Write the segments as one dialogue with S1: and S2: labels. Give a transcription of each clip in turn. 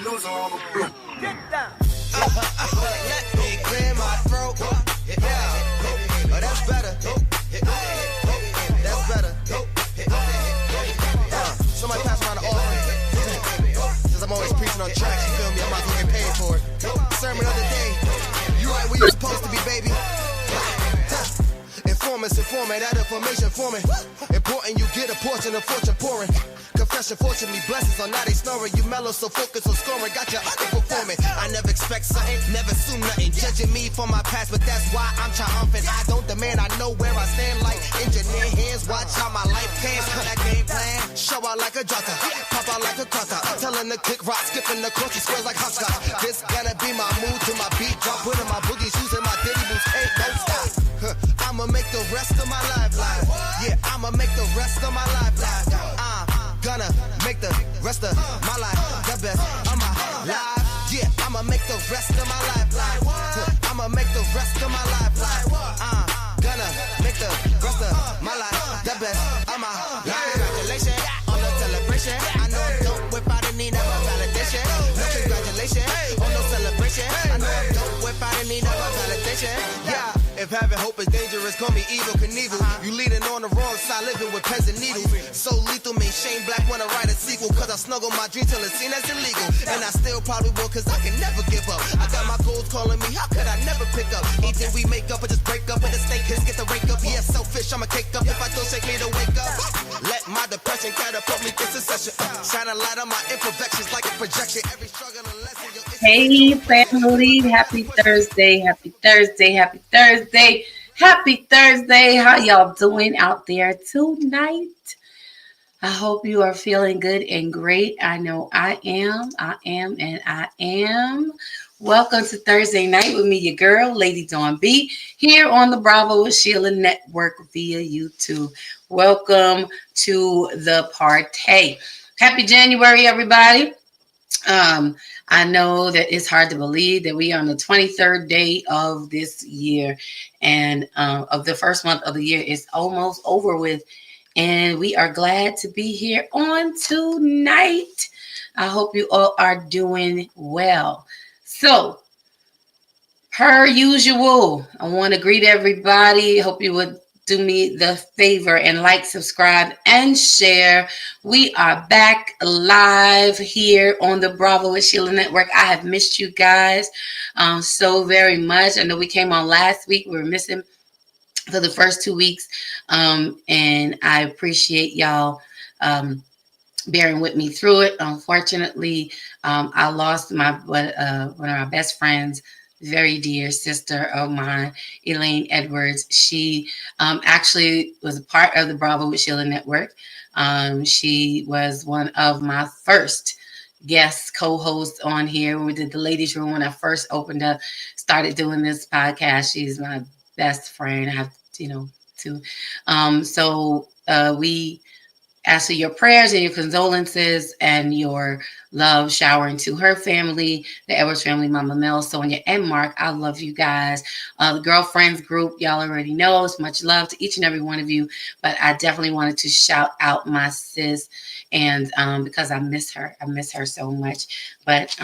S1: Get down. Let me clear my throat. Yeah. Oh, that's better. That's better. Somebody pass around the offering. Since I'm always preaching on tracks, you feel me? I'm not gonna get paid for it. Sermon of the day. You right where you're supposed to be, baby. Informant, that information for me. Important, you get a portion of fortune pouring. Confession, fortunately, blessings on now they snoring. You mellow, so focus on scoring. Got your underperforming. I never expect something, never assume nothing. Judging me for my past, but that's why I'm triumphant. I don't demand, I know where I stand like engineer hands. Watch how my life pans. That game plan, show out like a jotter, pop out like a cutter. Telling the kick rock, skipping the course, squares like hopscotch. This gonna be my mood to my beat drop. Putting my boogie shoes in my diddy boots, ain't no stop. I'ma make the rest of my life live. Yeah, I'ma make the rest of my life live. Gonna make the rest of my life the best of my life. Yeah, I'ma make the rest of my life live. I'ma make the rest of my life live. Gonna make the rest of my life the best of my life. Congratulations on the celebration. I know I'm dope without the need of a validation. No congratulations on no celebration. I know I'm dope without the need of a validation. Yeah. If having hope is dangerous, call me evil Knievel. You leading on the wrong side, living with pens and needles. So lethal, mean Shane Black wanna write a sequel. Cause I snuggle my dream till it's seen as illegal. And I still probably will, cause I can never give up. I got my goals calling me, how could I never pick up? Anything we make up or just break up, and the snake hits get the rake up. Yeah, selfish, I'ma cake up if I don't shake me to wake up. Let my depression catapult me to succession. Shine a light on my imperfections like a projection. Every struggle and lesson.
S2: Hey family, happy Thursday, happy Thursday, happy Thursday, happy Thursday. How y'all doing out there tonight? I hope you are feeling good and great. I know I am, and I am. Welcome to Thursday night with me, your girl, Lady Dawn B, here on the Bravo with Sheila Network via YouTube. Welcome to the party. Happy January, everybody. I know that it's hard to believe that we are on the 23rd day of this year, and of the first month of the year is almost over with, and we are glad to be here on tonight. I hope you all are doing well. So, per usual, I want to greet everybody. Hope you would do me the favor and like, subscribe, and share. We are back live here on the Bravo with Sheila Network. I have missed you guys so very much. I know we came on last week. We were missing for the first 2 weeks. And I appreciate y'all bearing with me through it. Unfortunately, I lost one of my best friends, very dear sister of mine, Elaine Edwards. She actually was a part of the Bravo with Sheila Network. She was one of my first guest co-hosts on here. We did the ladies' room when I first started doing this podcast. She's my best friend. I have, to. So we ask for your prayers and your condolences and your love showering to her family, the Edwards family, Mama Mel, Sonia, and Mark. I love you guys. The girlfriends group, y'all already know. It's much love to each and every one of you. But I definitely wanted to shout out my sis, and because I miss her. I miss her so much. But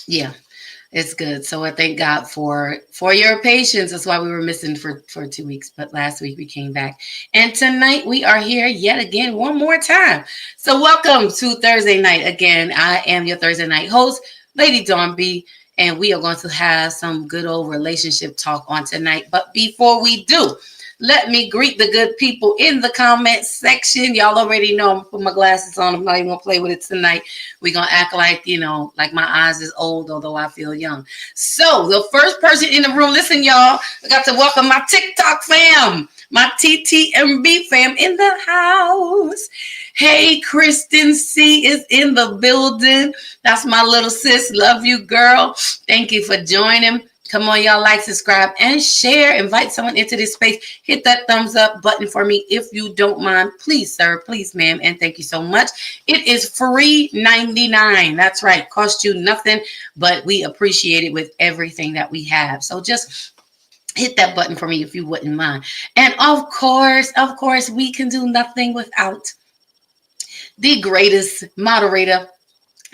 S2: yeah. It's good. So I thank God for your patience. That's why we were missing for 2 weeks. But last week we came back. And tonight we are here yet again, one more time. So welcome to Thursday night again. I am your Thursday night host, Lady Dawn B. And we are going to have some good old relationship talk on tonight. But before we do, let me greet the good people in the comment section. Y'all already know I'm going to put my glasses on. I'm not even going to play with it tonight. We're going to act like, like my eyes is old, although I feel young. So the first person in the room, listen, y'all, I got to welcome my TikTok fam, my TTMB fam in the house. Hey, Kristen C is in the building. That's my little sis. Love you, girl. Thank you for joining. Come on, y'all, like, subscribe, and share. Invite someone into this space. Hit that thumbs up button for me if you don't mind. Please, sir. Please, ma'am. And thank you so much. It is free $99. That's right. Cost you nothing, but we appreciate it with everything that we have. So just hit that button for me if you wouldn't mind. And of course, we can do nothing without the greatest moderator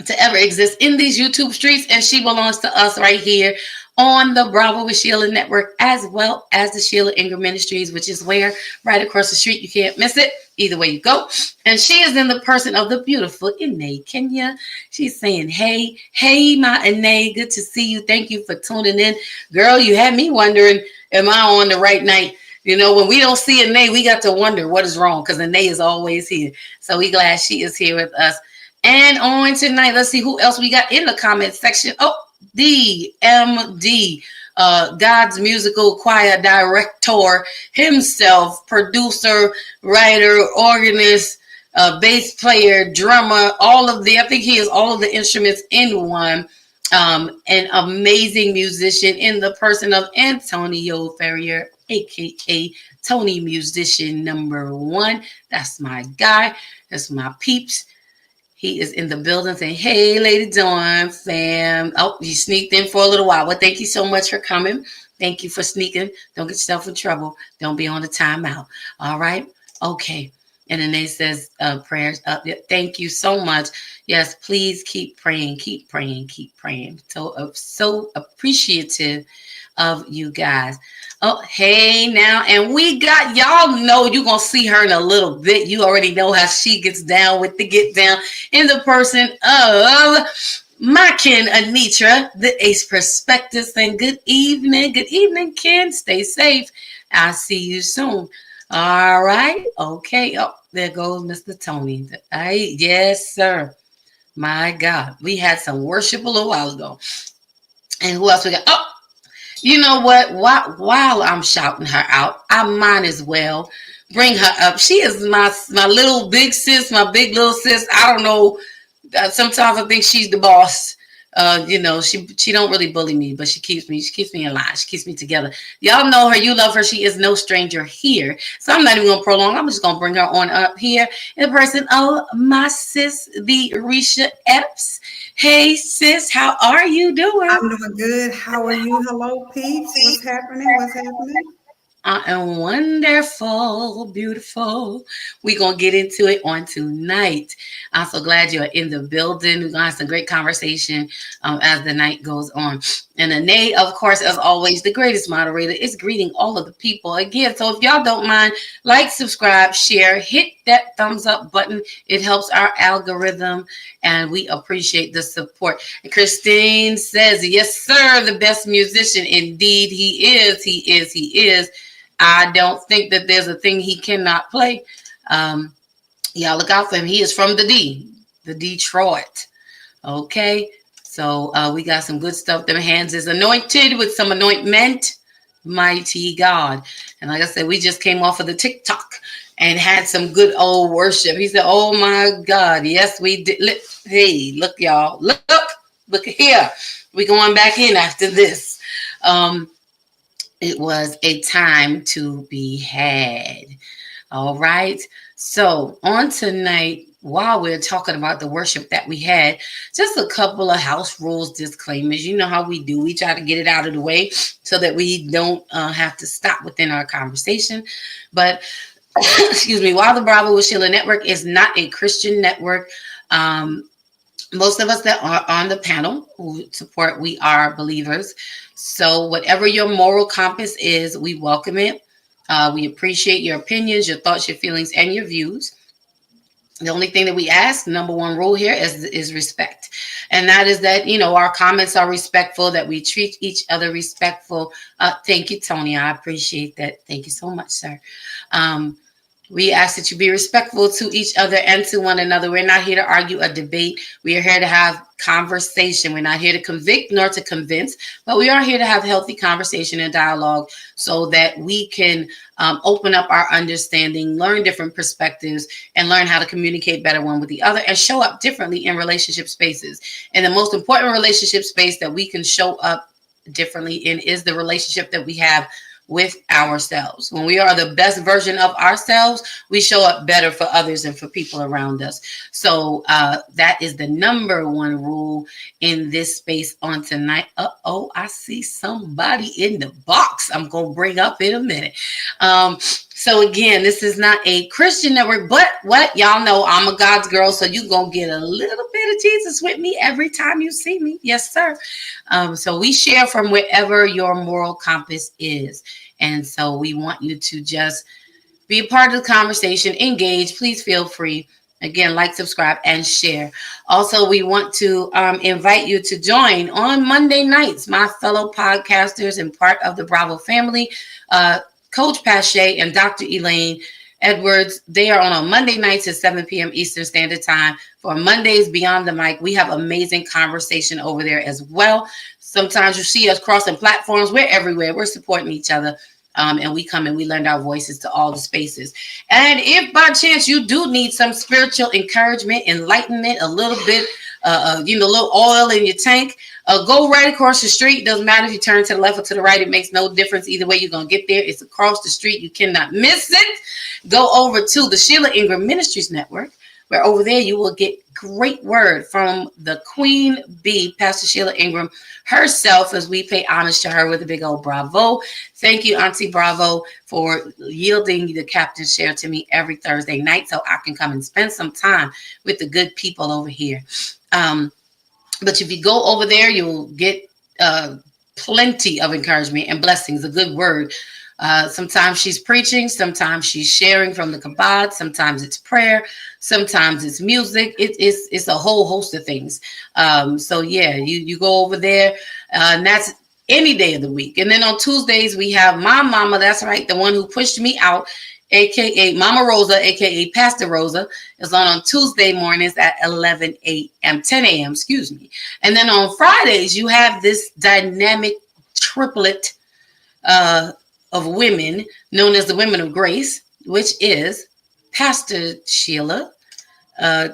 S2: to ever exist in these YouTube streets, and she belongs to us right here on the Bravo with Sheila Network, as well as the Sheila Ingram Ministries, which is where right across the street. You can't miss it. Either way you go. And she is in the person of the beautiful Ine Kenya. She's saying, hey, my Ine, good to see you. Thank you for tuning in. Girl, you had me wondering, am I on the right night? You know, when we don't see Ine, we got to wonder what is wrong, because Ine is always here. So we glad she is here with us. And on tonight, let's see who else we got in the comment section. Oh, DMD, God's musical choir director himself, producer, writer, organist, bass player, drummer, I think he has all of the instruments in one. An amazing musician in the person of Antonio Ferrier, aka Tony Musician #1. That's my guy. That's my peeps. He is in the building saying, hey, Lady Dawn, fam. Oh, you sneaked in for a little while. Well, thank you so much for coming. Thank you for sneaking. Don't get yourself in trouble. Don't be on the timeout. All right? Okay. And then they says, prayers up. Thank you so much. Yes, please keep praying. Keep praying. Keep praying. So appreciative of you guys. Oh, hey now. And we got, y'all know you're going to see her in a little bit. You already know how she gets down with the get down in the person of my Ken Anitra, the Ace Perspectives. And good evening. Good evening, Ken. Stay safe. I'll see you soon. All right. Okay. Oh, there goes Mr. Tony. Yes, sir. My God. We had some worship a little while ago. And who else we got? Oh, you know what? While I'm shouting her out, I might as well bring her up. She is my little big sis, my big little sis. I don't know. Sometimes I think she's the boss. You know, she don't really bully me, but she keeps me in line. She keeps me together. Y'all know her. You love her. She is no stranger here. So I'm not even going to prolong. I'm just going to bring her on up here in person. Oh, my sis, the Risha Epps. Hey, sis, how are you doing?
S3: I'm doing good. How are you? Hello, peeps. What's happening? What's happening?
S2: I am wonderful, beautiful. We're going to get into it on tonight. I'm so glad you're in the building. We're going to have some great conversation as the night goes on. And Ine, of course, as always, the greatest moderator, is greeting all of the people again. So if y'all don't mind, like, subscribe, share, hit that thumbs up button. It helps our algorithm, and we appreciate the support. And Christine says, yes, sir, the best musician. Indeed, he is. He is. He is. I don't think that there's a thing he cannot play. Y'all look out for him. He is from the Detroit. Okay. So we got some good stuff. Them hands is anointed with some anointment. Mighty God. And like I said, we just came off of the TikTok and had some good old worship. He said, oh my God. Yes, we did. Hey, look, y'all. Look here. We're going back in after this. It was a time to be had. All right. So on tonight, while we're talking about the worship that we had, just a couple of house rules disclaimers. You know how we do. We try to get it out of the way so that we don't have to stop within our conversation. But excuse me, while the Bravo with Sheila Network is not a Christian network, most of us that are on the panel who support, we are believers. So whatever your moral compass is, we welcome it. We appreciate your opinions, your thoughts, your feelings, and your views. The only thing that we ask, number one rule here, is respect. And that is that, you know, our comments are respectful, that we treat each other respectful. Thank you, Tony. I appreciate that. Thank you so much, sir. We ask that you be respectful to each other and to one another. We're not here to argue or debate. We are here to have conversation. We're not here to convict nor to convince, but we are here to have healthy conversation and dialogue so that we can open up our understanding, learn different perspectives, and learn how to communicate better one with the other and show up differently in relationship spaces. And the most important relationship space that we can show up differently in is the relationship that we have with ourselves. When we are the best version of ourselves, we show up better for others and for people around us. So that is the number one rule in this space on tonight. I see somebody in the box I'm going to bring up in a minute. So again, this is not a Christian network, but what y'all know, I'm a God's girl, so you're gonna get a little bit of Jesus with me every time you see me. Yes, sir. So we share from wherever your moral compass is. And so we want you to just be a part of the conversation, engage. Please feel free. Again, like, subscribe, and share. Also, we want to invite you to join on Monday nights, my fellow podcasters and part of the Bravo family, Coach Pache and Dr. Elaine Edwards. They are on Monday nights at 7 p.m. Eastern Standard Time for Mondays Beyond the Mic. We have amazing conversation over there as well. Sometimes you see us crossing platforms. We're everywhere. We're supporting each other. And we come and we lend our voices to all the spaces. And if by chance you do need some spiritual encouragement, enlightenment, a little bit, a little oil in your tank, go right across the street. Doesn't matter if you turn to the left or to the right. It makes no difference. Either way, you're going to get there. It's across the street. You cannot miss it. Go over to the Sheila Ingram Ministries Network, where over there you will get great word from the Queen Bee, Pastor Sheila Ingram herself, as we pay homage to her with a big old bravo. Thank you, Auntie Bravo, for yielding the captain's share to me every Thursday night so I can come and spend some time with the good people over here. But if you go over there, you'll get plenty of encouragement and blessings, a good word. Sometimes she's preaching, sometimes she's sharing from the kabod, sometimes it's prayer, sometimes it's music. It's a whole host of things. So yeah, you go over there, and that's any day of the week. And then on Tuesdays, we have my mama, that's right, the one who pushed me out, aka Mama Rosa, aka Pastor Rosa, is on Tuesday mornings at 10 a.m., excuse me. And then on Fridays, you have this dynamic triplet of women known as the Women of Grace, which is Pastor Sheila.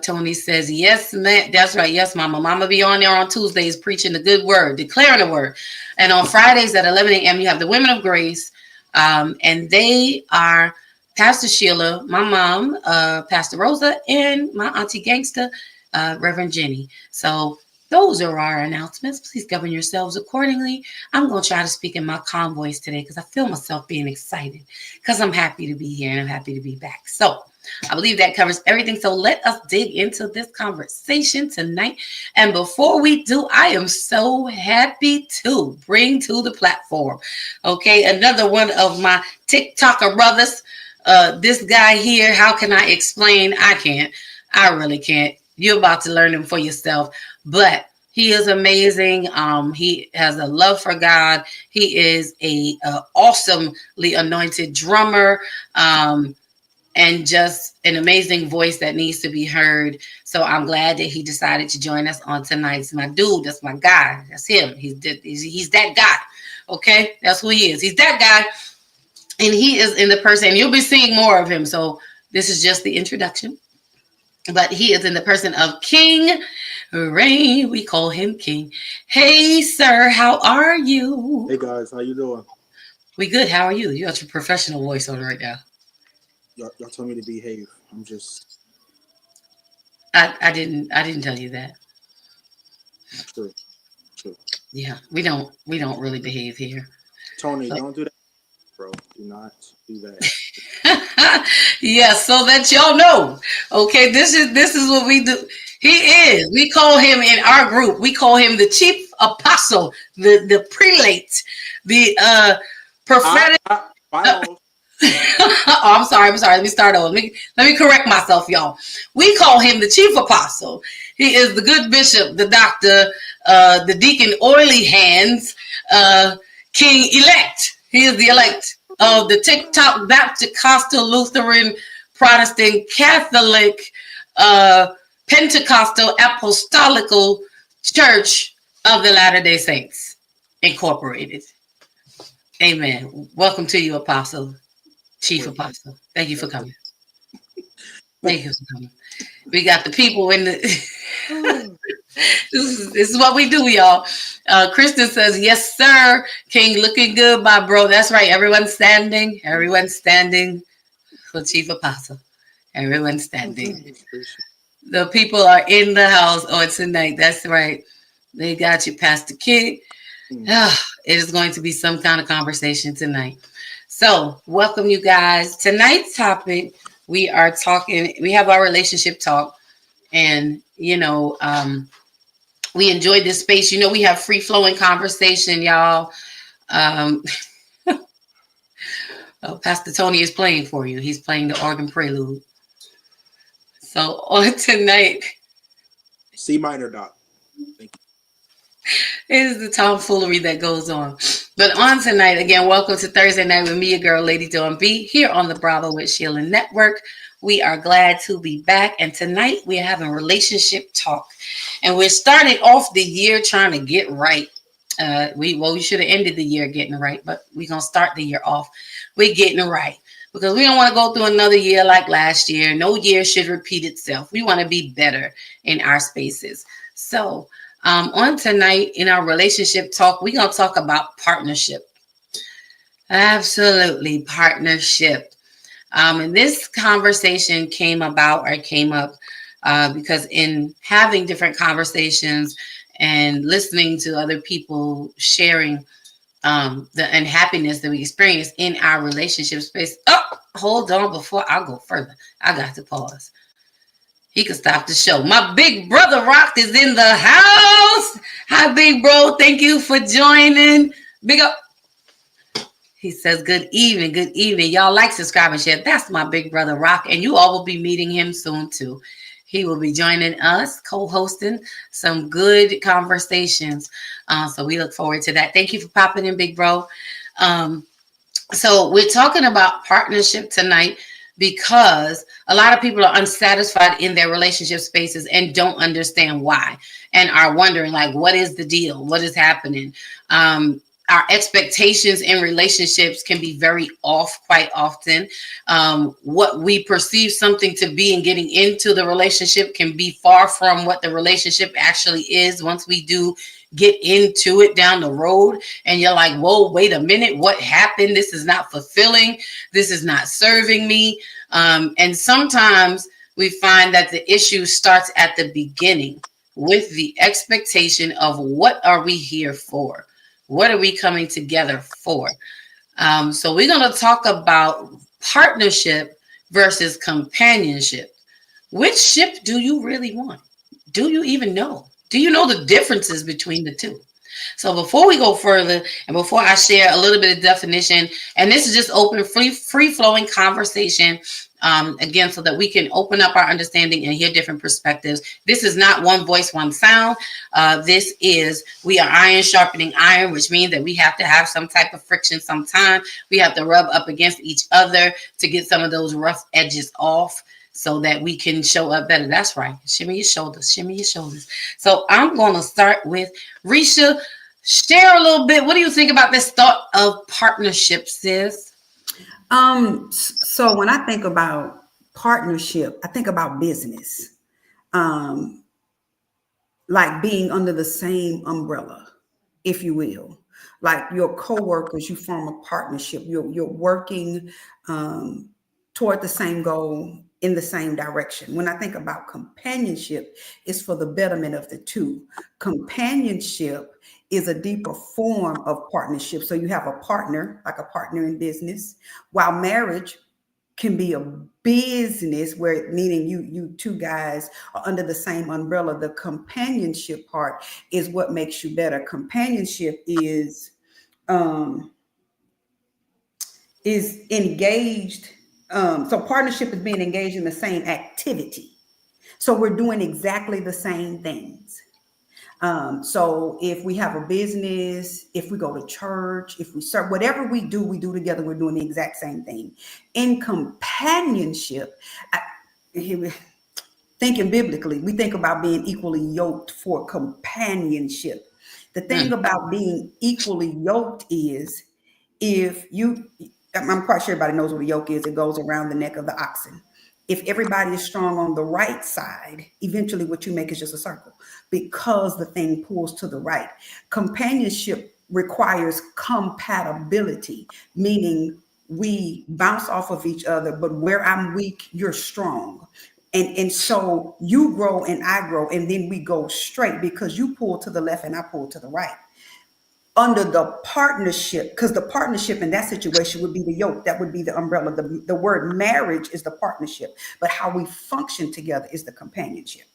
S2: Tony says, yes, man. That's right. Yes, Mama. Mama be on there on Tuesdays preaching the good word, declaring the word. And on Fridays at 11 a.m., you have the Women of Grace. And they are Pastor Sheila, my mom, Pastor Rosa, and my auntie gangster, Reverend Jenny. So those are our announcements. Please govern yourselves accordingly. I'm going to try to speak in my calm voice today because I feel myself being excited because I'm happy to be here and I'm happy to be back. So I believe that covers everything. So let us dig into this conversation tonight. And before we do, I am so happy to bring to the platform, okay, another one of my TikToker brothers. This guy here, how can I explain? I can't. I really can't. You're about to learn him for yourself. But he is amazing. He has a love for God. He is a awesomely anointed drummer, and just an amazing voice that needs to be heard. So I'm glad that he decided to join us on tonight. It's my dude. That's my guy. That's him. He's that guy. Okay, that's who he is. He's that guy, and he is in the person. And you'll be seeing more of him. So this is just the introduction. But he is in the person of King Rain. We call him King. Hey, sir, how are you?
S4: Hey, guys, how you doing?
S2: We good. How are you? You got your professional voice on right now.
S4: Y'all told me to behave. I'm just.
S2: I didn't tell you that.
S4: True.
S2: Yeah, we don't really behave here.
S4: Tony, don't do that, bro. Do not do that.
S2: Yes, so that y'all know. Okay, this is what we do. We call him in our group, we call him the chief apostle, the prelate, the prophetic. I'm sorry. Let me start over. Let me correct myself, y'all. We call him the chief apostle. He is the good bishop, the doctor, the deacon, oily hands, king elect. He is the elect of the TikTok Baptist, Costal, Lutheran, Protestant, Catholic, Pentecostal, Apostolical Church of the Latter-day Saints, Incorporated. Amen. Welcome to you, Apostle, Chief Apostle. Thank you for coming. Thank you for coming. We got the people in the... This is what we do, y'all. Kristen says, yes, sir. King, looking good, my bro. That's right. Everyone's standing. Everyone's standing for Chief Apostle. Everyone's standing. The people are in the house on tonight. That's right. They got you, Pastor King. It is going to be some kind of conversation tonight. So, welcome you guys. Tonight's topic, we have our relationship talk, and we enjoyed this space. We have free flowing conversation, y'all. Um, Pastor Tony is playing for you. He's playing the organ prelude. So, on tonight,
S4: C minor, Doc. Thank you.
S2: is the tomfoolery that goes on. But on tonight, again, welcome to Thursday Night with me, your girl, Lady Dawn B, here on the Bravo with Sheila Network. We are glad to be back. And tonight we're having relationship talk. And we're starting off the year trying to get right. We should have ended the year getting right, but we're going to start the year off. We're getting it right because we don't want to go through another year like last year. No year should repeat itself. We want to be better in our spaces. So, on tonight in our relationship talk, we're going to talk about partnership. Absolutely, partnership. And this conversation came up because in having different conversations and listening to other people sharing the unhappiness that we experience in our relationship space. Oh, hold on, before I go further, I got to pause. He could stop the show. My big brother Rock is in the house. Hi, big bro. Thank you for joining. Big up. He says, good evening. Good evening. Y'all like, subscribe, and share. That's my big brother Rock. And you all will be meeting him soon, too. He will be joining us, co-hosting some good conversations. So we look forward to that. Thank you for popping in, big bro. So we're talking about partnership tonight, because a lot of people are unsatisfied in their relationship spaces and don't understand why, and are wondering, like, what is the deal? What is happening? Our expectations in relationships can be very off quite often. What we perceive something to be and getting into the relationship can be far from what the relationship actually is once we do get into it down the road. And you're like, whoa, wait a minute, what happened? This is not fulfilling. This is not serving me. And sometimes we find that the issue starts at the beginning with the expectation of, what are we here for? What are we coming together for? So we're going to talk about partnership versus companionship. Which ship do you really want? Do you even know? Do you know the differences between the two? So before we go further, and before I share a little bit of definition, and this is just open, free-flowing conversation, again, so that we can open up our understanding and hear different perspectives. This is not one voice, one sound. We are iron sharpening iron, which means that we have to have some type of friction sometime. We have to rub up against each other to get some of those rough edges off, so that we can show up better. That's right. Shimmy your shoulders. Shimmy your shoulders. So I'm going to start with Risha. Share a little bit. What do you think about this thought of partnership, sis?
S3: So when I think about partnership, I think about business, like being under the same umbrella, if you will. Like your coworkers, you form a partnership. You're working toward the same goal, in the same direction. When I think about companionship, it's for the betterment of the two. Companionship is a deeper form of partnership. So you have a partner, like a partner in business, while marriage can be a business, where meaning you two guys are under the same umbrella. The companionship part is what makes you better. Companionship is engaged. So partnership is being engaged in the same activity. So we're doing exactly the same things. So if we have a business, if we go to church, if we serve, whatever we do together, we're doing the exact same thing. In companionship, thinking biblically, we think about being equally yoked for companionship. The thing about being equally yoked is, I'm quite sure everybody knows what a yoke is. It goes around the neck of the oxen. If everybody is strong on the right side, eventually what you make is just a circle, because the thing pulls to the right. Companionship requires compatibility, meaning we bounce off of each other, but where I'm weak, you're strong. And so you grow and I grow, and then we go straight, because you pull to the left and I pull to the right. under the partnership, because the partnership in that situation would be the yoke, that would be the umbrella. The word marriage is the partnership, but how we function together is the companionship.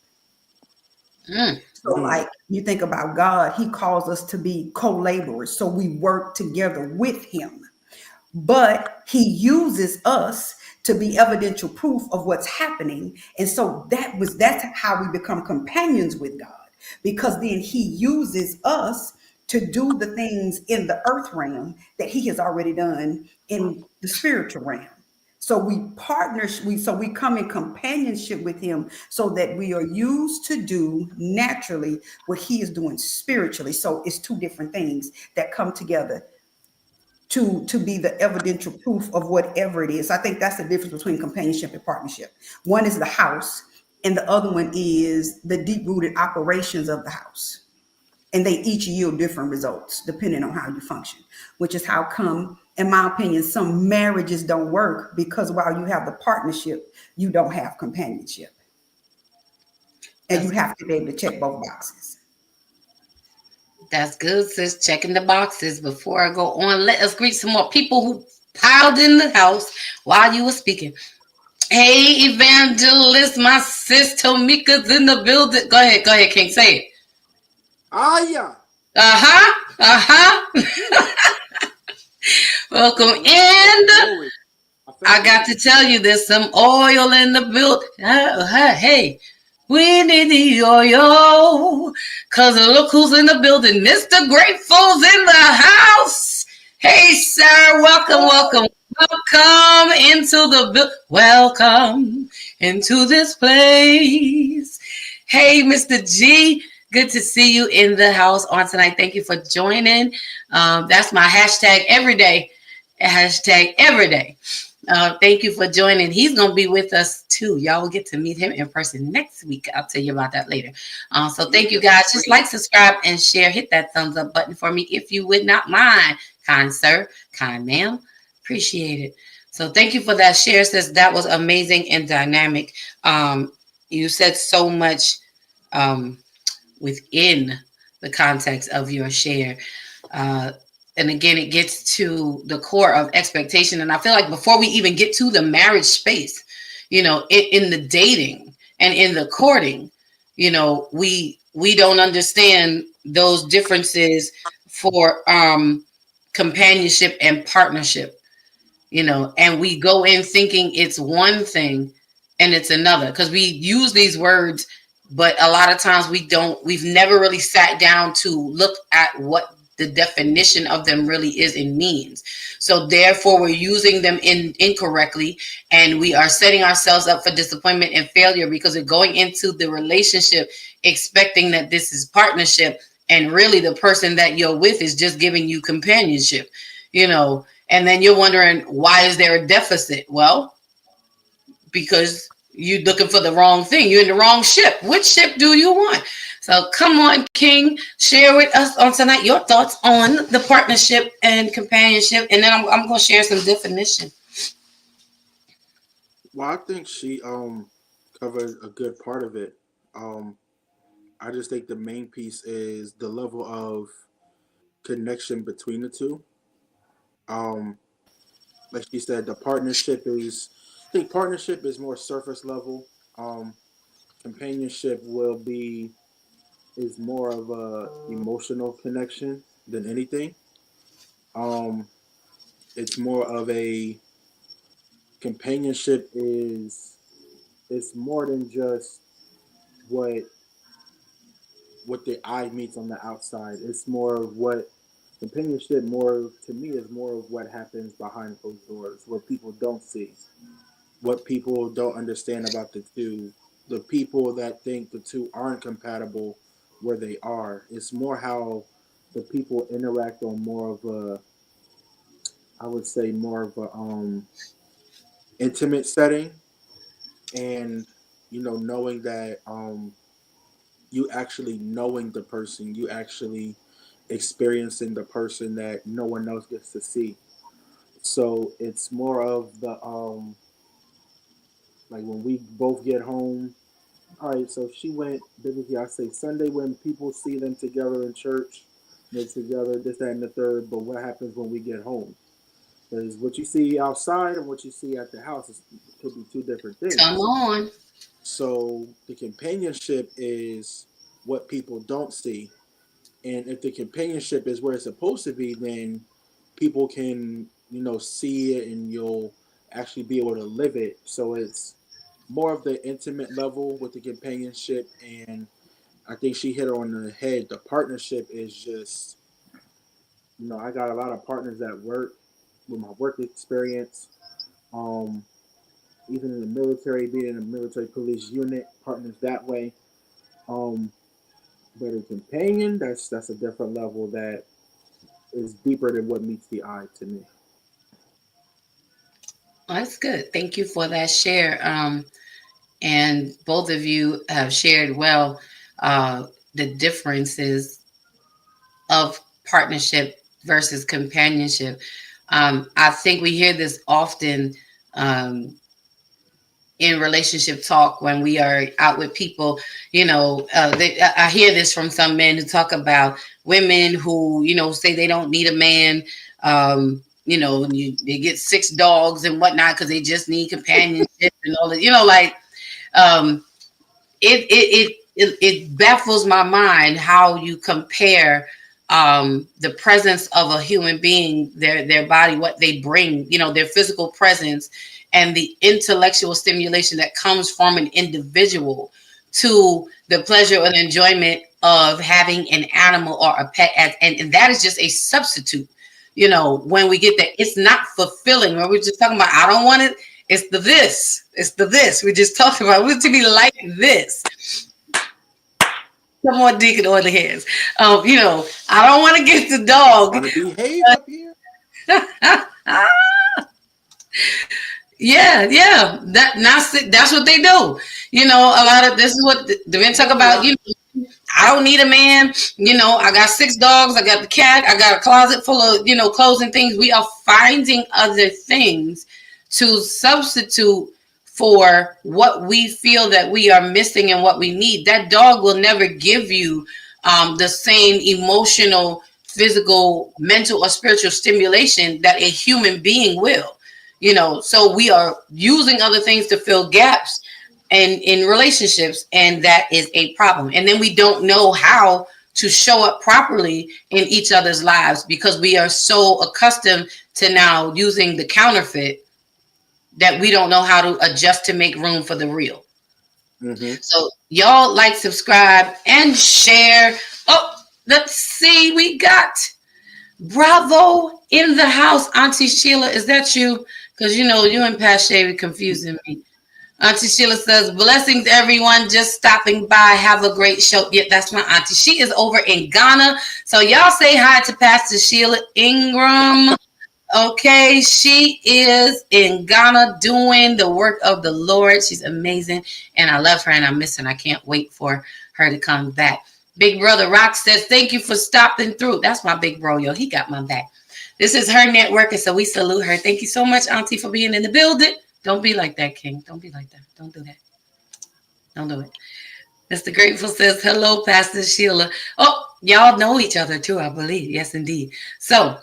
S2: Mm.
S3: So, like you think about God, He calls us to be co-laborers, so we work together with Him. But He uses us to be evidential proof of what's happening, and so that's how we become companions with God, because then He uses us to do the things in the earth realm that He has already done in the spiritual realm. So we come in companionship with Him so that we are used to do naturally what He is doing spiritually. So it's two different things that come together to be the evidential proof of whatever it is. I think that's the difference between companionship and partnership. One is the house, and the other one is the deep-rooted operations of the house. And they each yield different results depending on how you function, which is how come, in my opinion, some marriages don't work, because while you have the partnership, you don't have companionship. And you have to be able to check both boxes.
S2: That's good, sis. Checking the boxes. Before I go on, let us greet some more people who piled in the house while you were speaking. Hey, Evangelist, my sis Tomika's in the building. Go ahead, King. Say it.
S4: Yeah.
S2: Welcome in. I got to tell you, there's some oil in the building. Hey, we need the oil. Cause look who's in the building. Mr. Grateful's in the house. Hey, sir, welcome into the welcome into this place. Hey, Mr. G, good to see you in the house on tonight. Thank you for joining. That's my hashtag every day. Hashtag every day. Thank you for joining. He's going to be with us too. Y'all will get to meet him in person next week. I'll tell you about that later. So thank you guys. Just like, subscribe, and share. Hit that thumbs up button for me if you would not mind. Kind sir, kind ma'am. Appreciate it. So thank you for that share, sis. That was amazing and dynamic. You said so much within the context of your share. And again, it gets to the core of expectation. And I feel like before we even get to the marriage space, in the dating and in the courting, we don't understand those differences for companionship and partnership, and we go in thinking it's one thing and it's another, because we use these words, but a lot of times we've never really sat down to look at what the definition of them really is and means. So therefore we're using them incorrectly, and we are setting ourselves up for disappointment and failure, because we're going into the relationship expecting that this is partnership, and really the person that you're with is just giving you companionship, and then you're wondering, why is there a deficit? Well, because you're looking for the wrong thing. You're in the wrong ship. Which ship do you want? So come on, King, share with us on tonight your thoughts on the partnership and companionship, and then I'm going to share some definition.
S4: Well, I think she covered a good part of it. I just think the main piece is the level of connection between the two. Like she said, I think partnership is more surface level. Companionship is more of a emotional connection than anything. It's more of a companionship is it's more than just what the eye meets on the outside. It's more of what companionship more to me is more of what happens behind closed doors, what people don't see, what people don't understand about the two, the people that think the two aren't compatible where they are. It's more how the people interact on more of a, I would say more of a intimate setting, and knowing that you actually knowing the person, you actually experiencing the person that no one else gets to see. So it's more of the like when we both get home. All right, so she went biblically. I say Sunday when people see them together in church. mix together, this, that, and the third. But what happens when we get home? Because what you see outside and what you see at the house could be two different things.
S2: Come on.
S4: So the companionship is what people don't see. And if the companionship is where it's supposed to be, then people can, see it and you'll actually be able to live it. So it's more of the intimate level with the companionship. And I think she hit it on the head. The partnership is just, I got a lot of partners that work with my work experience. Even in the military, being in a military police unit, partners that way. But a companion, that's a different level that is deeper than what meets the eye to me.
S2: That's good. Thank you for that share. And both of you have shared well the differences of partnership versus companionship. I think we hear this often in relationship talk when we are out with people. I hear this from some men who talk about women who, say they don't need a man. They get 6 dogs and whatnot because they just need companionship and all that. It baffles my mind how you compare the presence of a human being, their body, what they bring, their physical presence, and the intellectual stimulation that comes from an individual to the pleasure and enjoyment of having an animal or a pet, and that is just a substitute. When we get that, it's not fulfilling. When we're just talking about, I don't want it. It's the this. We're just talking about, we to be like this. Come on, Deacon on the hands. I don't want to get the dog.
S4: Want to behave up here?
S2: Yeah. That's what they do. A lot of this is what the men talk about. I don't need a man. I got 6 dogs. I got the cat. I got a closet full of, clothes and things. We are finding other things to substitute for what we feel that we are missing and what we need. That dog will never give you the same emotional, physical, mental, or spiritual stimulation that a human being will. So we are using other things to fill gaps in relationships, and that is a problem. And then we don't know how to show up properly in each other's lives because we are so accustomed to now using the counterfeit that we don't know how to adjust to make room for the real. Mm-hmm. So y'all like, subscribe, and share. Oh, let's see. We got Bravo in the house. Auntie Sheila, is that you? Because you and Pashay are confusing me. Auntie Sheila says, blessings, everyone. Just stopping by. Have a great show. Yeah, that's my auntie. She is over in Ghana. So y'all say hi to Pastor Sheila Ingram. Okay, she is in Ghana doing the work of the Lord. She's amazing, and I love her, and I miss her, and I can't wait for her to come back. Big Brother Rock says, thank you for stopping through. That's my big bro, yo. He got my back. This is her network, and so we salute her. Thank you so much, Auntie, for being in the building. Don't be like that, King. Don't be like that. Don't do that. Don't do it. Mr. Grateful says, hello, Pastor Sheila. Oh, y'all know each other, too, I believe. Yes, indeed. So,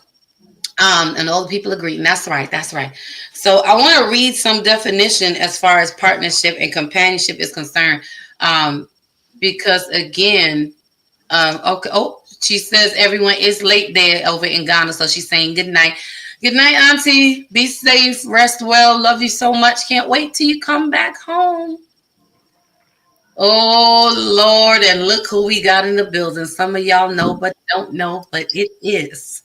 S2: and all the people agree. And that's right. So I want to read some definition as far as partnership and companionship is concerned. Because again, okay. Oh, she says everyone is late there over in Ghana. So she's saying good night. Good night, Auntie. Be safe. Rest well. Love you so much. Can't wait till you come back home. Oh, Lord. And look who we got in the building. Some of y'all know, but don't know, but it is.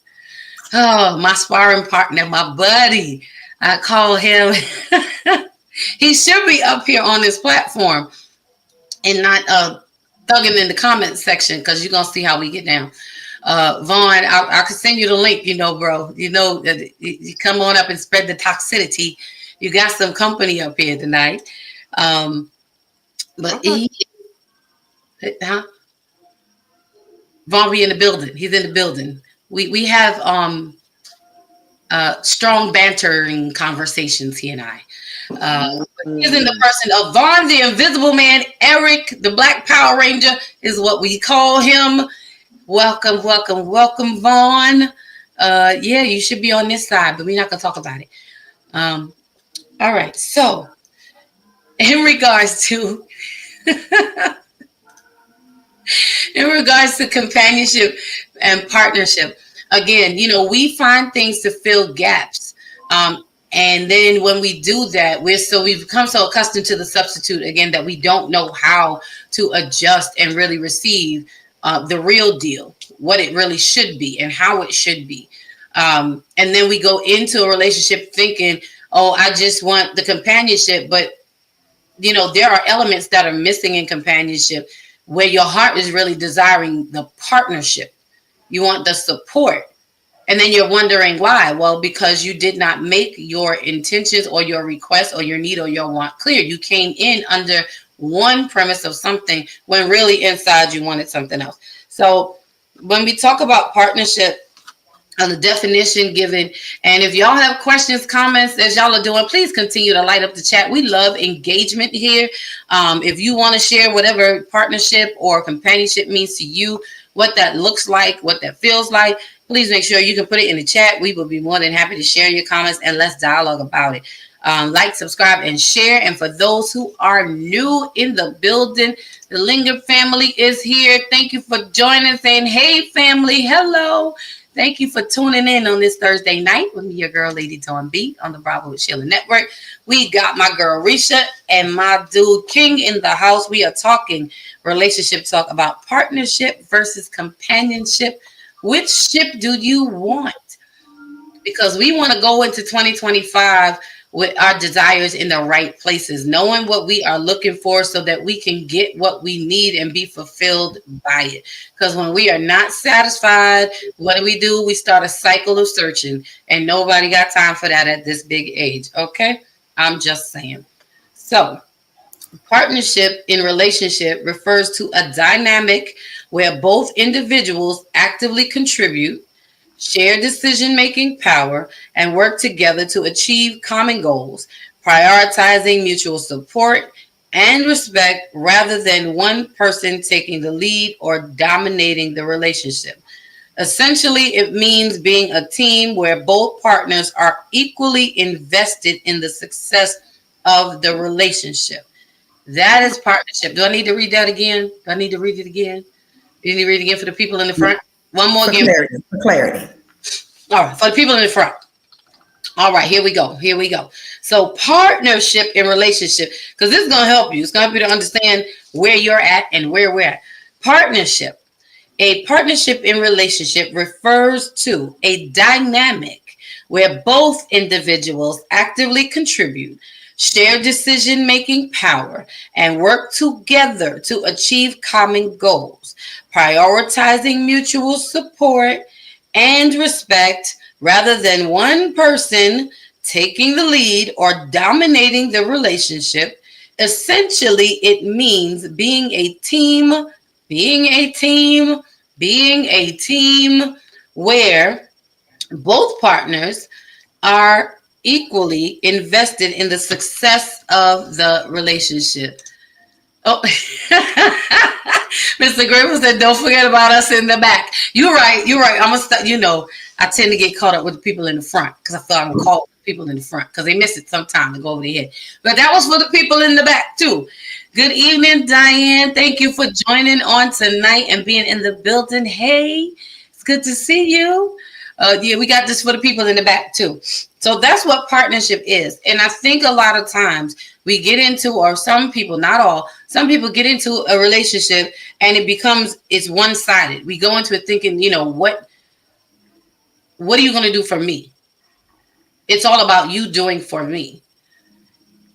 S2: Oh, my sparring partner, my buddy. I call him. He should be up here on this platform and not thugging in the comment section because you're going to see how we get down. Vaughn, I can send you the link, bro. You come on up and spread the toxicity. You got some company up here tonight. But Vaughn be in the building. He's in the building. We have strong bantering conversations, he and I. He's in the person of Vaughn, the Invisible Man. Eric, the Black Power Ranger, is what we call him. Welcome, welcome, welcome, Vaughn. Yeah, you should be on this side, but we're not gonna talk about it. All right. So, in regards to companionship and partnership, again, we find things to fill gaps. And then when we do that, we've become so accustomed to the substitute again that we don't know how to adjust and really receive the real deal, what it really should be and how it should be. And then we go into a relationship thinking, oh, I just want the companionship. But, there are elements that are missing in companionship where your heart is really desiring the partnership. You want the support. And then you're wondering why. Well, because you did not make your intentions or your request or your need or your want clear. You came in under one premise of something when really inside you wanted something else. So when we talk about partnership, the definition given, and if y'all have questions, comments as y'all are doing, please continue to light up the chat. We love engagement here. If you want to share whatever partnership or companionship means to you, what that looks like, what that feels like, please make sure you can put it in the chat. We will be more than happy to share your comments and let's dialogue about it. Like, subscribe, and share. And for those who are new in the building, the Linger family is here. Thank you for joining, saying, hey, family, hello. Thank you for tuning in on this Thursday night with me, your girl, Lady Dawn B, on the Bravo with Sheila Network. We got my girl, Risha, and my dude, King, in the house. We are talking relationship talk about partnership versus companionship. Which ship do you want? Because we want to go into 2025 with our desires in the right places, knowing what we are looking for so that we can get what we need and be fulfilled by it. Because when we are not satisfied, what do? We start a cycle of searching, and nobody got time for that at this big age. Okay? I'm just saying. So, partnership in relationship refers to a dynamic where both individuals actively contribute, share decision-making power, and work together to achieve common goals, prioritizing mutual support and respect rather than one person taking the lead or dominating the relationship. Essentially, it means being a team where both partners are equally invested in the success of the relationship. That is partnership. Do I need to read that again? Do I need to read it again? Do you need to read it again for the people in the front? One more again.
S3: For clarity.
S2: All right, for the people in the front. All right, here we go. Here we go. So partnership in relationship, because this is going to help you. It's going to help you to understand where you're at and where we're at. Partnership. A partnership in relationship refers to a dynamic where both individuals actively contribute, share decision-making power, and work together to achieve common goals, prioritizing mutual support and respect rather than one person taking the lead or dominating the relationship. Essentially, it means being a team where both partners are equally invested in the success of the relationship. Oh, Mr. Grable said, don't forget about us in the back. You're right. I'm going to start, I tend to get caught up with the people in the front because I thought I'm going to call people in the front because they miss it sometime to go over their head. But that was for the people in the back too. Good evening, Diane. Thank you for joining on tonight and being in the building. Hey, it's good to see you. Yeah, we got this for the people in the back too. So that's what partnership is. And I think a lot of times we get into, or some people, not all, some people get into a relationship and it's one-sided. We go into it thinking, what are you going to do for me? It's all about you doing for me.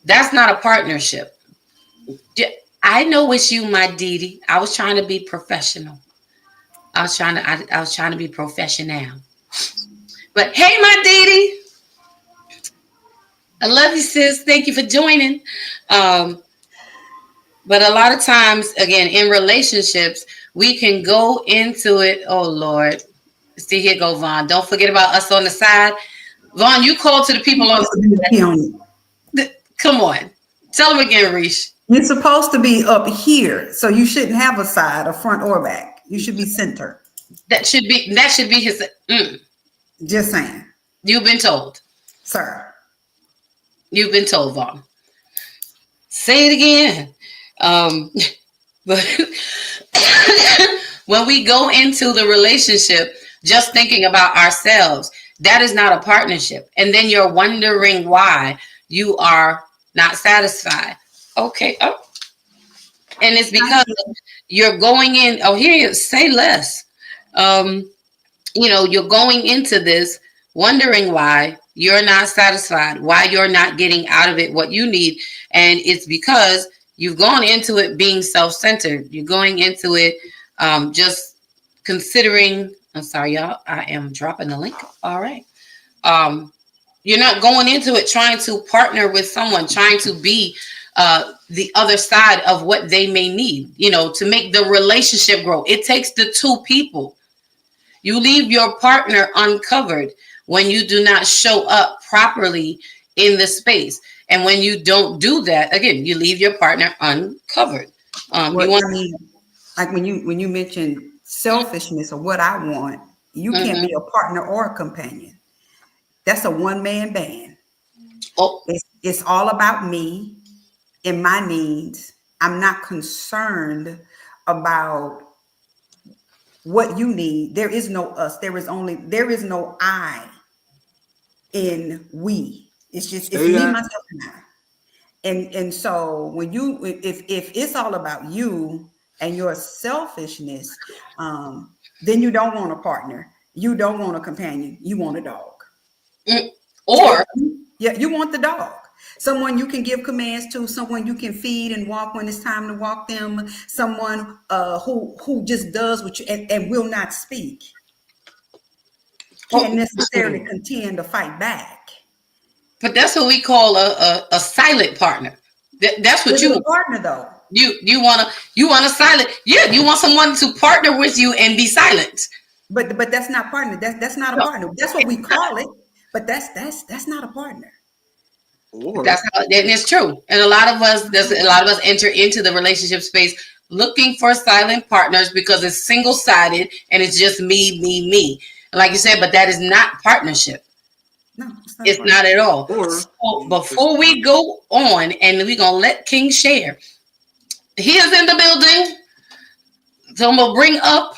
S2: That's not a partnership. I know it's you, my Didi. I was trying to be professional. I was trying to be professional. But hey, my Didi. I love you, sis. Thank you for joining. But a lot of times, again, in relationships, we can go into it. Oh, Lord. See, here go Vaughn. Don't forget about us on the side. Vaughn, you call to the people on the side. Come on. Tell them again, Rish.
S3: You're supposed to be up here, so you shouldn't have a side, a front or back. You should be center.
S2: That should be his.
S3: Just saying,
S2: You've been told.
S3: sir.
S2: You've been told, Vaughn. Say it again. But when we go into the relationship just thinking about ourselves, that is not a partnership. And then you're wondering why you are not satisfied. Okay. Oh. And it's because you're going in. Oh, here, say less. You're going into this wondering why you're not satisfied, why you're not getting out of it what you need. And it's because you've gone into it being self-centered. You're going into it just considering, I'm sorry, y'all, I am dropping the link. All right. You're not going into it trying to partner with someone, trying to be the other side of what they may need, to make the relationship grow. It takes the two people. You leave your partner uncovered when you do not show up properly in the space. And when you don't do that, again, you leave your partner uncovered.
S3: Like when you mentioned selfishness or what I want, you can't be a partner or a companion. That's a one-man band.
S2: Oh.
S3: It's all about me and my needs. I'm not concerned about what you need. There is no us. There is no I in we. It's me, myself, and I. And so when if it's all about you and your selfishness, then you don't want a partner. You don't want a companion. You want a dog.
S2: Or
S3: you want the dog. Someone you can give commands to, someone you can feed and walk when it's time to walk them, someone who just does what you and will not speak. Can't necessarily contend or fight back.
S2: But that's what we call a silent partner. That's what you
S3: want. Partner though.
S2: You want a silent. Yeah, you want someone to partner with you and be silent.
S3: But that's not partner. That's not a partner. That's what we call it. But that's not a partner.
S2: That's how, and it's true. And a lot of us enter into the relationship space looking for silent partners because it's single-sided and it's just me. Like you said, but that is not partnership.
S3: No,
S2: it's not at all. So before we go on, and we're gonna let King share, he is in the building. So I'm gonna bring up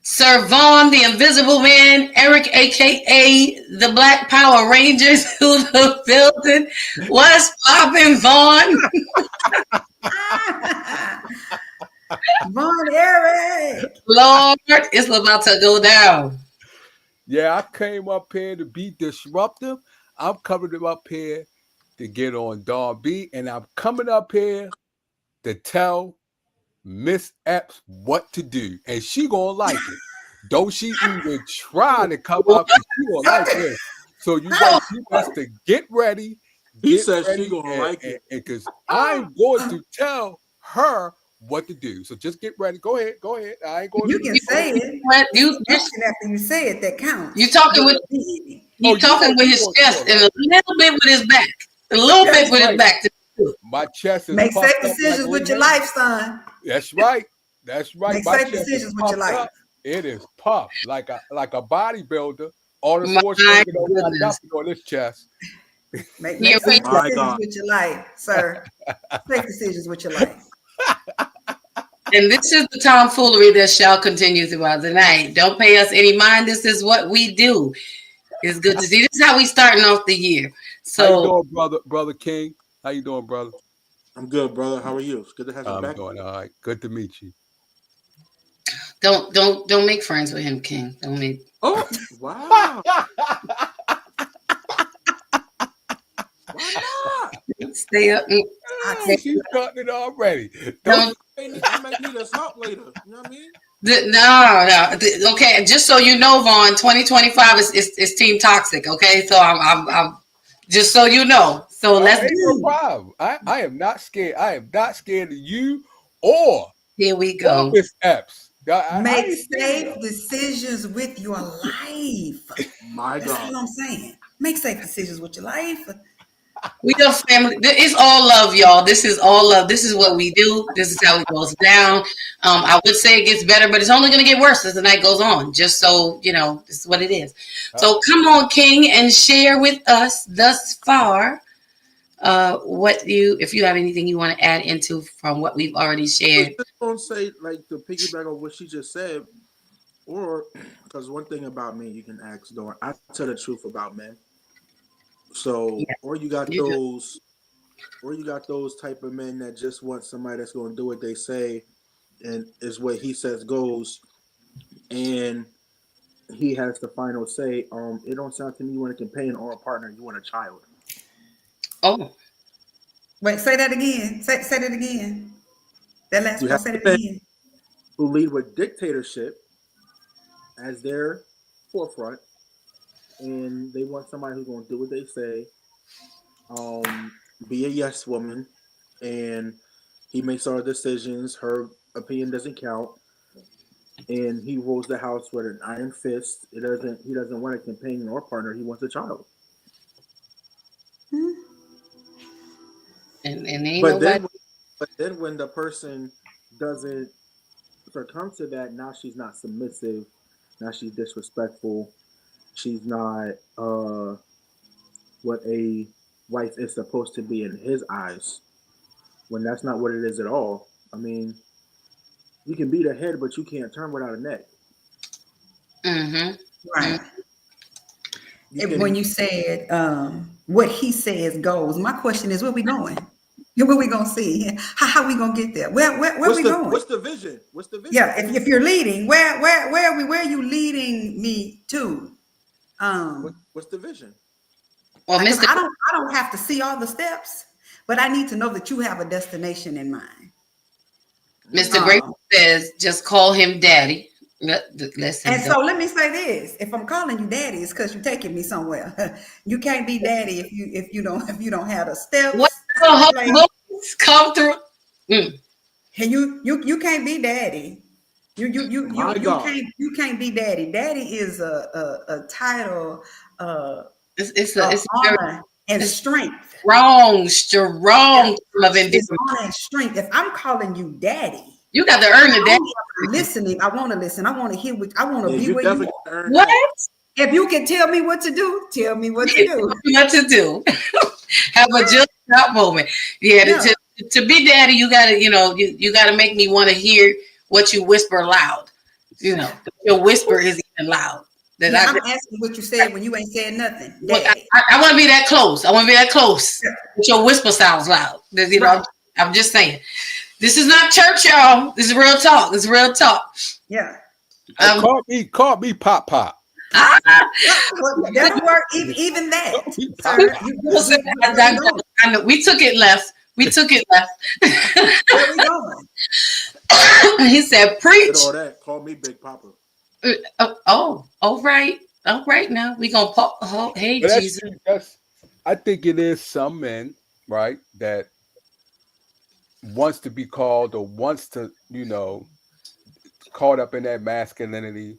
S2: Sir Vaughn, the Invisible Man, Eric, aka the Black Power Rangers, to the building. What's poppin', Vaughn?
S3: Vaughn, Eric.
S2: Lord, it's about to go down.
S5: Yeah, I came up here to be disruptive. I'm coming up here to get on Dawn B, and I'm coming up here to tell Miss Epps what to do, and she gonna like it. Don't she even try to come up, and she gonna like it. So you guys to get ready.
S4: He says she gonna like it,
S5: because I'm going to tell her what to do. So just get ready. Go ahead. I ain't going.
S3: You can say it. After you say it, that counts.
S2: You talking with his chest and a little bit with his back. A little bit with his back.
S5: My chest is
S3: make safe decisions with your life, son.
S5: That's right.
S3: Make safe decisions with your life.
S5: Up. It is puffed like a bodybuilder. All the force on this chest.
S3: Make safe decisions with your life, sir. Safe decisions with your life.
S2: And this is the tomfoolery that shall continue throughout the night. Don't pay us any mind. This is what we do. It's good to see. This is how we starting off the year. So,
S5: how you doing, brother King? How you doing, brother?
S4: I'm good, brother. How are you? It's good to have you back.
S5: I'm doing all right. Good to meet you.
S2: Don't make friends with him, King. Don't make.
S4: Oh, wow.
S2: Why not? Stay up.
S5: She's starting it already.
S4: I might need us help later. You know what I mean?
S2: No. Okay, just so you know, Vaughn, 2025 is Team Toxic. Okay, so I'm just so you know. So let's do.
S5: No problem. I am not scared. I am not scared of you or.
S2: Here we go.
S5: Miss Epps.
S3: Make safe decisions with your life.
S4: My God.
S3: That's what I'm saying. Make safe decisions with your life.
S2: We are family. It's all love, y'all. This is all love. This is what we do. This is how it goes down. I would say it gets better, but it's only going to get worse as the night goes on. Just so you know, this is what it is. So come on, King, and share with us thus far what if you have anything you want to add into from what we've already shared.
S4: I just don't say like to piggyback on what she just said, or because one thing about me, you can ask Dawn. I tell the truth about men. So,
S2: Yeah,
S4: or you got
S2: you do.
S4: those type of men that just want somebody that's going to do what they say, and is what he says goes, and he has the final say. It don't sound to me you want a companion or a partner. You want a child.
S2: Oh,
S3: Wait, say that again. Say that again. That last
S4: You
S3: part,
S4: have
S3: say that
S4: men
S3: again.
S4: who lead with dictatorship as their forefront, and they want somebody who's going to do what they say. Be a yes woman, and he makes all the decisions. Her opinion doesn't count, and he rules the house with an iron fist. He doesn't want a companion or partner. He wants a child.
S2: and ain't
S4: But
S2: nobody.
S4: then when the person doesn't succumb to that, now she's not submissive. Now she's disrespectful. She's not what a wife is supposed to be in his eyes. When that's not what it is at all. I mean, you can be the head, but you can't turn without a neck.
S2: Mm-hmm.
S3: Right.
S4: You
S3: And when
S4: can.
S3: you said what he says goes, my question is, where we going? Where we gonna see? How we gonna get there? Where we going?
S4: What's the vision? What's the vision?
S3: Yeah, if you're leading, where are you leading me to?
S4: What's the vision?
S2: Well,
S3: Because
S2: Mr.
S3: I don't have to see all the steps, but I need to know that you have a destination in mind.
S2: Mr. Grace says, just call him daddy. Listen,
S3: And so let me say this: if I'm calling you daddy, it's because you're taking me somewhere. You can't be daddy if you don't have the
S2: what
S3: steps in
S2: the
S3: place.
S2: voice come through? Mm.
S3: And you can't be daddy.
S4: My God.
S3: You can't be daddy. Daddy is a title
S2: It's
S3: of
S2: a very
S3: honor and
S2: it's
S3: strength.
S2: strong
S3: Yeah,
S2: term of
S3: it's
S2: endearment.
S3: honor and strength. If I'm calling you daddy,
S2: You got to earn the daddy.
S3: I'm listening. I want to listen. I want to hear what I want to
S4: Yeah,
S3: be
S4: you
S3: where you
S4: definitely
S3: are.
S4: earned
S2: What?
S4: that.
S3: If you can tell me what to do, tell me what to do.
S2: What to do? Have a just stop moment. Yeah,
S3: Yeah.
S2: to be daddy, you gotta, you gotta make me want to hear what you whisper loud. Your whisper is even loud. That
S3: Yeah, I'm asking what you said when you ain't said nothing, daddy.
S2: I want to be that close. I want to be that close.
S3: Yeah.
S2: But your whisper sounds loud.
S3: Right.
S2: I'm just saying. This is not church, y'all. This is real talk. This is real talk.
S3: Yeah.
S5: Call me Pop Pop.
S3: Well, that'll work. Even that,
S5: Call me Pop
S3: sir.
S5: Pop.
S2: I know. We took it left. We took it left.
S3: Where we going?
S2: He said,
S4: Did
S2: preach.
S4: all that. Call me Big Papa.
S2: All right. All right now. We gonna pop. Oh, hey,
S5: But that's
S2: Jesus.
S5: true. I think it is some men, right, that wants to be called or wants to, caught up in that masculinity,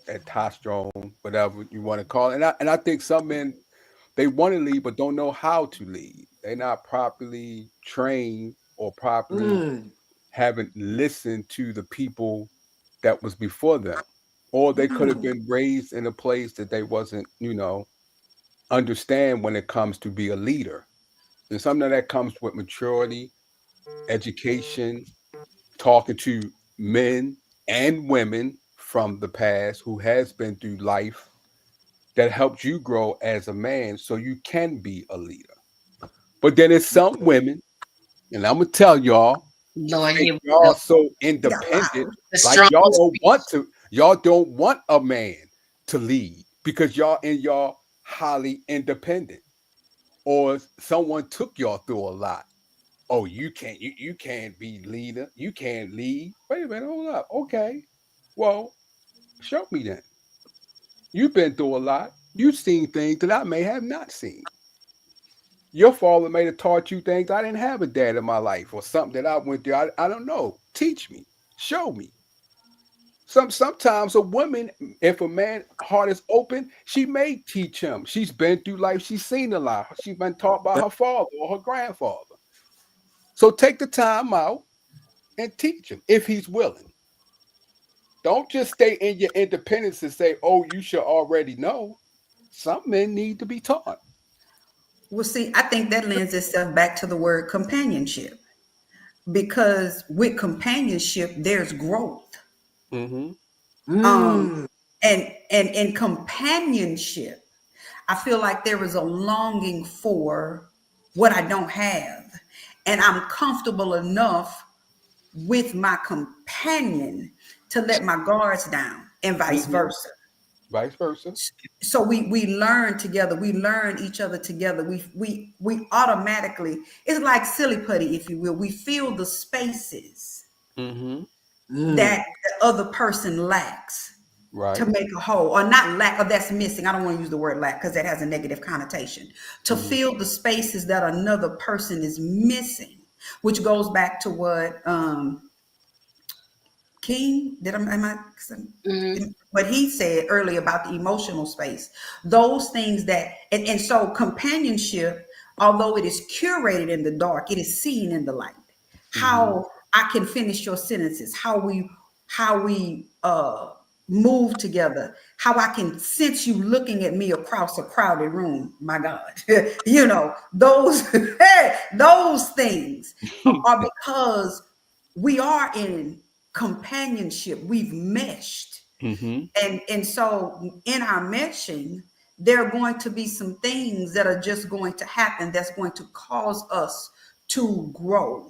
S5: that testosterone, whatever you want to call it. And I think some men, they want to lead but don't know how to lead. They're not properly trained or properly haven't listened to the people that was before them. Or they could have been raised in a place that they wasn't, understand when it comes to be a leader. And something that comes with maturity, education, talking to men and women from the past who has been through life that helped you grow as a man so you can be a leader. But then there's some women, and I'm gonna tell y'all,
S2: Lord, here we
S5: y'all
S2: go.
S5: so independent,
S2: The
S5: like
S2: strong
S5: y'all don't want a man to lead because y'all highly independent. Or someone took y'all through a lot. Oh, you can't be leader. You can't lead. Wait a minute, hold up. Okay. Well, show me then. You've been through a lot. You've seen things that I may have not seen. Your father may have taught you things I didn't have a dad in my life or something that I went through. I don't know. Teach me. Show me. Sometimes a woman, if a man heart is open, she may teach him. She's been through life. She's seen a lot. She's been taught by her father or her grandfather. So take the time out and teach him if he's willing. Don't just stay in your independence and say, "Oh, you should already know." Some men need to be taught.
S3: Well, see, I think that lends itself back to the word companionship, because with companionship, there's growth. And in companionship, I feel like there is a longing for what I don't have, and I'm comfortable enough with my companion to let my guards down, and vice versa.
S5: Vice versa.
S3: So we learn together. We learn each other together. We automatically, it's like silly putty, if you will. We fill the spaces that the other person lacks,
S5: right,
S3: to make a whole, or not lack, or that's missing. I don't want to use the word lack because that has a negative connotation. To fill the spaces that another person is missing, which goes back to what King what he said earlier about the emotional space. Those things that, and so companionship, although it is curated in the dark, it is seen in the light. How I can finish your sentences, how we move together, how I can sense you looking at me across a crowded room. My God, you know, those things are because we are in companionship. We've meshed. And so in our meshing, there are going to be some things that are just going to happen that's going to cause us to grow.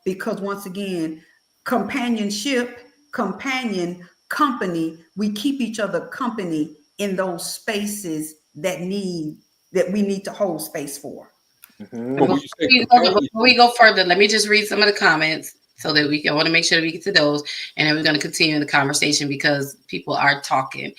S3: Because once again, companionship, company, we keep each other company in those spaces that we need to hold space for.
S2: Before we go further, let me just read some of the comments so that I want to make sure that we get to those, and then we're going to continue the conversation because people are talking.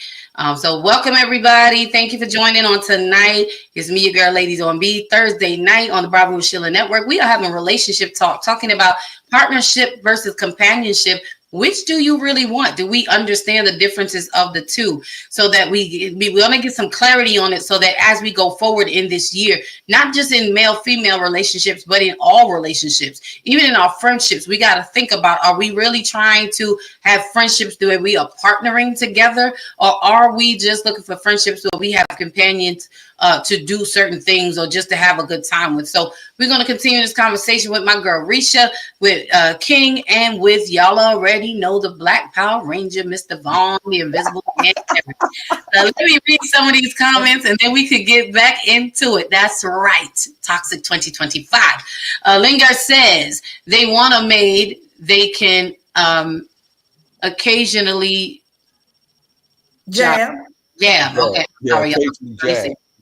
S2: So welcome everybody. Thank you for joining on tonight. It's me, your girl, Ladies on B, Thursday night on the Bravo with Sheila Network. We are having relationship talk, talking about partnership versus companionship. Which do you really want? Do we understand the differences of the two, so that we want to get some clarity on it, so that as we go forward in this year, not just in male-female relationships, but in all relationships, even in our friendships, we got to think about, are we really trying to have friendships where we are partnering together, or are we just looking for friendships where we have companions to do certain things or just to have a good time with? So we're going to continue this conversation with my girl Risha, with King, and with y'all already know the Black Power Ranger, Mr. Vaughn, the Invisible Man. Let me read some of these comments and then we could get back into it. That's right. Toxic 2025. Lingard says they want a maid they can occasionally
S3: jab.
S2: Yeah. Okay.
S5: Yeah,
S2: Sorry,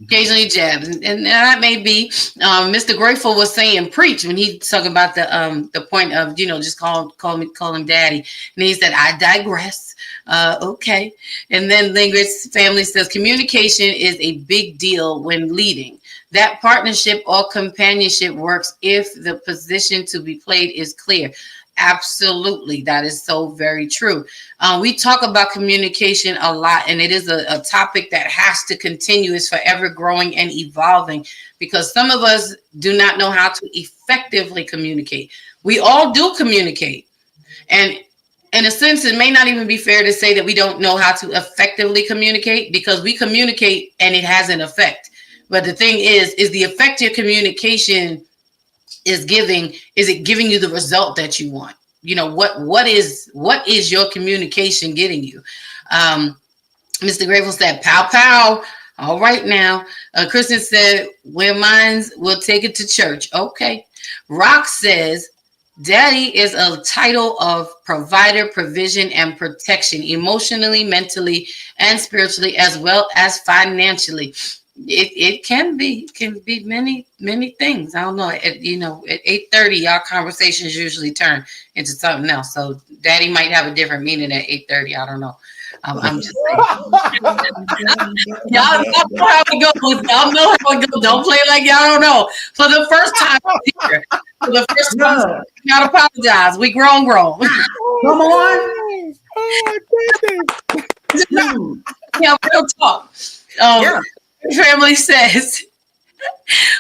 S2: occasionally jabs, and that may be Mr. Grateful was saying preach when he talking about the point of, you know, just call him daddy, and he said I digress. Okay. And then Lingard's family says communication is a big deal when leading. That partnership or companionship works if the position to be played is clear. Absolutely. That is so very true. We talk about communication a lot, and it is a topic that has to continue. It's forever growing and evolving, because some of us do not know how to effectively communicate. We all do communicate. And in a sense, it may not even be fair to say that we don't know how to effectively communicate, because we communicate and it has an effect. But the thing is the effect your communication is it giving you the result that you want? You know, what is your communication getting you? Mr. Grateful said, pow, pow. All right now. Kristen said, where minds will take it to church. Okay. Rock says, daddy is a title of provider, provision, and protection, emotionally, mentally, and spiritually, as well as financially. It can be many things. I don't know. At 8:30, our conversations usually turn into something else. So daddy might have a different meaning at 8:30. I don't know. I'm just saying. Y'all know how it goes. Y'all know how it goes. Don't play like y'all don't know. For the first time here, for the first time, not apologize. We grown.
S3: Come on.
S5: Oh, goodness.
S2: Yeah, real talk.
S3: Yeah.
S2: Family says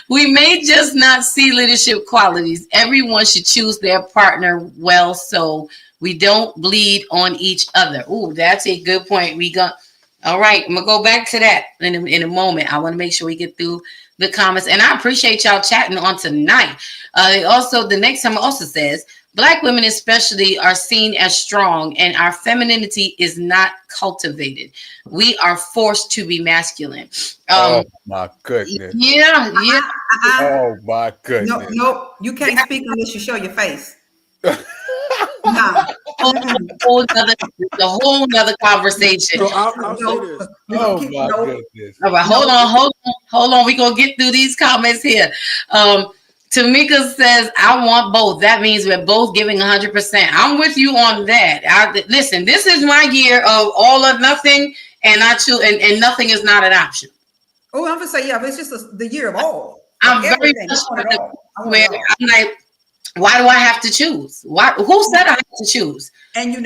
S2: we may just not see leadership qualities. Everyone should choose their partner well, so we don't bleed on each other. Ooh, that's a good point. All right, I'm gonna go back to that in a moment. I want to make sure we get through the comments, and I appreciate y'all chatting on tonight. Also, the next time also says Black women especially are seen as strong, and our femininity is not cultivated. We are forced to be masculine.
S5: Oh my goodness.
S2: Yeah.
S5: Oh my
S3: No,
S5: goodness.
S3: no, you can't speak unless you show your face. No.
S2: The whole nother conversation.
S4: So I'll say this.
S5: Oh my goodness.
S2: All right, hold on. We're gonna get through these comments here. Tamika says, I want both. That means we're both giving 100%. I'm with you on that. Listen, this is my year of all or nothing, and and nothing is not an option.
S3: Oh, I'm gonna say, yeah, but it's just the year of all.
S2: I'm very much where I'm like, why do I have to choose? Who said I have to choose?
S3: And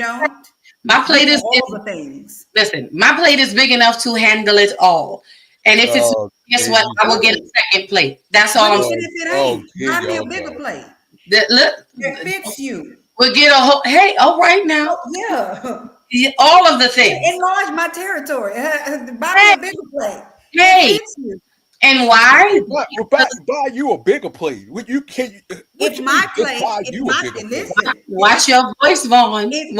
S2: my plate is
S3: all the things.
S2: Listen, my plate is big enough to handle it all. And if it's guess what, I will get a second plate. That's all I'm saying.
S3: If it ain't, buy me a bigger plate.
S2: Look,
S3: it fits you.
S2: We'll get a whole. Hey, all right now.
S3: Yeah.
S2: All of the things.
S3: Enlarge my territory. Buy me a bigger plate.
S2: Hey. And why?
S5: Buy you a bigger plate. You can't.
S3: If my plate,
S2: watch your voice, Vaughn.
S3: If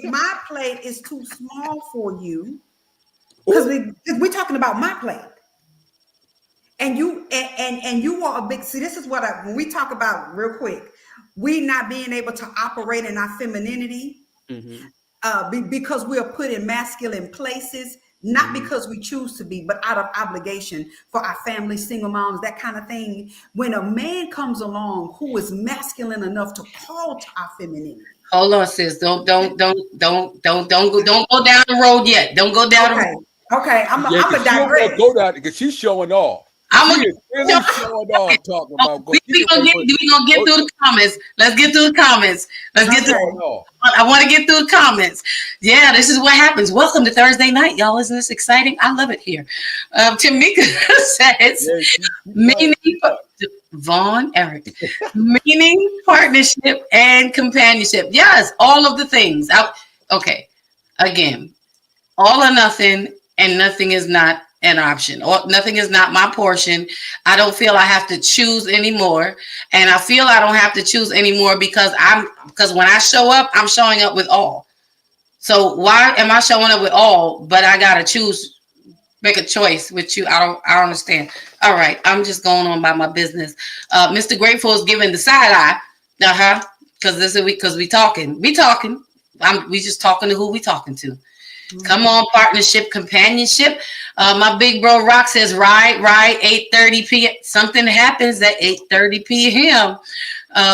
S3: my plate is too small for you, because we're talking about my plate, and you are a big. See, this is what when we talk about real quick, we not being able to operate in our femininity, because we are put in masculine places. Not because we choose to be, but out of obligation for our family, single moms, that kind of thing. When a man comes along who is masculine enough to call to our femininity.
S2: Hold on, sis. Don't go down the road yet. Don't go down the road.
S3: Okay, I'm gonna digress.
S5: Go down because she's showing off. She is really showing off talking about.
S2: We gonna get through the comments. Let's get through the comments. I want to get through the comments. Yeah, this is what happens. Welcome to Thursday night, y'all. Isn't this exciting? I love it here. Tamika says, meaning Vaughn, Eric, meaning partnership and companionship. Yes, all of the things. Okay, again, all or nothing, and nothing is not an option, or nothing is not my portion. I don't feel I have to choose anymore, and I feel I don't have to choose anymore because when I show up, I'm showing up with all. So why am I showing up with all, but I gotta choose, make a choice with you? I don't understand. All right, I'm just going on by my business. Mr. Grateful is giving the side eye, because we talking. We just talking to who we talking to. Come on, partnership, companionship. My big bro Rock says, right, 8:30 p.m. Something happens at 8:30 p.m.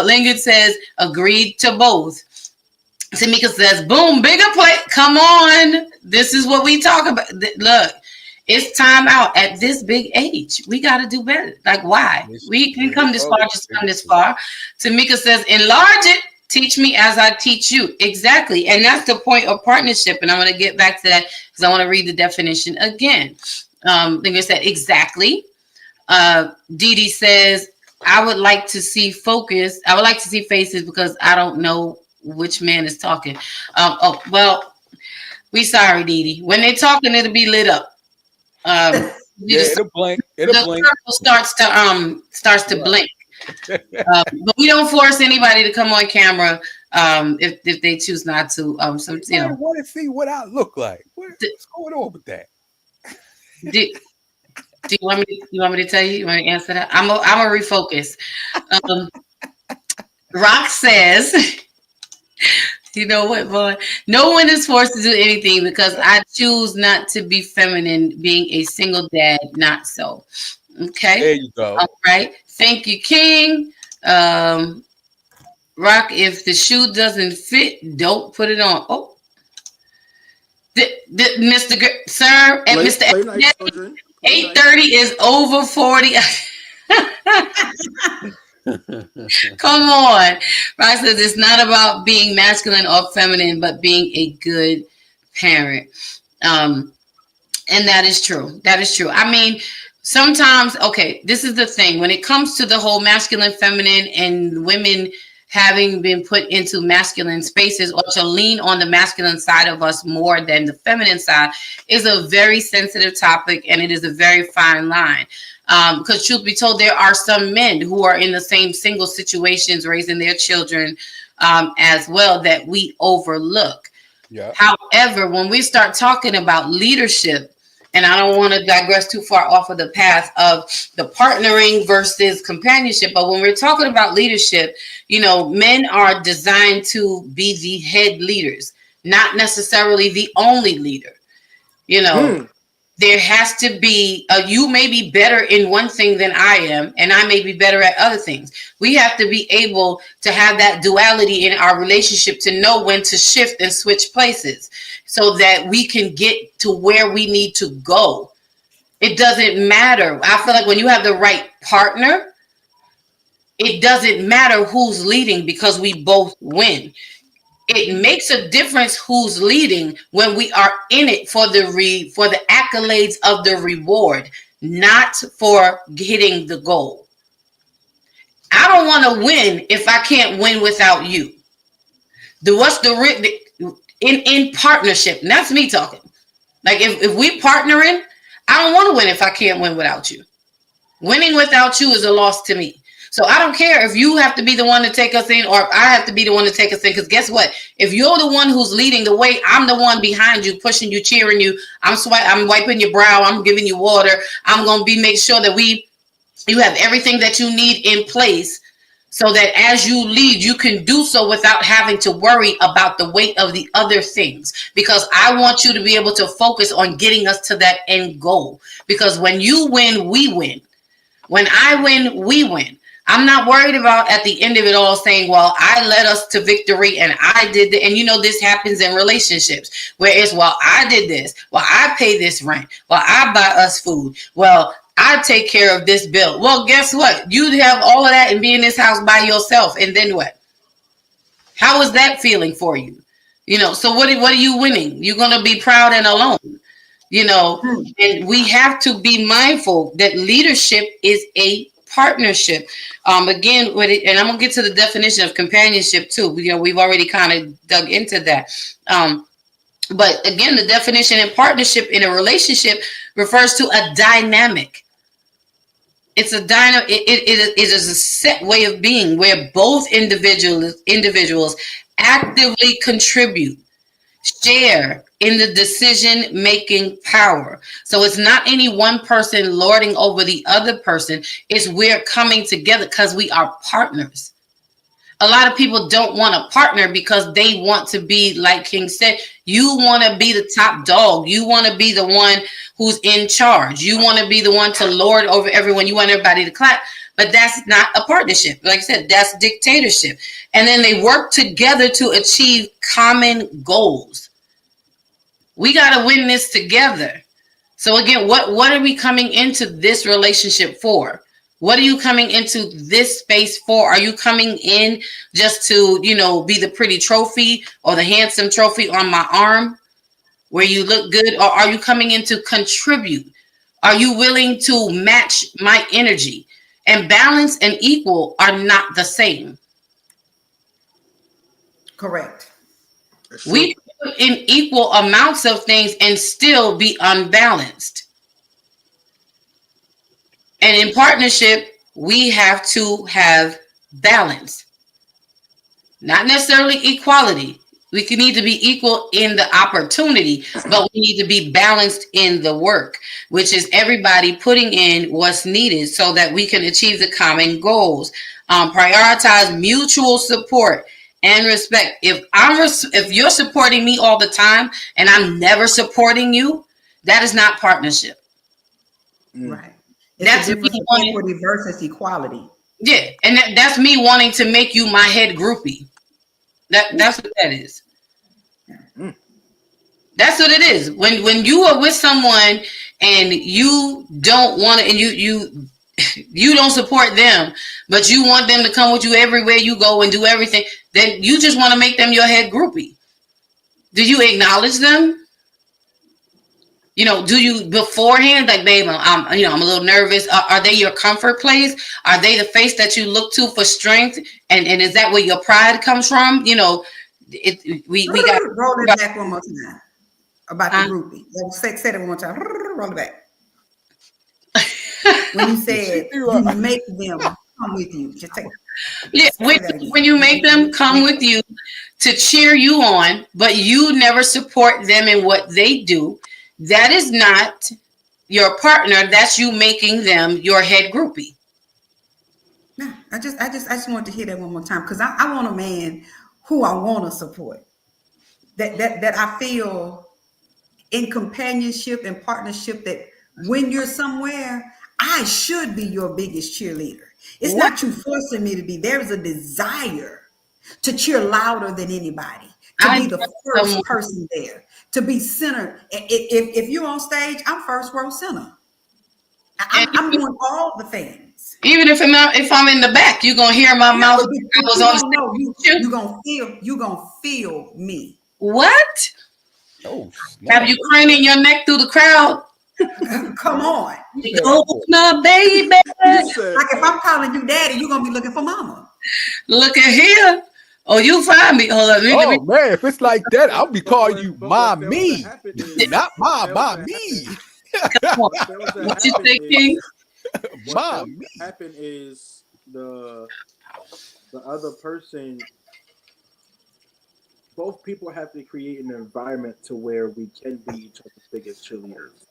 S2: Lingard says, agreed to both. Tamika says, boom, bigger plate. Come on. This is what we talk about. Look, it's time out at this big age. We got to do better. Like, why? We can come this far, just come this far. Tamika says, enlarge it. Teach me as I teach you. Exactly. And that's the point of partnership. And I'm going to get back to that because I want to read the definition again. Lingard said, exactly. Dee says, I would like to see focus. I would like to see faces because I don't know which man is talking. Well, we sorry, Dee. When they're talking, it'll be lit up.
S5: It'll blink.
S2: The circle starts to blink. But we don't force anybody to come on camera if they choose not to.
S5: I want to see what I look like. What's going on with that?
S2: Do you want me to tell you? You want to answer that? I'm a refocus. Rock says, you know what, boy? No one is forced to do anything because I choose not to be feminine. Being a single dad, not so. Okay.
S5: There you go.
S2: All right. Thank you, King. Rock, if the shoe doesn't fit, don't put it on. Oh, Mr. Sir and Mr. 8:30 is over 40. Come on. Right says it's not about being masculine or feminine, but being a good parent. And that is true. That is true. I mean, sometimes, okay, this is the thing. When it comes to the whole masculine, feminine, and women having been put into masculine spaces or to lean on the masculine side of us more than the feminine side is a very sensitive topic, and it is a very fine line. Because truth be told, there are some men who are in the same single situations raising their children as well that we overlook.
S5: Yeah.
S2: However, when we start talking about leadership, and I don't want to digress too far off of the path of the partnering versus companionship, but when we're talking about leadership, you know, men are designed to be the head leaders, not necessarily the only leader. You know, there has to be, you may be better in one thing than I am, and I may be better at other things. We have to be able to have that duality in our relationship to know when to shift and switch places so that we can get to where we need to go. It doesn't matter. I feel like when you have the right partner, it doesn't matter who's leading because we both win. It makes a difference who's leading when we are in it for the accolades of the reward, not for hitting the goal. I don't want to win if I can't win without you. In partnership? And that's me talking. Like if we partnering, I don't want to win if I can't win without you. Winning without you is a loss to me. So I don't care if you have to be the one to take us in or if I have to be the one to take us in. Because guess what? If you're the one who's leading the way, I'm the one behind you, pushing you, cheering you. I'm wiping your brow. I'm giving you water. I'm going to make sure that you have everything that you need in place so that as you lead, you can do so without having to worry about the weight of the other things. Because I want you to be able to focus on getting us to that end goal. Because when you win, we win. When I win, we win. I'm not worried about at the end of it all saying, well, I led us to victory and I did it. And you know, this happens in relationships where it's, well, I did this. Well, I pay this rent. Well, I buy us food. Well, I take care of this bill. Well, guess what? You have all of that and be in this house by yourself. And then what? How is that feeling for you? You know, so what are you winning? You're going to be proud and alone. You know, and we have to be mindful that leadership is a partnership. Again, and I'm gonna get to the definition of companionship too. You know, we've already kind of dug into that. But again, the definition in partnership in a relationship refers to a dynamic. It's a it is a set way of being where both individuals actively contribute, share in the decision-making power. So it's not any one person lording over the other person. It's we're coming together because we are partners. A lot of people don't want a partner because they want to be, like King said, you want to be the top dog. You want to be the one who's in charge. You want to be the one to lord over everyone. You want everybody to clap. But that's not a partnership. Like I said, that's dictatorship. And then they work together to achieve common goals. We got to win this together. So again, what are we coming into this relationship for? What are you coming into this space for? Are you coming in just to, you know, be the pretty trophy or the handsome trophy on my arm where you look good? Or are you coming in to contribute? Are you willing to match my energy? And balance and equal are not the same.
S3: Correct.
S2: We put in equal amounts of things and still be unbalanced. And in partnership, we have to have balance. Not necessarily equality. We can need to be equal in the opportunity, but we need to be balanced in the work, which is everybody putting in what's needed so that we can achieve the common goals. Prioritize mutual support and respect. If you're supporting me all the time and I'm never supporting you, that is not partnership.
S3: Right.
S2: That's
S3: me wanting equity versus equality.
S2: Yeah, and that's me wanting to make you my head groupie. That's what that is. That's what it is. When you are with someone and you don't want to, and you don't support them, but you want them to come with you everywhere you go and do everything, then you just want to make them your head groupie. Do you acknowledge them? Do you beforehand, like, babe, I'm a little nervous. Are they your comfort place? Are they the face that you look to for strength? And is that where your pride comes from? We got
S3: roll it back one more time about the groupie. Say it one more time. Roll it back. When you said you make them come with you, just take.
S2: Yeah, when you make them come with you to cheer you on, but you never support them in what they do, that is not your partner. That's you making them your head groupie.
S3: No, I just want to hear that one more time, because I want a man who I want to support. That I feel in companionship and partnership, that when you're somewhere, I should be your biggest cheerleader. It's not you forcing me to be. There is a desire to cheer louder than anybody, to be the first person there, to be center. If you're on stage, I'm first row center. I'm doing all the things.
S2: Even if I'm in the back, you're gonna hear my mouth.
S3: You're gonna feel me.
S2: What?
S5: Oh,
S2: have you craning your neck through the crowd?
S3: Come on.
S2: No, baby.
S3: Like, if I'm calling you daddy, you're gonna be looking for mama.
S2: Look at here. Oh, you find me. Hold on.
S5: Man, if it's like that, I'll be calling you mommy, not me.
S2: What you thinking?
S4: What happened is the other person. Both people have to create an environment to where we can be each other's biggest cheerleaders.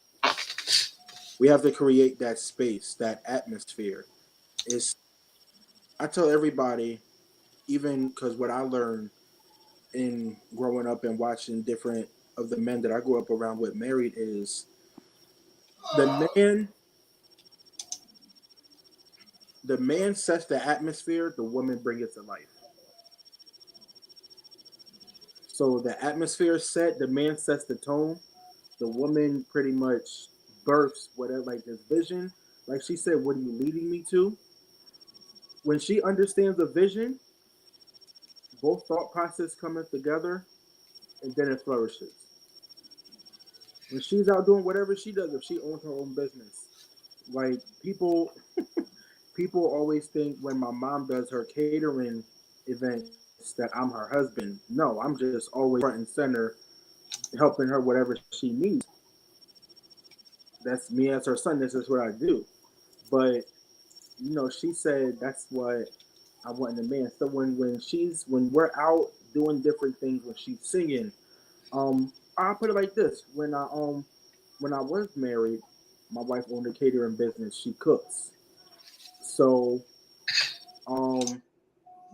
S4: We have to create that space, that atmosphere. I tell everybody, even because what I learned in growing up and watching different of the men that I grew up around with married, is the man sets the atmosphere, the woman brings it to life. So the atmosphere is set, the man sets the tone, the woman pretty much births whatever, like this vision. Like she said, what are you leading me to? When she understands the vision, both thought process coming together, and then it flourishes. When she's out doing whatever she does, if she owns her own business, like people always think when my mom does her catering events that I'm her husband. No, I'm just always front and center, helping her whatever she needs. That's me as her son. This is what I do. But she said that's what I want in a man. So when we're out doing different things, when she's singing, I'll put it like this: when I was married, my wife owned a catering business. She cooks, so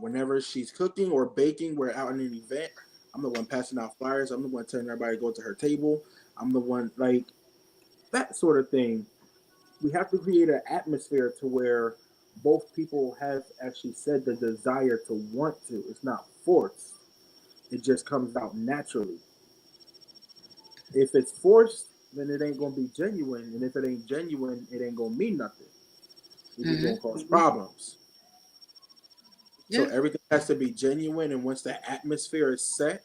S4: whenever she's cooking or baking, we're out in an event, I'm the one passing out flyers. I'm the one telling everybody to go to her table. I'm the one, like, that sort of thing. We have to create an atmosphere to where both people have, as she said, the desire to want to. It's not forced. It just comes out naturally. If it's forced, then it ain't going to be genuine. And if it ain't genuine, it ain't going to mean nothing. It's just going to cause problems. So everything has to be genuine, and once the atmosphere is set,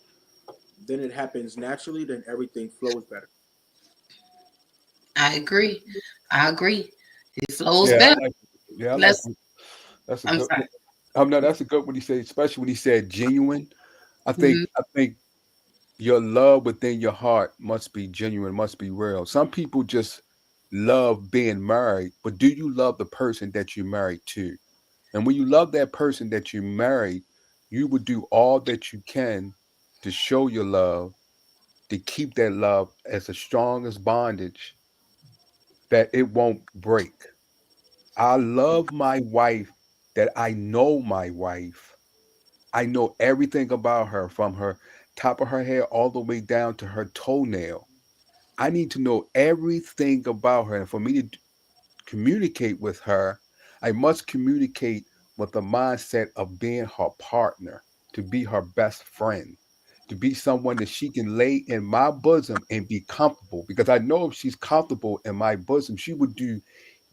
S4: then it happens naturally, then everything flows better.
S2: I agree. It flows better.
S5: That's a good one he said, especially when he said genuine. I think your love within your heart must be genuine, must be real. Some people just love being married, but do you love the person that you're married to? And when you love that person that you married, you would do all that you can to show your love, to keep that love as a strong as bondage, that it won't break. I love my wife, that I know my wife. I know everything about her, from her top of her hair all the way down to her toenail. I need to know everything about her. And for me to communicate with her, I must communicate with the mindset of being her partner, to be her best friend, to be someone that she can lay in my bosom and be comfortable. Because I know if she's comfortable in my bosom, she would do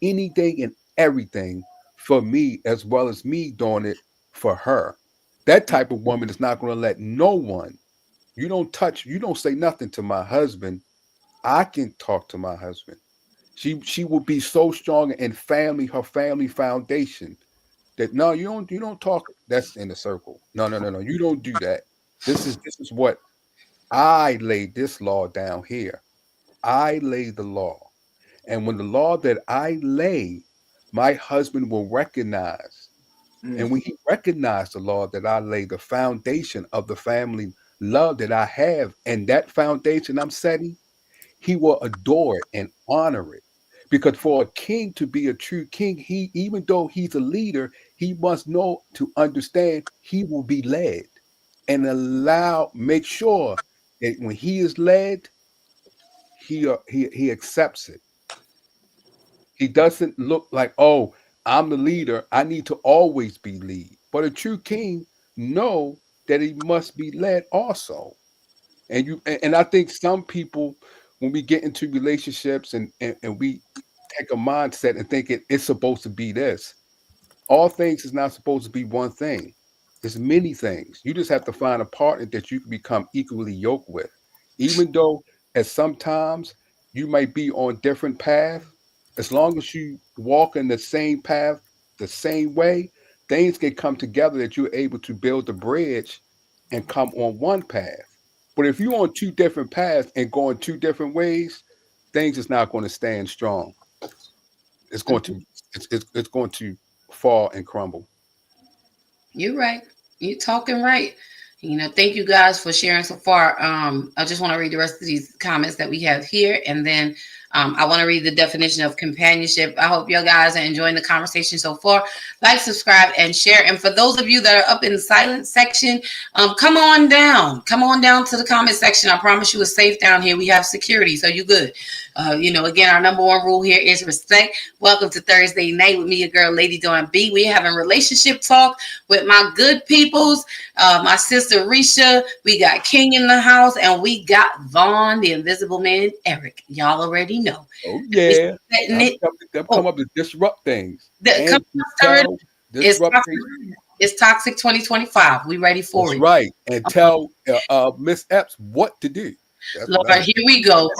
S5: anything and everything for me as well as me doing it for her. That type of woman is not going to let no one, you don't say nothing to my husband. I can talk to my husband. She will be so strong in her family foundation that no, you don't talk. That's in the circle. No. You don't do that. This is what I laid this law down here. I lay the law. And when the law that I lay, my husband will recognize. And when he recognized the law that I lay, the foundation of the family love that I have, and that foundation I'm setting, he will adore it and honor it. Because for a king to be a true king, he, even though he's a leader, he must know to understand he will be led and make sure that when he is led, he accepts it. He doesn't look like, oh, I'm the leader, I need to always be lead. But a true king know that he must be led also. And I think some people, when we get into relationships and we take a mindset and think it's supposed to be this, all things is not supposed to be one thing. It's many things. You just have to find a partner that you can become equally yoked with. Even though at sometimes you might be on different paths, as long as you walk in the same path, the same way, things can come together that you're able to build a bridge and come on one path. But if you're on two different paths and going two different ways, things is not going to stand strong. It's going to fall and crumble.
S2: You're right. You're talking right. Thank you guys for sharing so far. I just want to read the rest of these comments that we have here, and then I want to read the definition of companionship. I hope you guys are enjoying the conversation so far. Like, subscribe, and share. And for those of you that are up in the silent section, come on down. Come on down to the comment section. I promise you it's safe down here. We have security, so you're good. Again, our number one rule here is respect. Welcome to Thursday night with me, your girl, Lady Dawn B. We're having relationship talk with my good peoples, my sister Risha. We got King in the house, and we got Vaughn, the Invisible Man, Eric. Y'all already know.
S5: Oh yeah, they'll come up to disrupt things.
S2: It's Toxic 2025. We ready for it?
S5: Right, and tell Miss Epps what to do.
S2: Lord, here we go.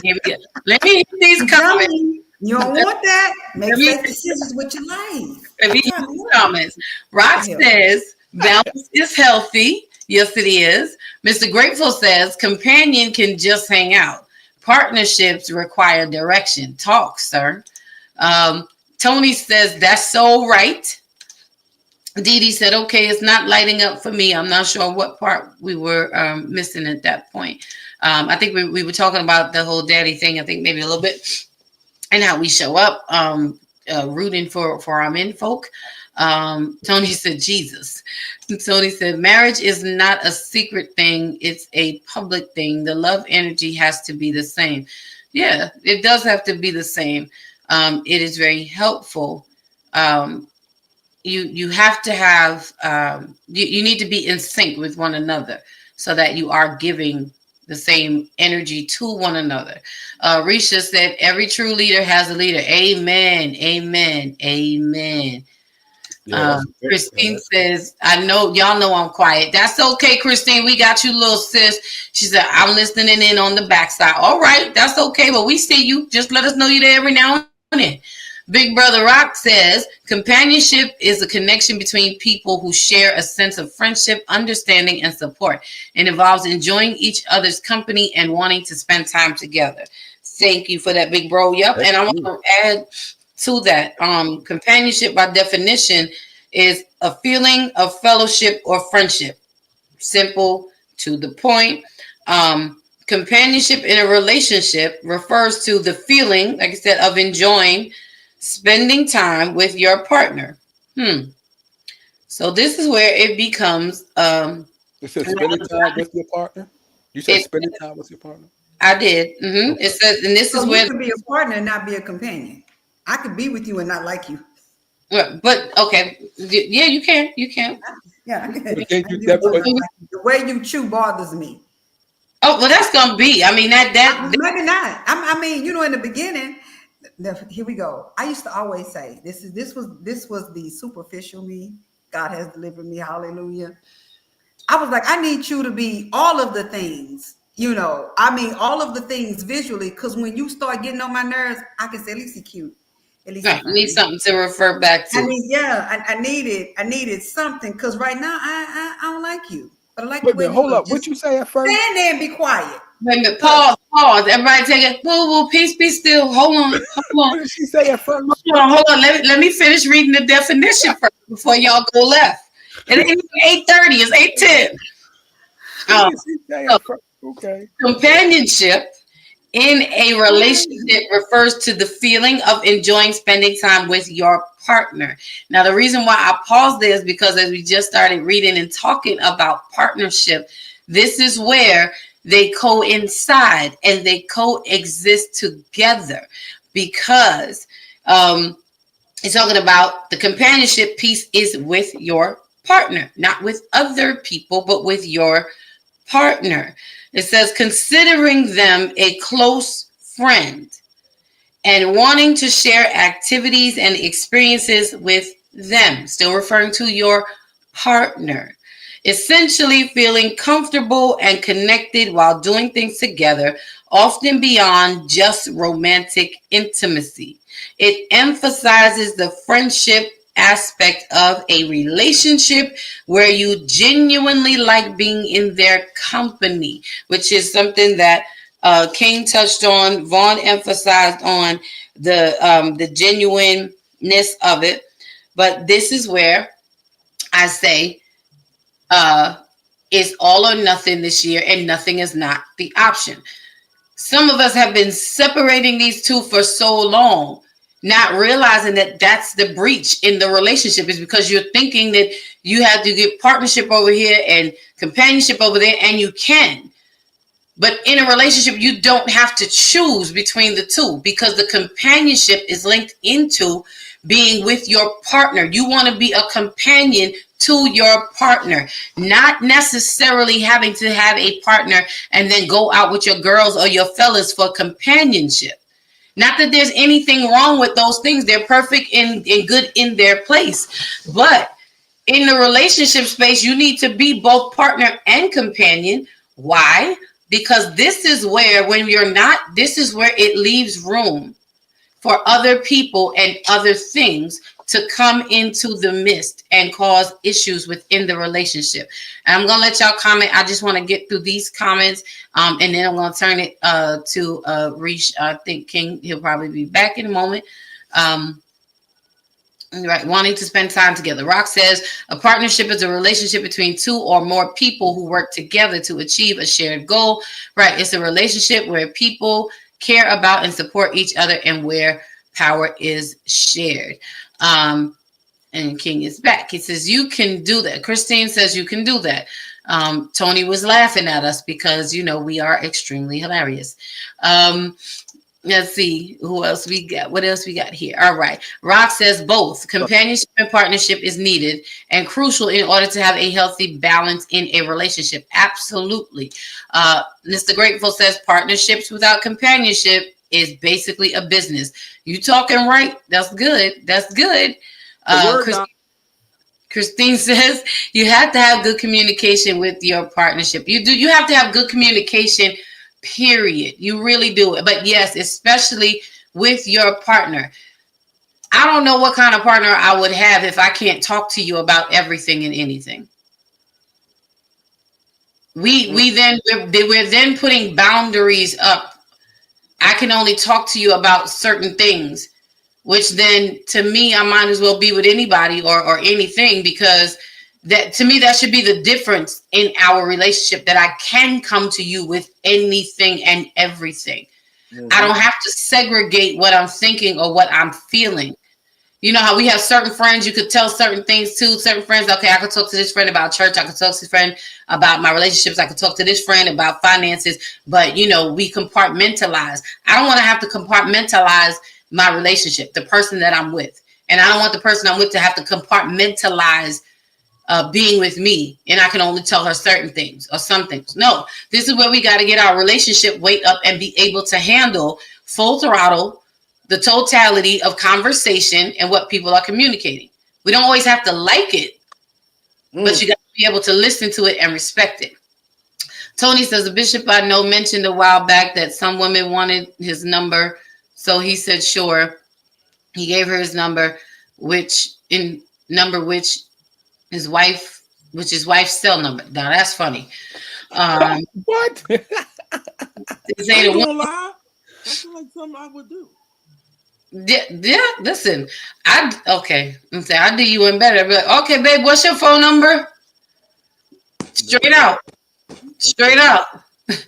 S2: Let me hit these comments.
S3: You don't want that? Make safe decisions with your life.
S2: Let me hit these comments. Rock says balance is healthy. Yes, it is. Mr. Grateful says companion can just hang out. Partnerships require direction. Talk, sir. Tony says that's so right. Dee Dee said, okay, it's not lighting up for me. I'm not sure what part we were missing at that point. I think we were talking about the whole daddy thing. I think maybe a little bit, and how we show up, rooting for our men folk. Tony said, Jesus. Tony said, marriage is not a secret thing. It's a public thing. The love energy has to be the same. Yeah, it does have to be the same. It is very helpful. You have to have, you need to be in sync with one another so that you are giving the same energy to one another. Risha said, every true leader has a leader. Amen. Amen. Amen. Yeah, Christine says, I know y'all know I'm quiet. That's okay, Christine. We got you, little sis. She said, I'm listening in on the backside. All right, that's okay, but we see you. Just let us know you're there every now and then. Big Brother Rock says, companionship is a connection between people who share a sense of friendship, understanding, and support. It involves enjoying each other's company and wanting to spend time together. Thank you for that, big bro. Yep. And I want to add to that, companionship by definition is a feeling of fellowship or friendship. Simple, to the point. Companionship in a relationship refers to the feeling, like I said, of enjoying spending time with your partner. So this is where it becomes.
S5: It says spending time with your partner. You said spending time with your partner.
S2: I did. Okay. It says, and this is where
S3: you can be a partner and not be a companion. I could be with you and not like you.
S2: But okay, yeah, you can. You can.
S3: Yeah,
S2: the
S3: way you chew bothers me.
S2: Oh well, that's gonna be. I mean that
S3: maybe not. I mean, in the beginning. Here we go. I used to always say, this was the superficial me. God has delivered me. Hallelujah. I was like, I need you to be all of the things, all of the things visually, because when you start getting on my nerves, I can say, at least he's cute. At least
S2: Right. You need something to refer back to.
S3: I needed something, because right now I don't like you. But I like the
S5: Wait a
S3: way
S5: minute, hold up. What you say at first?
S3: stand there and be quiet.
S2: Wait a minute, pause. Everybody take it. Whoa, peace, be still. Hold on.
S5: What did she say at first?
S2: Hold on. Let me finish reading the definition first before y'all go left. It ain't 8:30, it's 8:10.
S5: What did she say at first? Okay.
S2: Companionship in a relationship refers to the feeling of enjoying spending time with your partner. Now, the reason why I paused there is because as we just started reading and talking about partnership, this is where they coincide and they coexist together, because it's talking about the companionship piece is with your partner, not with other people, but with your partner. It says, considering them a close friend and wanting to share activities and experiences with them, still referring to your partner. Essentially feeling comfortable and connected while doing things together, often beyond just romantic intimacy. It emphasizes the friendship aspect of a relationship where you genuinely like being in their company, which is something that King touched on. Vaughn emphasized on the genuineness of it. But this is where I say it's all or nothing this year, and nothing is not the option. Some of us have been separating these two for so long, not realizing that that's the breach in the relationship, is because you're thinking that you have to get partnership over here and companionship over there, and you can. But in a relationship, you don't have to choose between the two, because the companionship is linked into being with your partner. You want to be a companion to your partner, not necessarily having to have a partner and then go out with your girls or your fellas for companionship. Not that there's anything wrong with those things. They're perfect and good in their place. But in the relationship space, you need to be both partner and companion. Why? Because this is where, when you're not, this is where it leaves room for other people and other things to come into the midst and cause issues within the relationship. And I'm going to let y'all comment. I just want to get through these comments. And then I'm going to turn it to Reach. I think King, he'll probably be back in a moment. Right, wanting to spend time together. Rock says a partnership is a relationship between two or more people who work together to achieve a shared goal. Right, it's a relationship where people care about and support each other and where power is shared. And King is back. He says, you can do that. Christine says you can do that. Tony was laughing at us because, we are extremely hilarious. Let's see who else we got. What else we got here? All right. Rock says both companionship and partnership is needed and crucial in order to have a healthy balance in a relationship. Absolutely. Mr. Grateful says partnerships without companionship is basically a business. You talking right? That's good. That's good. Christine says you have to have good communication with your partnership. You do. You have to have good communication, period. You really do. But yes, especially with your partner. I don't know what kind of partner I would have if I can't talk to you about everything and anything. We're then putting boundaries up. I can only talk to you about certain things, which then to me, I might as well be with anybody or anything, because that to me, that should be the difference in our relationship, that I can come to you with anything and everything. Mm-hmm. I don't have to segregate what I'm thinking or what I'm feeling. You know how we have certain friends you could tell certain things to, certain friends. Okay, I could talk to this friend about church. I could talk to this friend about my relationships. I could talk to this friend about finances. But, we compartmentalize. I don't want to have to compartmentalize my relationship, the person that I'm with. And I don't want the person I'm with to have to compartmentalize being with me. And I can only tell her certain things or some things. No, this is where we got to get our relationship weight up and be able to handle full throttle the totality of conversation and what people are communicating. We don't always have to like it, but you got to be able to listen to it and respect it. Tony says, the bishop I know mentioned a while back that some women wanted his number. So he said, sure. He gave her his number, which his wife's cell number. Now that's funny.
S5: What?
S2: They say the woman,
S6: That's like something I would do.
S2: yeah, listen, I do you in better. But okay, babe, what's your phone number? Straight out.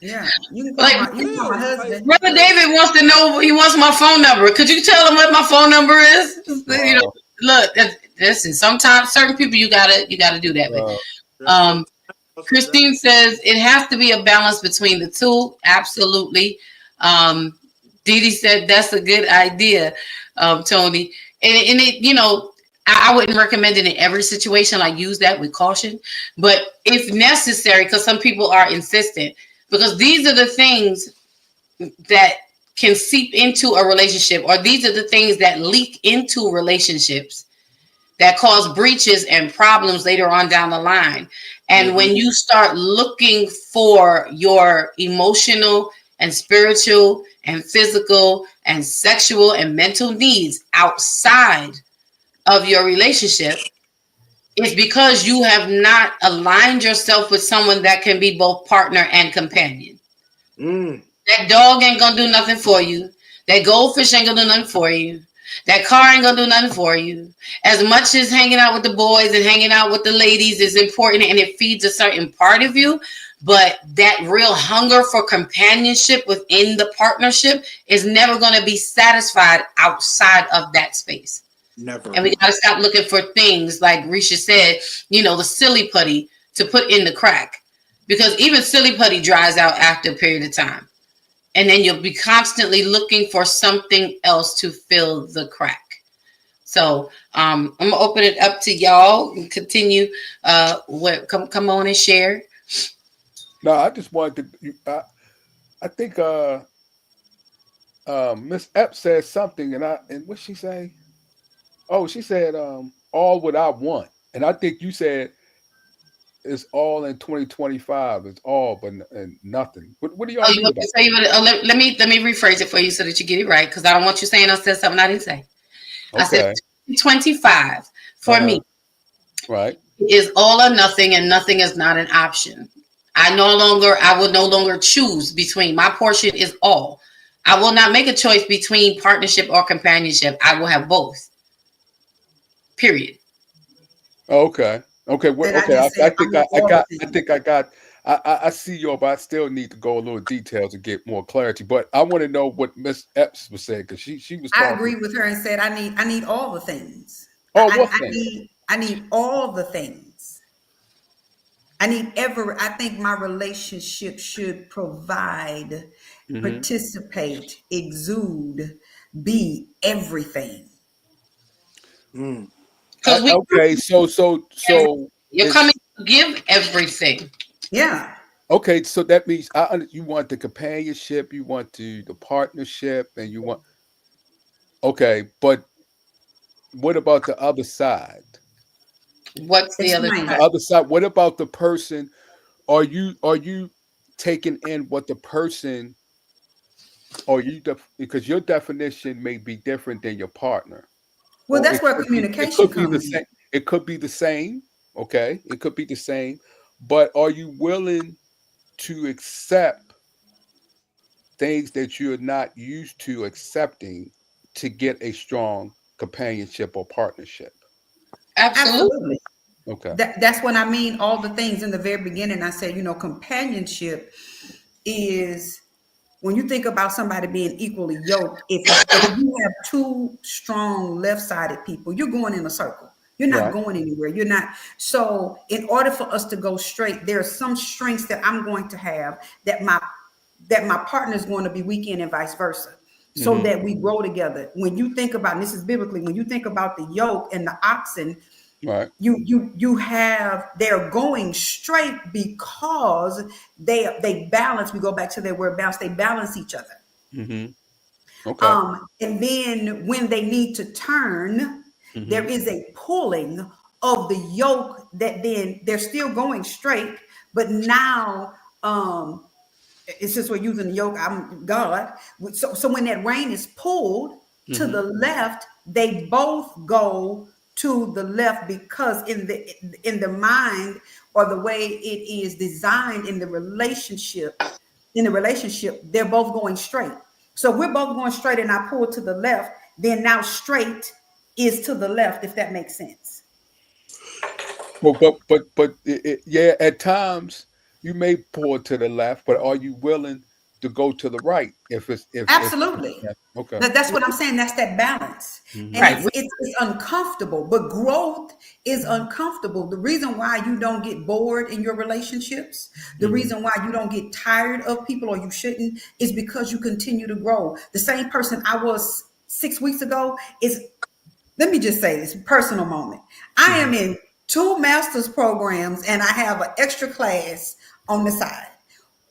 S3: Yeah, you can
S2: Like,
S3: call my husband.
S2: Brother David wants to know. He wants my phone number. Could you tell him what my phone number is? You know, look, listen. Sometimes certain people you gotta do that with. Christine says it has to be a balance between the two. Absolutely. Dee Dee said that's a good idea, Tony. And it, you know, I wouldn't recommend it in every situation. I use that with caution, but if necessary, because some people are insistent, because these are the things that can seep into a relationship, or these are the things that leak into relationships that cause breaches and problems later on down the line. And when you start looking for your emotional and spiritual and physical and sexual and mental needs outside of your relationship, it's because you have not aligned yourself with someone that can be both partner and companion. That dog ain't gonna do nothing for you. That goldfish ain't gonna do nothing for you. That car ain't gonna do nothing for you. As much as hanging out with the boys and hanging out with the ladies is important and it feeds a certain part of you, but that real hunger for companionship within the partnership is never going to be satisfied outside of that space.
S6: Never.
S2: And we got to stop looking for things like Risha said, you know, the silly putty to put in the crack, because even silly putty dries out after a period of time. And then you'll be constantly looking for something else to fill the crack. So I'm going to open it up to y'all and continue. Come on and share.
S5: No, I just wanted to. I think Miss Epps said something, and what she say? Oh, she said all what I want, and I think you said it's all in 2025. It's all but and nothing. What do y'all mean about that?
S2: Let me rephrase it for you so that you get it right, because I don't want you saying I said something I didn't say.
S5: Okay.
S2: I said 25 for me.
S5: Right.
S2: Is all or nothing, and nothing is not an option. I will no longer choose between. My portion is all. I will not make a choice between partnership or companionship. I will have both. Period.
S5: Okay. Okay. I see you, but I still need to go a little details to get more clarity. But I want to know what Miss Epps was saying, because she was talking.
S3: I agree with her and said I need all the things.
S5: Oh,
S3: I need all the things. I think my relationship should provide, participate, exude, be everything.
S5: Okay, so
S2: you're coming to give everything.
S3: Yeah.
S5: Okay, so that means you want the companionship, you want the partnership, and you want. Okay, but what about the other side?
S2: What's the other side?
S5: The other side. What about the person? Are you taking in what the person? Or because your definition may be different than your partner.
S3: Well, that's where communication comes in.
S5: It could be the same. Okay, it could be the same. But are you willing to accept things that you're not used to accepting to get a strong companionship or partnership?
S2: Absolutely.
S5: Okay.
S3: That's what I mean. All the things in the very beginning, I said, companionship is when you think about somebody being equally yoked. If you have two strong left-sided people, you're going in a circle. You're not going anywhere. You're not. So in order for us to go straight, there are some strengths that I'm going to have that my partner is going to be weak in, and vice versa. So that we grow together. When you think about, and this is biblically, when you think about the yoke and the oxen,
S5: right?
S3: They're going straight because they balance. We go back to their word balance. They balance each other.
S5: Okay.
S3: And then when they need to turn, there is a pulling of the yoke that then they're still going straight, but now it's just we're using the yoke. I'm God. So when that rein is pulled to the left, they both go to the left because in the mind or the way it is designed in the relationship, they're both going straight. So we're both going straight and I pull to the left, then now straight is to the left, if that makes sense.
S5: Well, yeah, at times you may pull to the left, but are you willing to go to the right if
S3: Absolutely.
S5: Okay.
S3: That's what I'm saying. That's that balance. And
S2: Right.
S3: it's uncomfortable, but growth is uncomfortable. The reason why you don't get bored in your relationships, the reason why you don't get tired of people or you shouldn't, is because you continue to grow. The same person I was 6 weeks ago is, let me just say this personal moment. I am in 2 master's programs and I have an extra class on the side.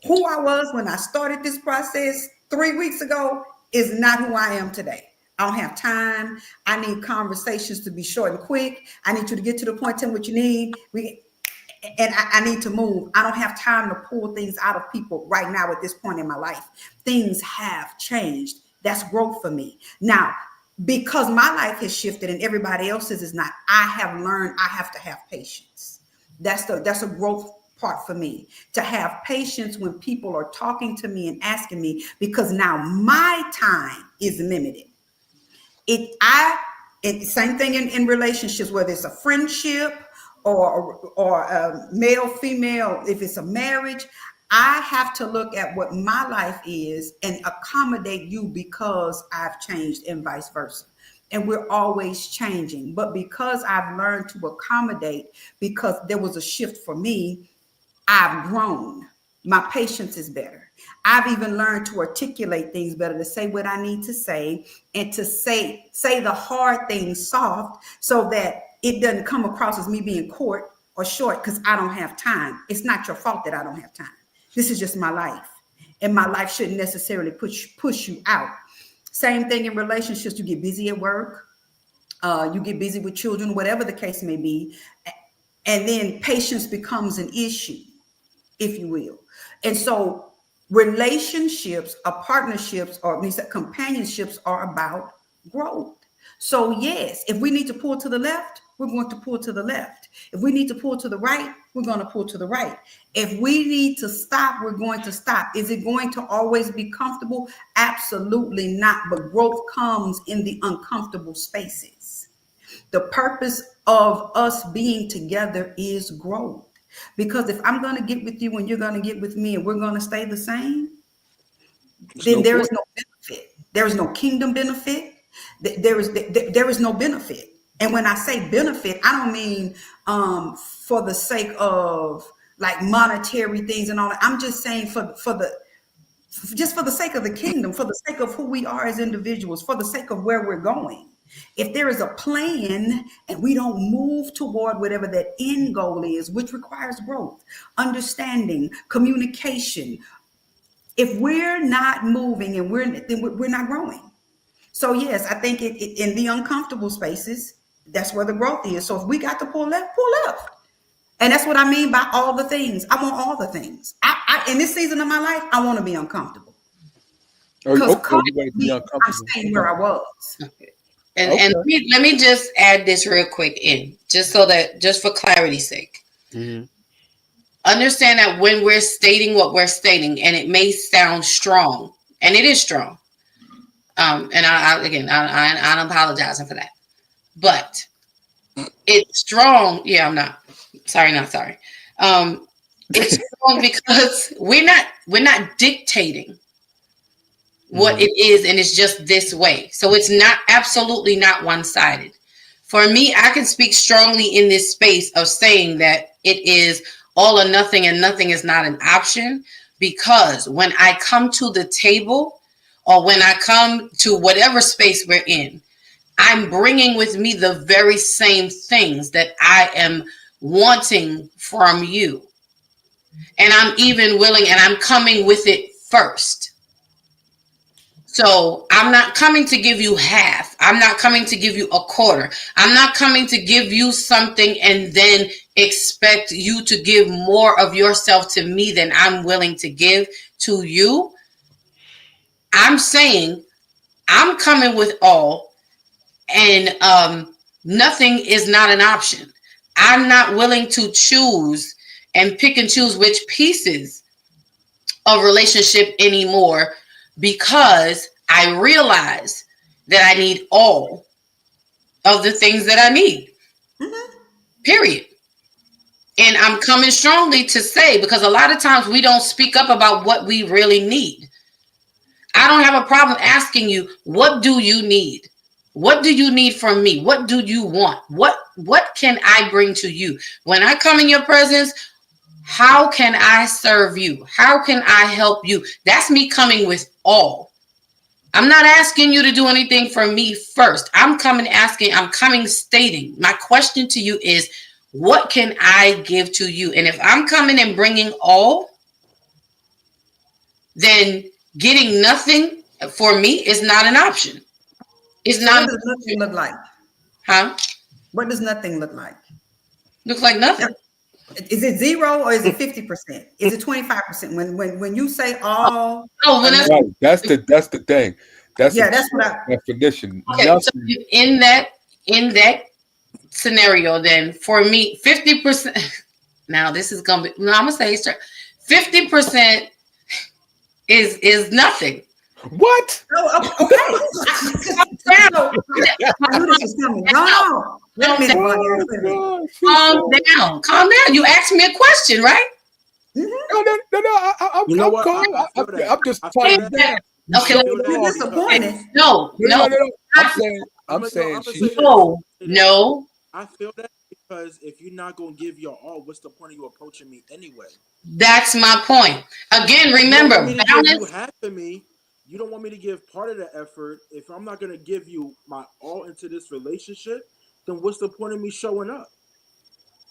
S3: Who I was when I started this process 3 weeks ago is not who I am today. I don't have time. I need conversations to be short and quick. I need you to get to the point, tell me what you need. I need to move. I don't have time to pull things out of people right now at this point in my life. Things have changed. That's growth for me. Now, because my life has shifted and everybody else's is not, I have learned I have to have patience. That's a growth part for me, to have patience when people are talking to me and asking me, because now my time is limited. Same thing in relationships, whether it's a friendship or a male, female, if it's a marriage, I have to look at what my life is and accommodate you because I've changed and vice versa. And we're always changing. But because I've learned to accommodate, because there was a shift for me, I've grown. My patience is better. I've even learned to articulate things better, to say what I need to say, and to say the hard things soft so that it doesn't come across as me being short or short because I don't have time. It's not your fault that I don't have time. This is just my life. And my life shouldn't necessarily push you out. Same thing in relationships. You get busy at work. You get busy with children, whatever the case may be. And then patience becomes an issue, if you will. And so relationships or partnerships or companionships are about growth. So yes, if we need to pull to the left, we're going to pull to the left. If we need to pull to the right, we're going to pull to the right. If we need to stop, we're going to stop. Is it going to always be comfortable? Absolutely not. But growth comes in the uncomfortable spaces. The purpose of us being together is growth. Because if I'm going to get with you and you're going to get with me and we're going to stay the same, then there is no benefit. There is no kingdom benefit. There is no benefit. And when I say benefit, I don't mean for the sake of like monetary things and all that. I'm just saying for the sake of the kingdom, for the sake of who we are as individuals, for the sake of where we're going. If there is a plan and we don't move toward whatever that end goal is, which requires growth, understanding, communication, if we're not moving and we're not growing. So yes, I think in the uncomfortable spaces, that's where the growth is. So if we got to pull left, pull left. And that's what I mean by all the things. I want all the things. I in this season of my life, I want to be uncomfortable. Because I'm staying where I was.
S2: Okay. And let me just add this real quick in, just for clarity's sake. Mm-hmm. Understand that when we're stating what we're stating, and it may sound strong, and it is strong. And I'm apologizing for that. But it's strong. Yeah, I'm not. Sorry, not sorry. It's strong because we're not dictating what it is, and it's just this way. So it's not absolutely not one-sided. For me, I can speak strongly in this space of saying that it is all or nothing, and nothing is not an option, because when I come to the table or when I come to whatever space we're in, I'm bringing with me the very same things that I am wanting from you. And I'm even willing, and I'm coming with it first. So I'm not coming to give you half. I'm not coming to give you a quarter. I'm not coming to give you something and then expect you to give more of yourself to me than I'm willing to give to you. I'm saying I'm coming with all, and nothing is not an option. I'm not willing to choose and pick and choose which pieces of relationship anymore, because I realize that I need all of the things that I need. Period. And I'm coming strongly to say, because a lot of times we don't speak up about what we really need. I don't have a problem asking you, what do you need? What do you need from me? What do you want? What can I bring to you? When I come in your presence, how can I serve you? How can I help you? That's me coming with all. I'm not asking you to do anything for me first. I'm coming stating. My question to you is, what can I give to you? And if I'm coming and bringing all, then getting nothing for me is not an option. It's not.
S3: What does nothing look like?
S2: Huh?
S3: What does nothing look like?
S2: Looks like nothing.
S3: Is it 0 or is it 50%? Is it 25%? When you say all,
S5: right. That's the thing. That's
S3: what I
S5: definition.
S2: Okay, so in that scenario, then for me, 50%. Now this is gonna be. No, I'm gonna say 50% is nothing.
S5: What?
S3: Oh, okay.
S2: Calm down. You asked me a question, right?
S5: No. I'm just trying to.
S2: Okay.
S3: Disappointed.
S2: No.
S5: I'm saying
S2: no.
S6: I feel that because if you're not gonna give your all, what's the point of you approaching me anyway?
S2: That's my point. Again, remember,
S6: you don't want me to give part of the effort. If I'm not gonna give you my all into this relationship, then what's the point of me showing up?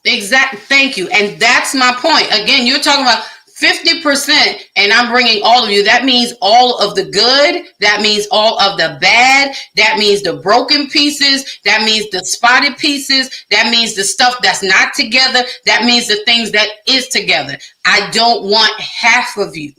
S2: Exactly. Thank you. And that's my point. Again, you're talking about 50%, and I'm bringing all of you. That means all of the good. That means all of the bad. That means the broken pieces. That means the spotted pieces. That means the stuff that's not together. That means the things that is together. I don't want half of you,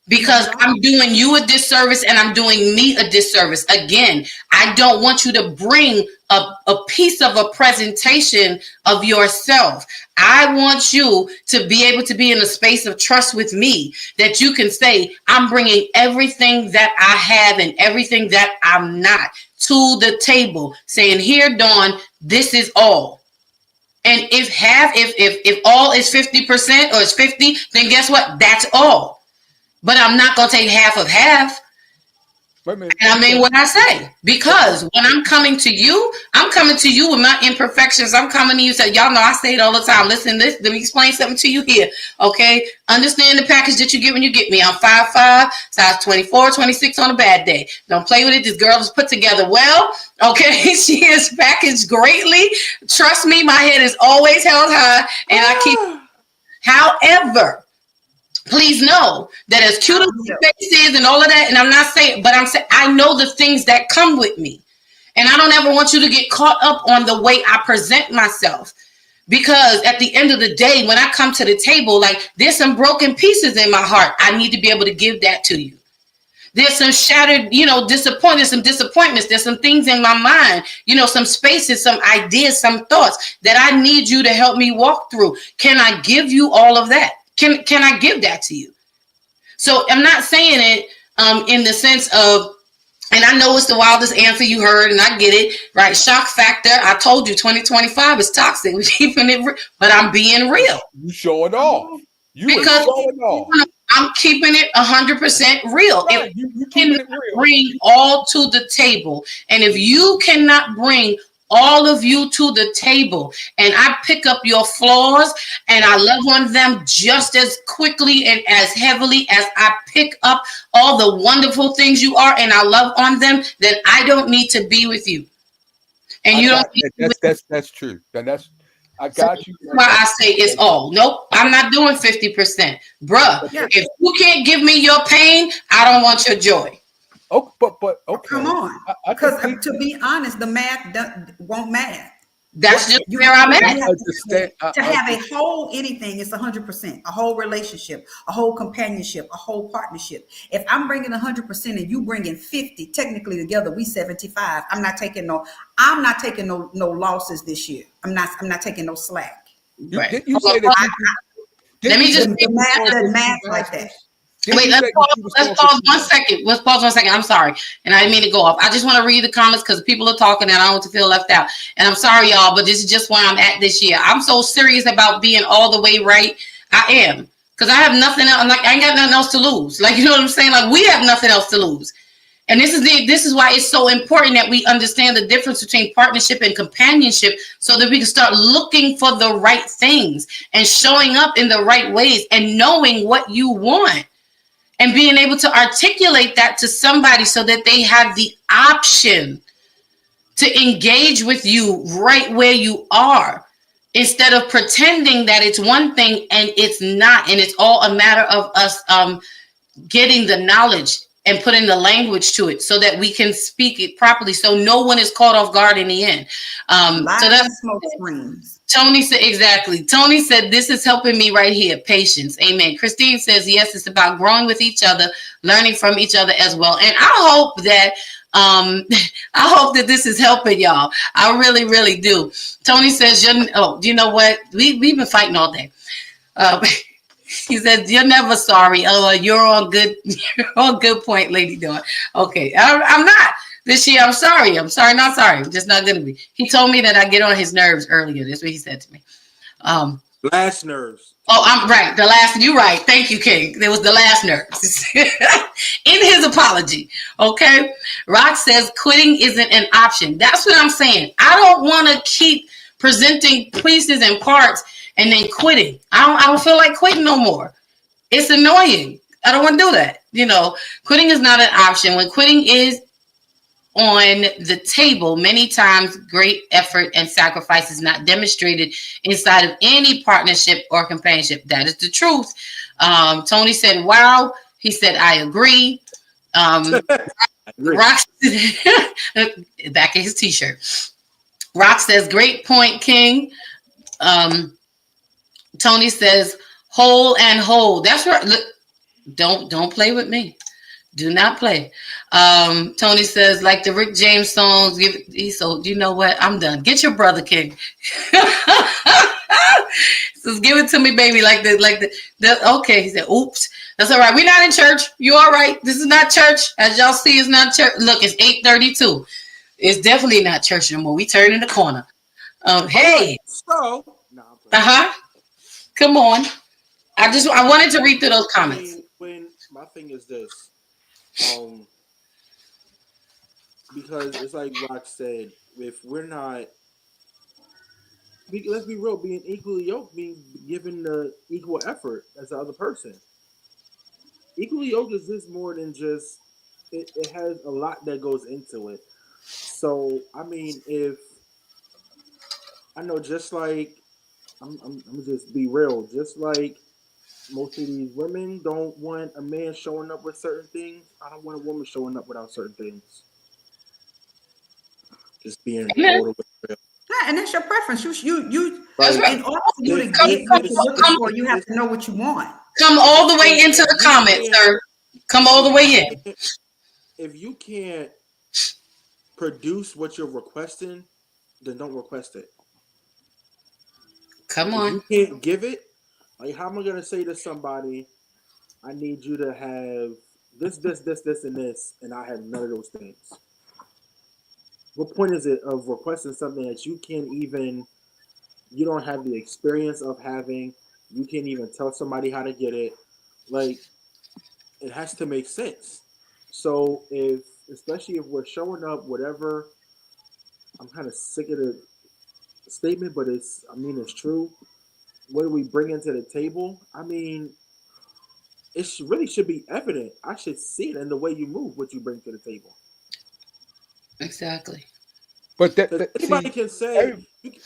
S2: because I'm doing you a disservice and I'm doing me a disservice. Again, I don't want you to bring a piece of a presentation of yourself. I want you to be able to be in a space of trust with me, that you can say, I'm bringing everything that I have and everything that I'm not to the table, saying, here, Dawn, this is all. And if all is 50% or it's 50, then guess what? That's all. But I'm not going to take half of half. And I mean what I say, because when I'm coming to you with my imperfections. I'm coming to you, so y'all know I say it all the time. Listen, let me explain something to you here. Okay. Understand the package that you get when you get me. I'm 5'5", size 24, 26 on a bad day. Don't play with it. This girl is put together well. Okay. She is packaged greatly. Trust me, my head is always held high, and I keep. However, please know that as cute as the face is and all of that, and I'm not saying, but I'm saying I know the things that come with me. And I don't ever want you to get caught up on the way I present myself. Because at the end of the day, when I come to the table, like, there's some broken pieces in my heart. I need to be able to give that to you. There's some shattered, disappointments. There's some things in my mind, some spaces, some ideas, some thoughts that I need you to help me walk through. Can I give you all of that? Can I give that to you? So I'm not saying it in the sense of, and I know it's the wildest answer you heard, and I get it, right? Shock factor. I told you 2025 is toxic. We're keeping it, but I'm being real.
S5: You showing off.
S2: Because I'm keeping it 100% real.
S5: Right.
S2: If you can bring all to the table, and if you cannot bring all of you to the table, and I pick up your flaws and I love on them just as quickly and as heavily as I pick up all the wonderful things you are, and I love on them, then I don't need to be with you. And you don't.
S5: That's true. I got you.
S2: That's why I say it's all. Nope, I'm not doing 50%, bruh. If you can't give me your pain, I don't want your joy.
S5: Oh, but okay.
S3: Come on,
S5: I can
S3: because
S5: see.
S3: to be honest, the math won't math.
S2: That's just
S3: You
S2: where I'm
S3: you
S2: at.
S3: have
S5: understand.
S3: to have a whole anything. It's 100%. A whole relationship, a whole companionship, a whole partnership. If I'm bringing 100% and you bringing 50, technically together we 75. I'm not taking no losses this year. I'm not taking no slack.
S2: Right.
S5: Didn't you
S2: Hold on,
S5: say
S2: hold
S5: that
S2: on.
S5: you?
S2: Let me just
S3: The math doesn't math like that.
S2: wait. Let's pause 1 second. Let's pause 1 second. I'm sorry, and I didn't mean to go off. I just want to read the comments because people are talking, and I don't want to feel left out. And I'm sorry, y'all, but this is just where I'm at this year. I'm so serious about being all the way right. I am, because I have nothing else. I ain't got nothing else to lose. Like, you know what I'm saying? Like, we have nothing else to lose. And this is why it's so important that we understand the difference between partnership and companionship, so that we can start looking for the right things and showing up in the right ways and knowing what you want and being able to articulate that to somebody so that they have the option to engage with you right where you are, instead of pretending that it's one thing and it's not, and it's all a matter of us getting the knowledge and putting the language to it so that we can speak it properly, so no one is caught off guard in the end. So that's
S3: smoke screens.
S2: Tony said, exactly. Tony said, this is helping me right here. Patience. Amen. Christine says, yes, it's about growing with each other, learning from each other as well. And I hope that this is helping y'all. I really, really do. Tony says, you know what? We've been fighting all day. He said, you're never sorry. Oh, you're on good point, Lady Dawn. Okay. I'm not. This year, I'm sorry. I'm sorry, not sorry. I'm just not going to be. He told me that I get on his nerves earlier. That's what he said to me.
S6: Last nerves.
S2: Oh, I'm right. The last, you're right. Thank you, King. There was the last nerves in his apology. Okay. Rock says quitting isn't an option. That's what I'm saying. I don't want to keep presenting pieces and parts and then quitting. I don't feel like quitting no more. It's annoying. I don't want to do that. You know, quitting is not an option. When quitting is on the table, many times great effort and sacrifice is not demonstrated inside of any partnership or companionship. That is the truth. Tony said, wow. He said, I agree. Rock, back in his t-shirt. Rock says, great point, King. Tony says, whole and whole. That's right. Look, don't play with me. Do not play. Tony says, like the Rick James songs, so you know what? I'm done. Get your brother, King. Says, give it to me, baby. Okay. He said, oops. That's all right. We're not in church. You all right? This is not church. As y'all see, it's not church. Look, it's 8:32. It's definitely not church no more. We turn in the corner. Hey.
S6: So,
S2: come on. I wanted to read through those comments.
S6: When my thing is this. Because it's like Rock said, if we're not, let's be real, being equally yoked, being given the equal effort as the other person. Equally yoked is this more than just, it has a lot that goes into it. So, I mean, if, I know just like, I'm gonna just be real, just like most of these women don't want a man showing up with certain things. I don't want a woman showing up without certain things. Just being all the way real.
S3: Yeah, and that's your preference. You
S2: that's right.
S3: In order for you to get what you're looking for, you have to know what you want.
S2: Come all the way into the comments, sir. Come all the way in.
S6: If you can't produce what you're requesting, then don't request it.
S2: Come on.
S6: If you can't give it, like, how am I gonna say to somebody, I need you to have this, and this, and I have none of those things? What point is it of requesting something that you don't have the experience of having, you can't even tell somebody how to get it? Like, it has to make sense. So especially if we're showing up, whatever, I'm kind of sick of the statement, but it's true. What do we bring into the table? I mean, it really should be evident. I should see it in the way you move, what you bring to the table.
S2: Exactly.
S5: But
S6: anybody can say,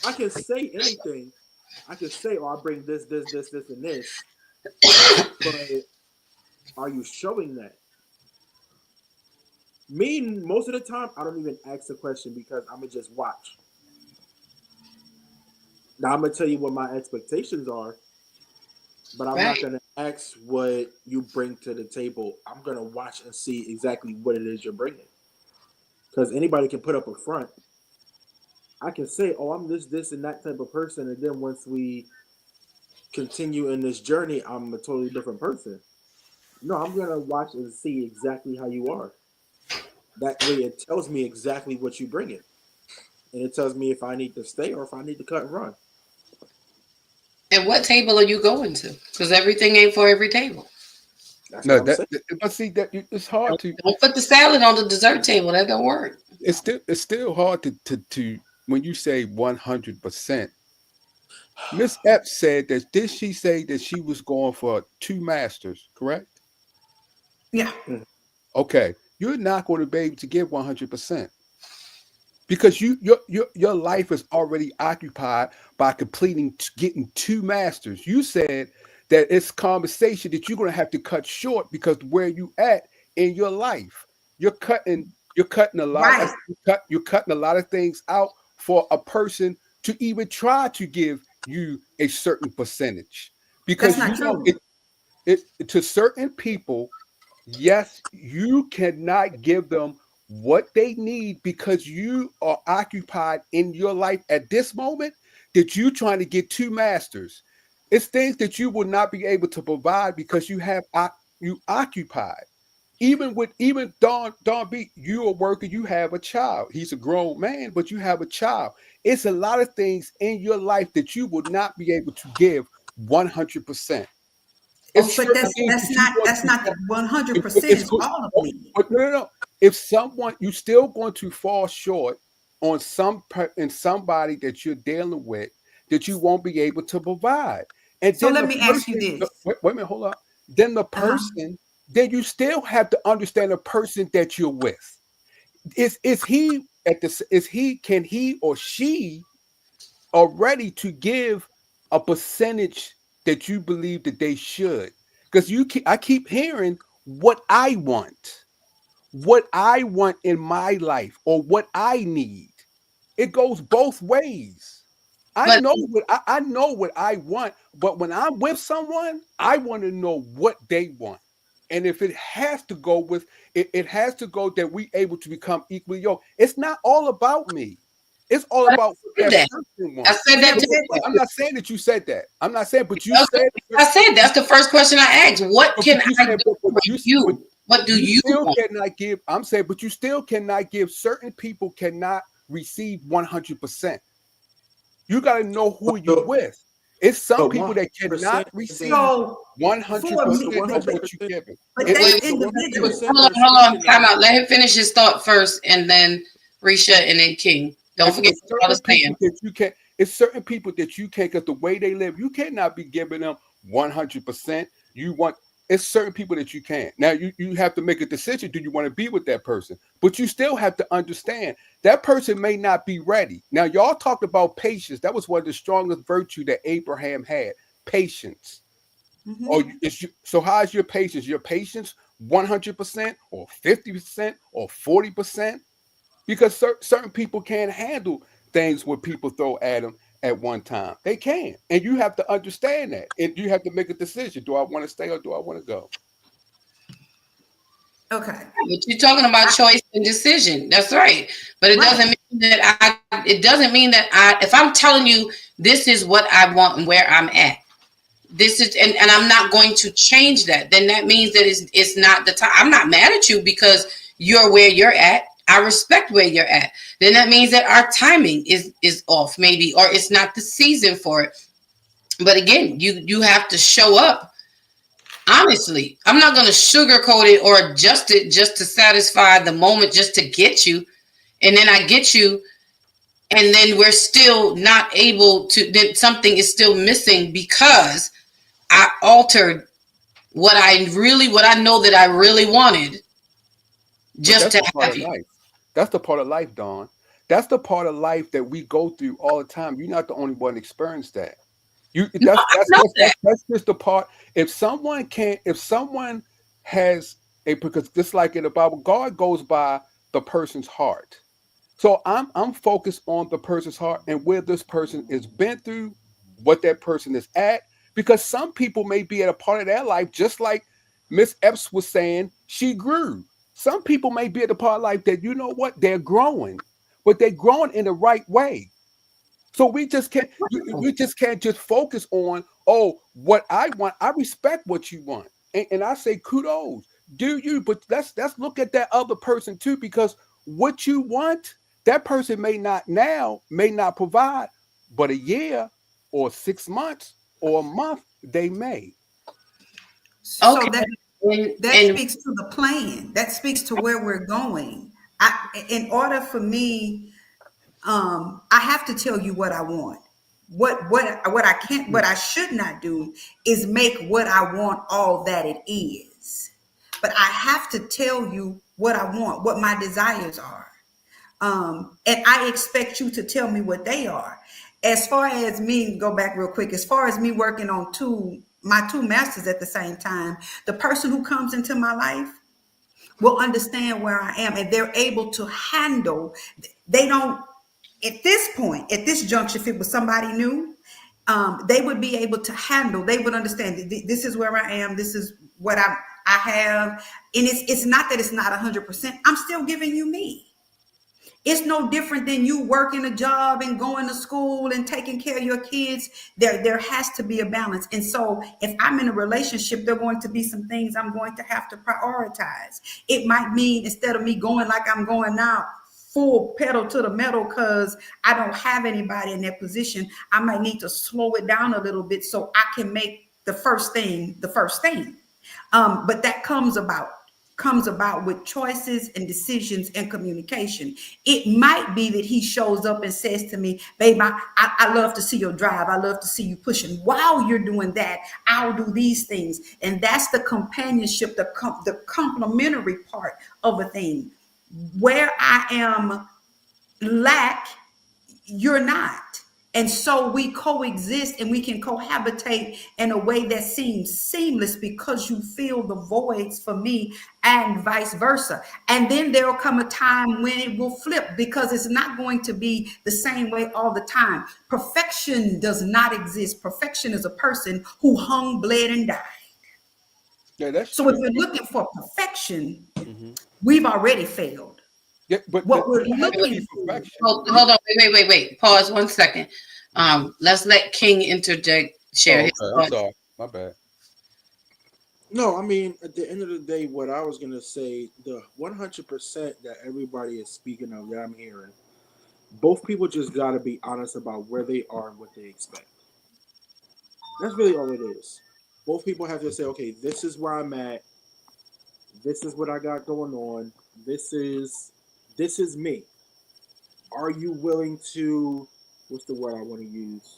S6: I can say anything. I can say, oh, I bring this, and this. But are you showing that? Me, most of the time, I don't even ask the question because I'm gonna just watch. Now I'm gonna tell you what my expectations are, but I'm not
S2: Right.
S6: gonna ask what you bring to the table. I'm gonna watch and see exactly what it is you're bringing. Because anybody can put up a front. I can say, "Oh, I'm this, and that type of person," and then once we continue in this journey, I'm a totally different person. No, I'm gonna watch and see exactly how you are. That way, it tells me exactly what you bring it, and it tells me if I need to stay or if I need to cut and run.
S2: And what table are you going to? Because everything ain't for every table.
S6: That's what
S5: No,
S6: I'm saying.
S5: but see that it's hard to.
S2: Don't put the salad on the dessert table. That don't work.
S5: It's still hard to when you say 100%. Miss Epps said that did she say that she was going for 2 masters, correct?
S3: Yeah.
S5: Okay. You're not going to be able to give 100% because your life is already occupied by getting 2 masters. You said that it's conversation that you're going to have to cut short because where you at in your life. You're cutting you're cutting a lot of
S3: Right.
S5: you're cutting a lot of things out for a person to even try to give you a certain percentage
S3: That's
S5: because
S3: not
S5: you know
S3: true.
S5: it to certain people. Yes, you cannot give them what they need because you are occupied in your life at this moment that you trying to get 2 masters. It's things that you will not be able to provide because you occupied. Even Don B, you a worker, you have a child. He's a grown man, but you have a child. It's a lot of things in your life that you will not be able to give 100%.
S2: Oh,
S5: It's
S3: But
S5: certain
S3: that's
S5: things
S3: that's
S5: that you
S3: not
S5: want
S3: that's
S5: to.
S3: not the 100%
S5: It's
S3: is
S5: good.
S3: all of
S5: Oh,
S3: me.
S5: but no, no, no. If someone you still going to fall short on in somebody that you're dealing with that you won't be able to provide, and
S3: So
S5: then
S3: let
S5: the
S3: me ask you
S5: person.
S3: this.
S5: Wait a minute, hold on. Then the
S3: Uh-huh.
S5: person. Then you still have to understand the person that you're with. Is he at this? Is he? Can he or she are ready to give a percentage that you believe that they should? Because I keep hearing what I want in my life, or what I need. It goes both ways.
S2: but
S5: I know what I want, but when I'm with someone, I want to know what they want. And if it has to go with it has to go that we able to become equally yoked. It's not all about me. It's all
S2: I
S5: about what
S2: said
S5: that
S2: that.
S5: person
S2: I
S5: wants.
S2: said
S3: We
S2: that
S3: never
S2: too.
S3: said that.
S5: I'm not saying that you said that. I'm not saying, but you said,
S2: I said that's the first question I asked. What
S5: but
S2: can
S5: you
S2: I
S5: said,
S2: do for
S5: but
S2: you? What do
S5: you
S2: you
S5: still
S2: want?
S5: cannot give. I'm saying, but you still cannot give. Certain people cannot receive 100%. You got to know who you
S6: So,
S5: with. It's some
S6: but
S5: people that cannot
S6: 100%
S5: receive
S6: isn't.
S3: So for
S6: But
S5: 100%
S3: me,
S6: the one
S5: of
S6: hundred
S5: what you
S6: percent,
S5: give it.
S3: but
S5: It,
S3: that's
S2: Wait,
S6: but the one hundred
S3: individual.
S6: percent they're
S2: hold on,
S6: speaking
S2: time
S6: of.
S2: out. Let him finish his thought first, and then Risha, and then King. Don't forget
S5: it's
S2: what I
S5: certain
S2: was
S5: people
S2: saying.
S5: that you can't. It's certain people that you can't because the way they live, you cannot be giving them 100%. You want it's certain people that you can't. Now you have to make a decision. Do you want to be with that person? But you still have to understand that person may not be ready. Now y'all talked about patience. That was one of the strongest virtue that Abraham had. Patience.
S3: Mhm.
S5: Or so how's your patience? Your patience 100% or 50% or 40%? Because certain people can't handle things when people throw at them at one time. They can't, and you have to understand that, and you have to make a decision: do I want to stay or do I want to go?
S3: Okay.
S2: But you're talking about
S3: I,
S2: choice and decision. That's right. But it
S3: right.
S2: doesn't mean that it doesn't mean that if I'm telling you this is what I want and where I'm at, this is, and I'm not going to change that, then that means that it's not the time. I'm not mad at you because you're where you're at. I respect where you're at. Then that means that our timing is off, maybe, or it's not the season for it. But again, you have to show up honestly. I'm not going to sugarcoat it or adjust it just to satisfy the moment, just to get you. And then I get you, and then we're still not able to, then something is still missing because I altered what I know that I really wanted
S5: But
S2: just
S5: that's
S2: to
S5: the part
S2: have
S5: of
S2: you.
S5: life. That's the part of life, Dawn. That's the part of life that we go through all the time. You're not the only one experience that. You
S2: No, I know that.
S5: that's just the part. If someone has because just like in the Bible, God goes by the person's heart. So I'm focused on the person's heart and where this person has been through, what that person is at, because some people may be at a part of their life, just like Miss Epps was saying, she grew. Some people may be at a part of life that, you know what, they're growing, but they're growing in the right way. So we just can't just focus on, oh, what I want. I respect what you want. And I say kudos. Do you, but let's look at that other person too, because what you want, that person may not provide, but a year or 6 months or a month, they may.
S3: So
S2: Okay.
S3: that
S2: And
S3: speaks to the plan. That speaks to where we're going. In order for me, I have to tell you what I want. What I can't, what I should not do is make what I want all that it is. But I have to tell you what I want, what my desires are. And I expect you to tell me what they are. As far as me, go back real quick, as far as me working on my two masters at the same time, the person who comes into my life will understand where I am, and they're able to handle. They don't, at this point, at this juncture, if it was somebody new, they would be able to handle. They would understand that this is where I am. This is what I have, and it's not that it's not 100%. I'm still giving you me. It's no different than you working a job and going to school and taking care of your kids. There has to be a balance. And so if I'm in a relationship, there are going to be some things I'm going to have to prioritize. It might mean, instead of me going like I'm going now, full pedal to the metal because I don't have anybody in that position, I might need to slow it down a little bit so I can make the first thing the first thing. But that comes about with choices and decisions and communication. It might be that he shows up and says to me, babe, I love to see your drive. I love to see you pushing. While you're doing that, I'll do these things. And that's the companionship, the complementary part of a thing. Where I am lack, you're not. And so we coexist and we can cohabitate in a way that seems seamless because you fill the voids for me and vice versa. And then there will come a time when it will flip because it's not going to be the same way all the time. Perfection does not exist. Perfection is a person who hung, bled, and died.
S5: Yeah, that's
S3: so
S5: true.
S3: If we're looking for perfection, we've already failed.
S5: Yeah, but
S3: What we're
S5: it has to be
S3: looking for.
S5: perfection.
S2: hold on, wait. Pause 1 second. Let's let King interject, share his
S5: I'm
S2: thoughts.
S5: sorry. My bad.
S6: No, I mean, at the end of the day, what I was gonna say, the 100% that everybody is speaking of that I'm hearing, both people just gotta be honest about where they are and what they expect. That's really all it is. Both people have to say, okay, this is where I'm at. This is what I got going on. This is me. Are you willing to, what's the word I want to use?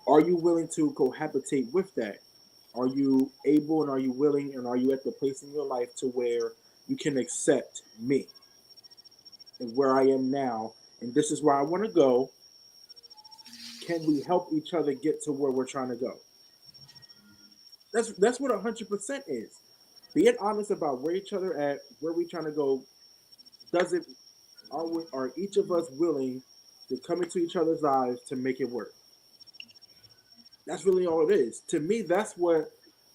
S6: Are you willing to cohabitate with that? Are you able and are you willing and are you at the place in your life to where you can accept me and where I am now? And this is where I want to go. Can we help each other get to where we're trying to go? That's what 100% is. Being honest about where each other at, where we trying to go. Are each of us willing to come into each other's lives to make it work? That's really all it is. To me, that's what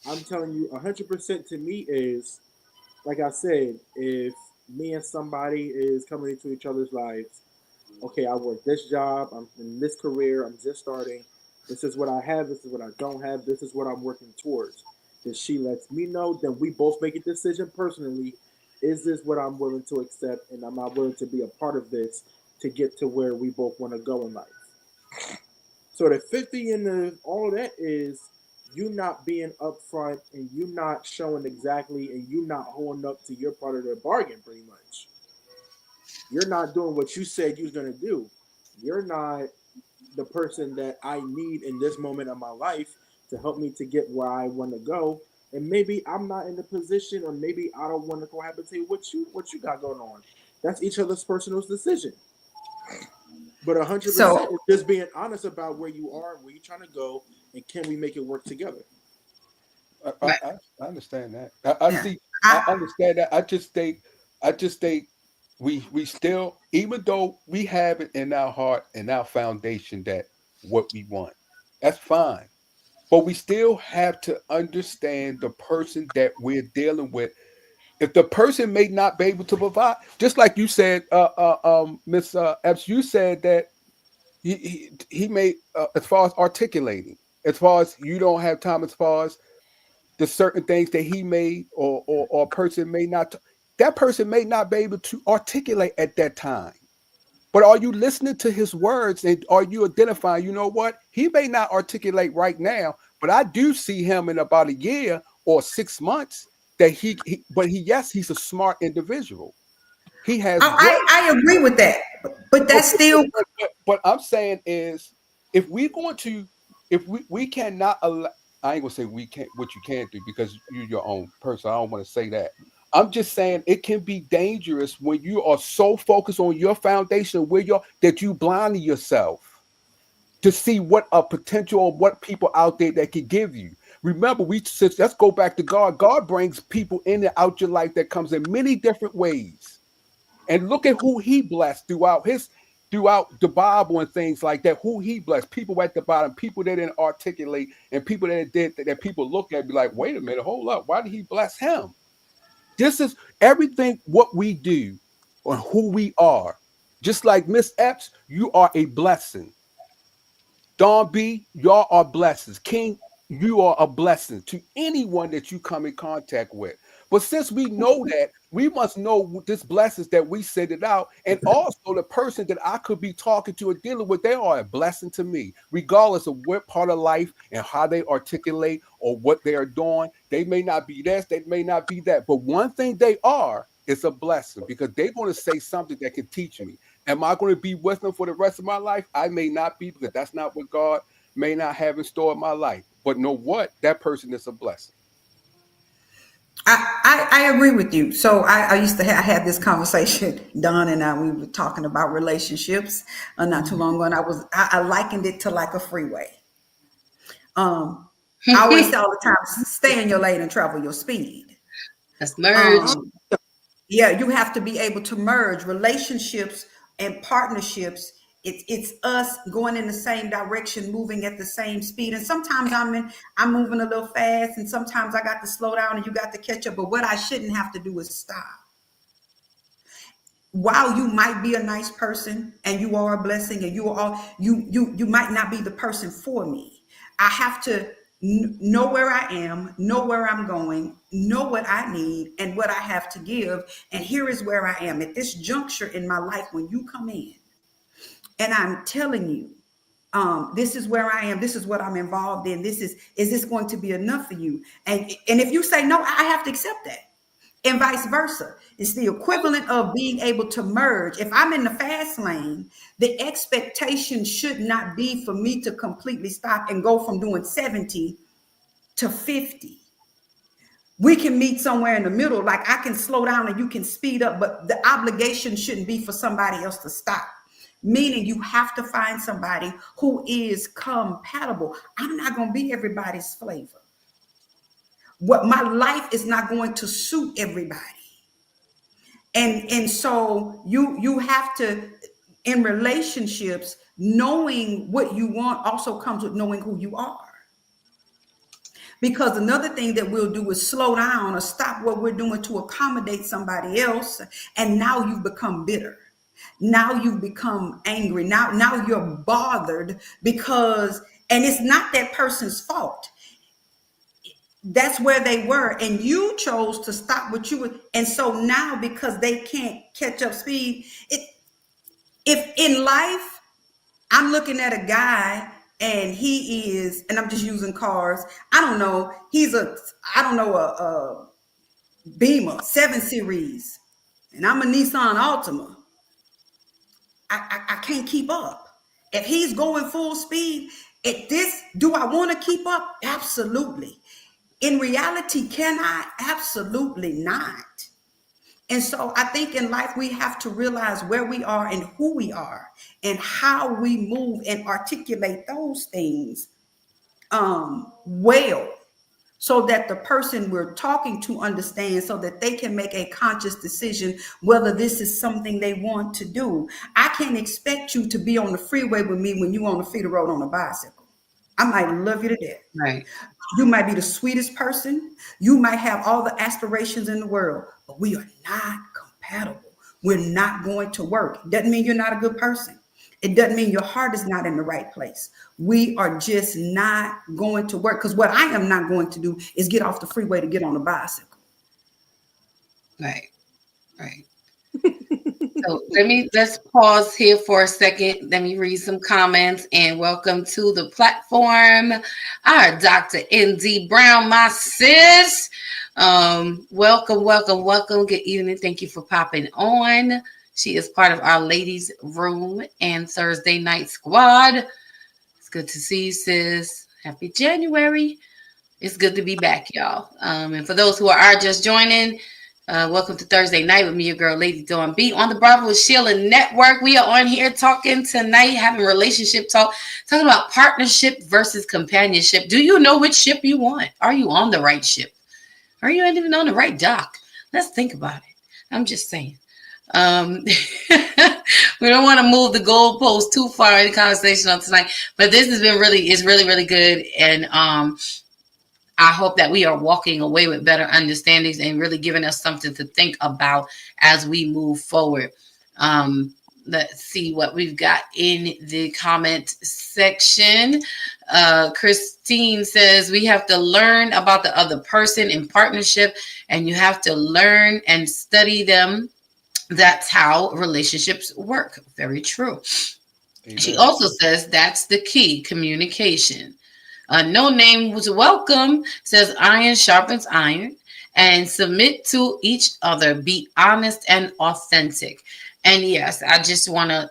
S6: I'm telling you. 100% to me is, like I said, if me and somebody is coming into each other's lives, okay, I work this job, I'm in this career, I'm just starting. This is what I have, this is what I don't have, this is what I'm working towards. Then she lets me know, then we both make a decision personally. Is this what I'm willing to accept? And I'm not willing to be a part of this to get to where we both want to go in life. So the 50 and all of that is you not being upfront and you not showing exactly and you not holding up to your part of the bargain pretty much. You're not doing what you said you was going to do. You're not the person that I need in this moment of my life to help me to get where I want to go. And maybe I'm not in the position, or maybe I don't want to cohabitate what you got going on. That's each other's personal decision. But 100% is just being honest about where you are, where you're trying to go, and can we make it work together?
S5: I understand that. I see. I understand that. I just think we still, even though we have it in our heart and our foundation that what we want, that's fine. But we still have to understand the person that we're dealing with. If the person may not be able to provide, just like you said, Miss Epps, you said that he may, as far as articulating, as far as you don't have time, as far as the certain things that he may or a person may not, that person may not be able to articulate at that time. But are you listening to his words and are you identifying, you know what? He may not articulate right now, but I do see him in about a year or 6 months that yes, he's a smart individual. He has
S3: I agree with that, but that's still.
S5: but I'm saying is, if we're going to, if we cannot allow, I ain't gonna say we can't, what you can't do, because you're your own person. I don't want to say that. I'm just saying it can be dangerous when you are so focused on your foundation, where you're, that you blind yourself to see what a potential or what people out there that can give you. Remember, let's go back to God. God brings people in and out your life that comes in many different ways. And look at who he blessed throughout the Bible and things like that. Who he blessed, people at the bottom, people that didn't articulate, and people that people look at and be like, wait a minute, hold up, why did he bless him? This is everything what we do or who we are. Just like Miss Epps, you are a blessing. Don B, y'all are blessings. King, you are a blessing to anyone that you come in contact with. But since we know that, we must know this blessings that we send it out. And also the person that I could be talking to or dealing with, they are a blessing to me, regardless of what part of life and how they articulate or what they are doing. They may not be this, they may not be that. But one thing they are is a blessing, because they're going to say something that can teach me. Am I going to be with them for the rest of my life? I may not be, because that's not what God may not have in store in my life. But know what? That person is a blessing.
S3: I agree with you. So I used to I had this conversation, Don and I, we were talking about relationships not too long ago, and I likened it to like a freeway. I always say all the time, stay in your lane and travel your speed.
S2: Let's merge.
S3: Yeah, you have to be able to merge relationships and partnerships. It's us going in the same direction, moving at the same speed. And sometimes I'm moving a little fast, and sometimes I got to slow down and you got to catch up. But what I shouldn't have to do is stop. While you might be a nice person and you are a blessing, and you might not be the person for me. I have to know where I am, know where I'm going, know what I need and what I have to give. And here is where I am at this juncture in my life when you come in. And I'm telling you, this is where I am. This is what I'm involved in. Is this going to be enough for you? And if you say no, I have to accept that. And vice versa. It's the equivalent of being able to merge. If I'm in the fast lane, the expectation should not be for me to completely stop and go from doing 70 to 50. We can meet somewhere in the middle. Like I can slow down and you can speed up, but the obligation shouldn't be for somebody else to stop. Meaning you have to find somebody who is compatible. I'm not going to be everybody's flavor. What my life is not going to suit everybody. And so you have to, in relationships, knowing what you want also comes with knowing who you are. Because another thing that we'll do is slow down or stop what we're doing to accommodate somebody else. And now you've become bitter. Now you've become angry. Now you're bothered because, and it's not that person's fault. That's where they were. And you chose to stop what you were. And so now, because they can't catch up speed, if in life, I'm looking at a guy and he is, and I'm just using cars. I don't know. He's a Beamer 7 Series, and I'm a Nissan Altima. I can't keep up. If he's going full speed at this, do I want to keep up? Absolutely. In reality, can I? Absolutely not. And so I think in life, we have to realize where we are and who we are and how we move and articulate those things well, so that the person we're talking to understands, so that they can make a conscious decision whether this is something they want to do. I can't expect you to be on the freeway with me when you're on the feeder road on a bicycle. I might love you to death.
S2: Right.
S3: You might be the sweetest person. You might have all the aspirations in the world, but we are not compatible. We're not going to work. Doesn't mean you're not a good person. It doesn't mean your heart is not in the right place. We are just not going to work, because what I am not going to do is get off the freeway to get on a bicycle.
S2: Right. So let's pause here for a second. Let me read some comments, and welcome to the platform, our Dr. N.D. Brown, my sis. Welcome. Good evening. Thank you for popping on. She is part of our ladies' room and Thursday night squad. It's good to see you, sis. Happy January. It's good to be back, y'all. And for those who are just joining, welcome to Thursday night with me, your girl, Lady Dawn B, on the Bravo with Sheila Network. We are on here talking tonight, having relationship talk, talking about partnership versus companionship. Do you know which ship you want? Are you on the right ship? Are you even on the right dock? Let's think about it. I'm just saying. We don't want to move the goalpost too far in the conversation on tonight, but this has been really good. And I hope that we are walking away with better understandings and really giving us something to think about as we move forward. Let's see what we've got in the comment section. Christine says, we have to learn about the other person in partnership, and you have to learn and study them. That's how relationships work. Very true. Amen. She also says that's the key, communication. No name was welcome, says iron sharpens iron, and submit to each other. Be honest and authentic. And yes, I just want to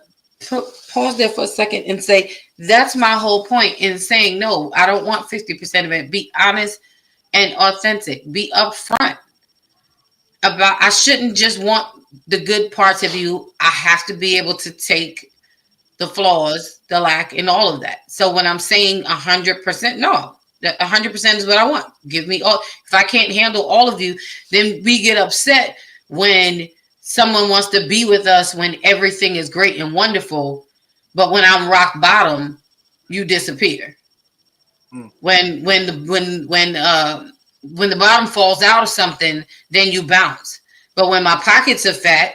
S2: pause there for a second and say that's my whole point in saying no. I don't want 50% of it. Be honest and authentic. Be upfront about. I shouldn't just want the good parts of you. I have to be able to take the flaws, the lack, and all of that. So when I'm saying 100%, no, that 100% is what I want. Give me all. If I can't handle all of you, then we get upset when someone wants to be with us when everything is great and wonderful, but when I'm rock bottom, you disappear. When the bottom falls out of something, then you bounce. But when my pockets are fat,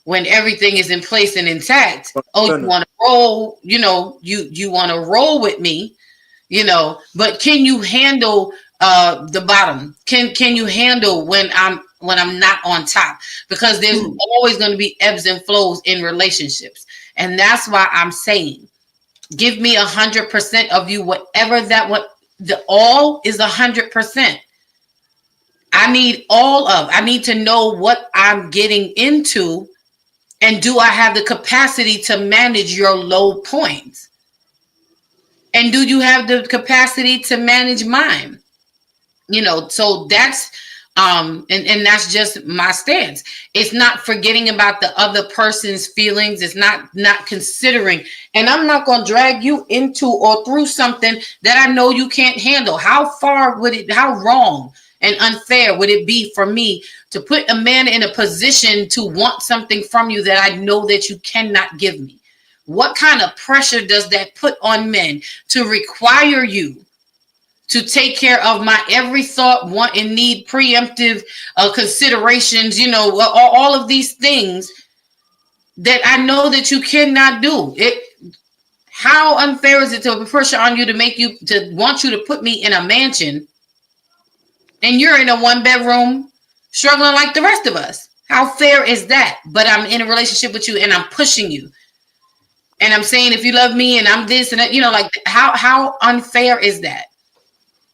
S2: when everything is in place and intact, you want to roll, you want to roll with me, but can you handle the bottom? Can you handle when I'm not on top? Because there's always going to be ebbs and flows in relationships. And that's why I'm saying, give me 100% of you, whatever the all is 100%. I need I need to know what I'm getting into. And do I have the capacity to manage your low points? And do you have the capacity to manage mine? So that's and that's just my stance. It's not forgetting about the other person's feelings. It's not considering. And I'm not going to drag you into or through something that I know you can't handle. How wrong and unfair would it be for me to put a man in a position to want something from you that I know that you cannot give me? What kind of pressure does that put on men to require you to take care of my every thought, want, and need, preemptive considerations, all of these things that I know that you cannot do? How unfair is it to put pressure on you to want you to put me in a mansion and you're in a 1-bedroom struggling like the rest of us? How fair is that? But I'm in a relationship with you and I'm pushing you. And I'm saying, if you love me and I'm this and that, how unfair is that?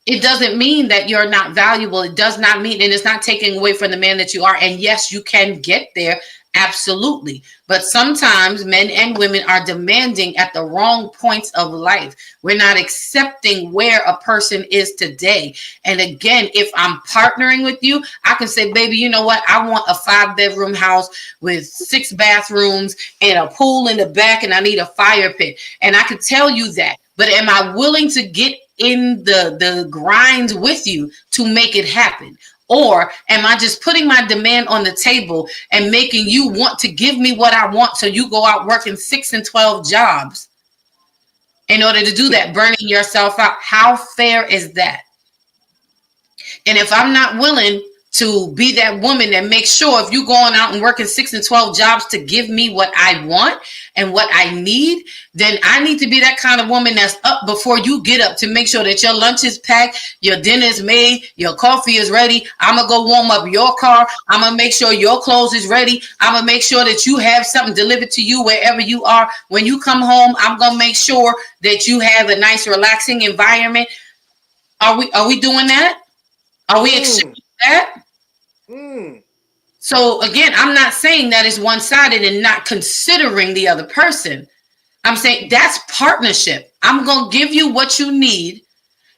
S2: It doesn't mean that you're not valuable. It does not mean, and it's not taking away from the man that you are. And yes, you can get there. Absolutely. But sometimes men and women are demanding at the wrong points of life. We're not accepting where a person is today. And again, if I'm partnering with you, I can say, baby, you know what? I want a 5-bedroom house with 6 bathrooms and a pool in the back, and I need a fire pit. And I can tell you that. But am I willing to get in the grind with you to make it happen? Or am I just putting my demand on the table and making you want to give me what I want, so you go out working 6 and 12 jobs in order to do that, burning yourself out? How fair is that? And if I'm not willing to be that woman that makes sure, if you're going out and working 6 and 12 jobs to give me what I want and what I need, then I need to be that kind of woman that's up before you get up to make sure that your lunch is packed, your dinner is made, your coffee is ready. I'm going to go warm up your car. I'm going to make sure your clothes is ready. I'm going to make sure that you have something delivered to you wherever you are. When you come home, I'm going to make sure that you have a nice, relaxing environment. Are we doing that? Are we accepting that? So again, I'm not saying that it's one-sided and not considering the other person. I'm saying that's partnership. I'm going to give you what you need,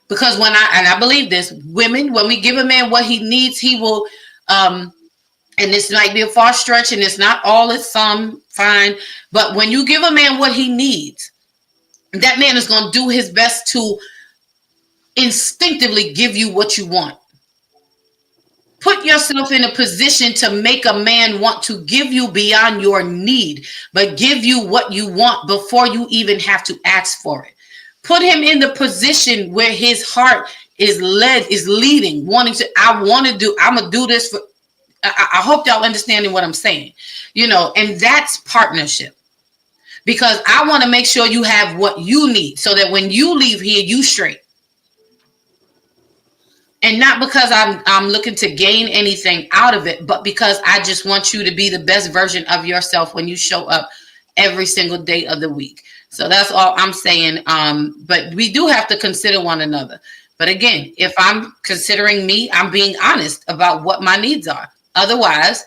S2: because I believe this, women, when we give a man what he needs, he will, and this might be a far stretch and it's not all, it's some, fine. But when you give a man what he needs, that man is going to do his best to instinctively give you what you want. Put yourself in a position to make a man want to give you beyond your need, but give you what you want before you even have to ask for it. Put him in the position where his heart is leading, wanting to, I'm going to do this for, I hope y'all understanding what I'm saying, and that's partnership. Because I want to make sure you have what you need so that when you leave here, you straight. And not because I'm looking to gain anything out of it, but because I just want you to be the best version of yourself when you show up every single day of the week. So that's all I'm saying. But we do have to consider one another. But again, if I'm considering me, I'm being honest about what my needs are. Otherwise,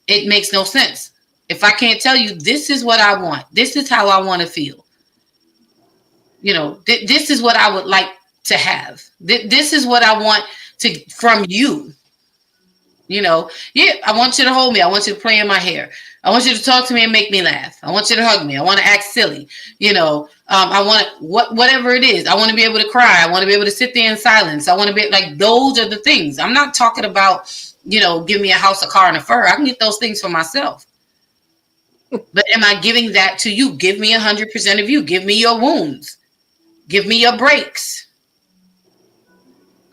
S2: it makes no sense. If I can't tell you, this is what I want, this is how I want to feel. This is what I would like to have. This is what I want from you. I want you to hold me. I want you to play in my hair. I want you to talk to me and make me laugh. I want you to hug me. I want to act silly. I want whatever it is. I want to be able to cry. I want to be able to sit there in silence. I want to be like, those are the things. I'm not talking about, give me a house, a car, and a fur. I can get those things for myself. But am I giving that to you? Give me 100% of you. Give me your wounds. Give me your breaks.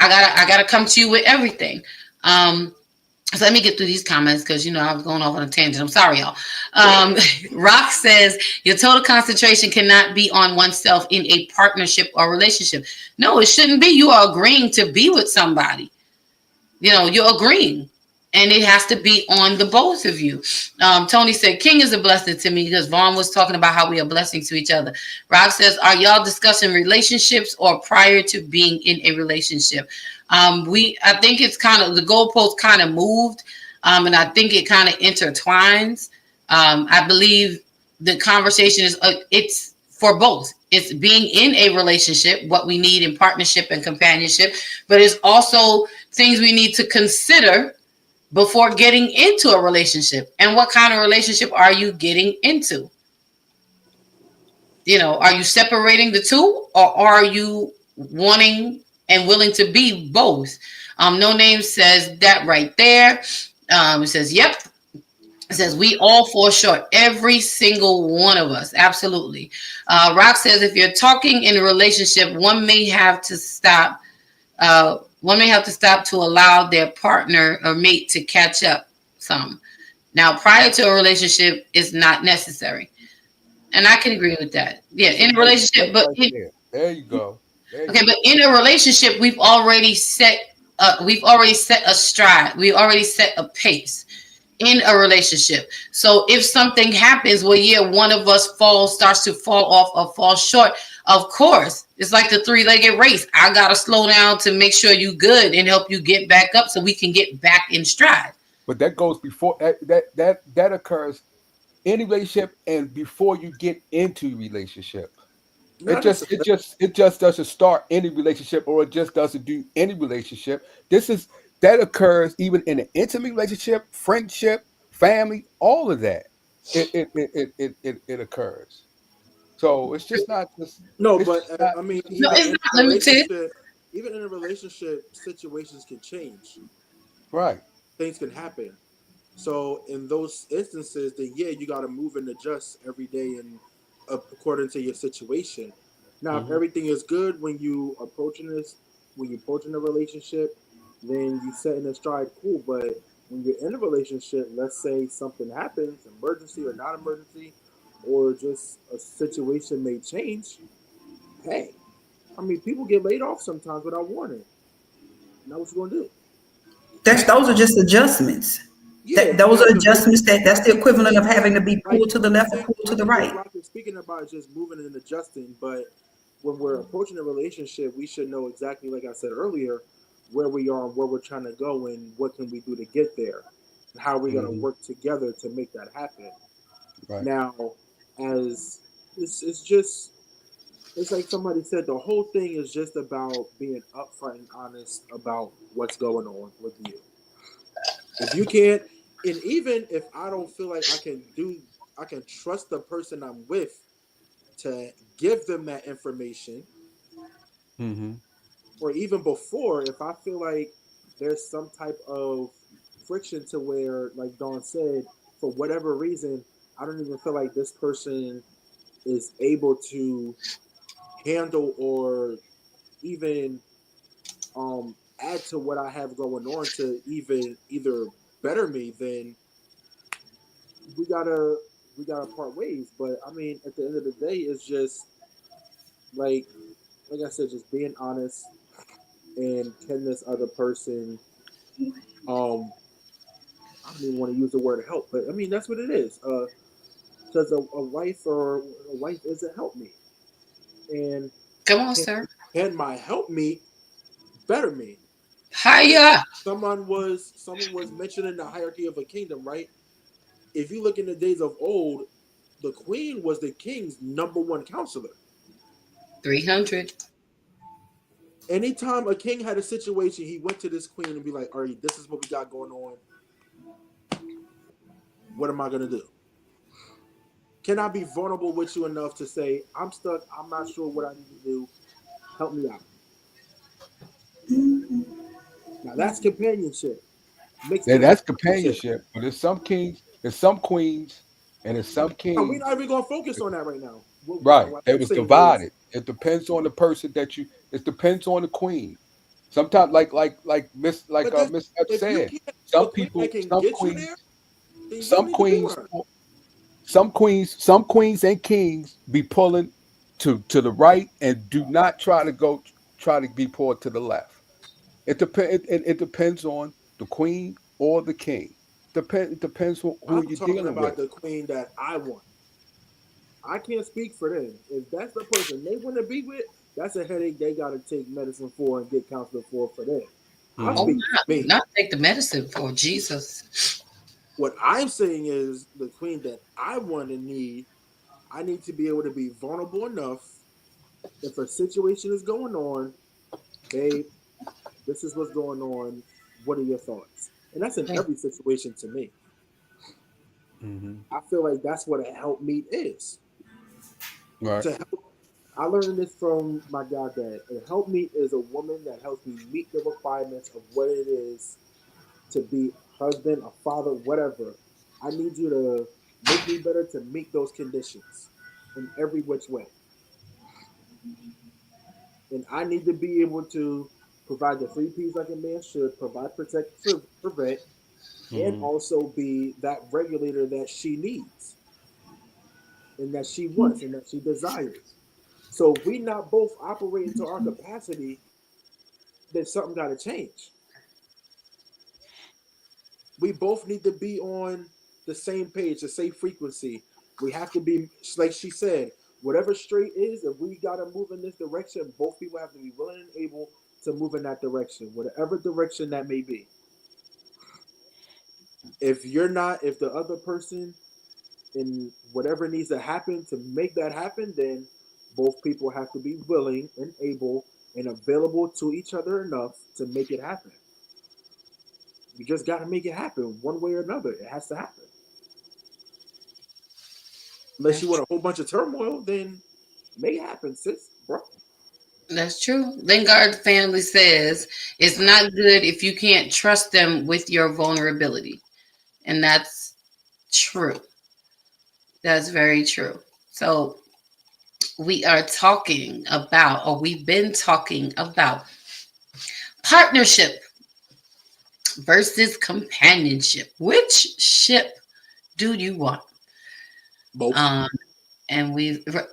S2: I gotta come to you with everything. So let me get through these comments because I was going off on a tangent. I'm sorry, y'all. Rock says your total concentration cannot be on oneself in a partnership or relationship. No, it shouldn't be. You are agreeing to be with somebody. You're agreeing. And it has to be on the both of you. Tony said, King is a blessing to me, because Vaughn was talking about how we are blessings to each other. Rob says, are y'all discussing relationships or prior to being in a relationship? I think it's kind of, the goalpost kind of moved. And I think it kind of intertwines. I believe the conversation is, it's for both. It's being in a relationship, what we need in partnership and companionship, but it's also things we need to consider before getting into a relationship. And what kind of relationship are you getting into? Are you separating the two, or are you wanting and willing to be both? No Name says that right there. It says, yep. It says, we all fall short. Every single one of us. Absolutely. Rock says, if you're talking in a relationship, one may have to stop to allow their partner or mate to catch up some. Now, prior to a relationship is not necessary. And I can agree with that. Yeah, in a relationship, but
S5: there you go.
S2: Okay, but in a relationship, we've already set a stride. We already set a pace in a relationship. So if something happens where one of us starts to fall off or fall short, of course, it's like the 3-legged race. I gotta slow down to make sure you're good and help you get back up so we can get back in stride.
S5: But that goes before that occurs in a relationship and before you get into a relationship. It just doesn't start any relationship, or it just doesn't do any relationship. That occurs even in an intimate relationship, friendship, family, all of that. It occurs. So it's just not just.
S6: No,
S5: It's
S6: but
S5: just not,
S6: I mean,
S2: No, it's not limited.
S6: even in a relationship, situations can change.
S5: right.
S6: Things can happen. So in those instances, then yeah, you got to move and adjust every day and according to your situation. Now, if
S5: Hmm.
S6: everything is good when you approaching a relationship, then you set in a stride, cool. But when you're in a relationship, let's say something happens, emergency or not emergency, or just a situation may change. Hey, I mean, people get laid off sometimes without warning. Now what you gonna do?
S3: Those are just adjustments.
S6: Yeah,
S3: Those are
S6: because
S3: adjustments that's
S6: like
S3: the
S6: like you
S3: equivalent of
S6: said,
S3: having to be pulled to the left or pulled to
S6: like
S3: the
S6: Miss
S3: right.
S6: Black is speaking about is just moving and adjusting. But when we're approaching a relationship, we should know exactly, like I said earlier, where we are and where we're trying to go and what can we do to get there, and how we're gonna
S5: Hmm.
S6: work together to make that happen.
S5: Right.
S6: Now, as it's just it's like somebody said, the whole thing is just about being upfront and honest about what's going on with you. If you can't, and even if I don't feel like I can trust the person I'm with to give them that information,
S5: Hmm.
S6: or even before, if I feel like there's some type of friction to where, like Dawn said, for whatever reason, I don't even feel like this person is able to handle or even add to what I have going on to even either better me, then we gotta we gotta part ways. But I mean, at the end of the day, it's just like I said, just being honest and can this other person um I don't even want to use the word help, but I mean that's what it is. Because a wife is a help me, and
S2: Come on,
S6: can,
S2: sir.
S6: can my help me better me? Like
S2: Hiya.
S6: someone was mentioning the hierarchy of a kingdom, right? If you look in the days of old, the queen was the king's number one counselor.
S2: 300.
S6: Anytime a king had a situation, he went to this queen and be like, "All right, this is what we got going on. What am I gonna do? Can I be vulnerable with you enough to say I'm stuck? I'm not sure what I need to do. Help me out." Now that's companionship mixed
S5: Yeah,
S6: with
S5: that's
S6: relationship.
S5: companionship. But there's some kings, there's some queens, and there's some
S6: Now, we're
S5: kings.
S6: not even gonna focus on that right now.
S5: Right.
S6: What
S5: They
S6: I'm
S5: was
S6: saying is,
S5: divided. It depends on the person that you. It depends on the queen. Sometimes,
S6: but this,
S5: Miss Ep
S6: if you
S5: said,
S6: can't have a
S5: some
S6: queen that
S5: people,
S6: can get you there, then you don't
S5: some
S6: need to be with
S5: queens,
S6: her.
S5: some queens and kings be pulling to the right and do not try to be pulled to the left. It depends on the queen or the king. It depends on who
S6: I'm
S5: you're
S6: talking
S5: dealing
S6: about
S5: with.
S6: the queen that I want. I can't speak for them. If that's the person they want to be with, that's a headache they got to take medicine for and get counseling for them. I'm
S2: Oh,
S5: Hmm.
S6: speaking for me.
S2: not take the medicine for Jesus.
S6: What I'm saying is the queen that I want and need, I need to be able to be vulnerable enough. If a situation is going on, babe, this is what's going on. What are your thoughts? And that's in
S2: Yeah.
S6: every situation to me.
S5: Hmm.
S6: I feel like that's what a helpmeet is.
S5: Right.
S6: To help, I learned this from my goddad. A helpmeet is a woman that helps me meet the requirements of what it is to be a husband, a father, whatever. I need you to make me better to meet those conditions in every which way. And I need to be able to provide the three P's like a man should provide, protect, prevent, and
S5: Hmm.
S6: also be that regulator that she needs and that she wants and that she desires. So if we not both operating to our capacity, then something got to change. We both need to be on the same page, the same frequency. We have to be, like she said, whatever straight is, if we got to move in this direction, both people have to be willing and able to move in that direction, whatever direction that may be. If you're not, if the other person in whatever needs to happen to make that happen, then both people have to be willing and able and available to each other enough to make it happen. You just got to make it happen one way or another. It has to happen. Unless you want a whole bunch of turmoil, then it may happen, sis, bro.
S2: That's true. Lingard family says it's not good if you can't trust them with your vulnerability. And that's true. That's very true. So we are talking about, or we've been talking about partnership versus companionship. Which ship do you want?
S6: Both.
S2: And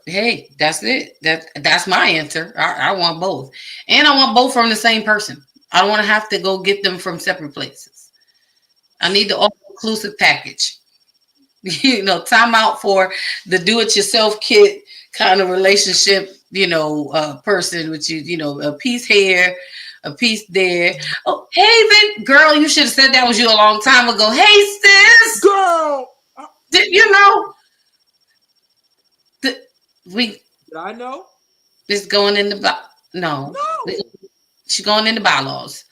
S2: hey, that's it. That's my answer. I want both. And I want both from the same person. I don't want to have to go get them from separate places. I need the all-inclusive package. You know, time out for the do-it-yourself kit kind of relationship, person with a piece here, a piece there. Oh, hey, man, girl, you should have said that was you a long time ago. Hey, sis.
S6: Girl!
S2: Did
S6: I know?
S2: It's going in the no. She's going in the bylaws.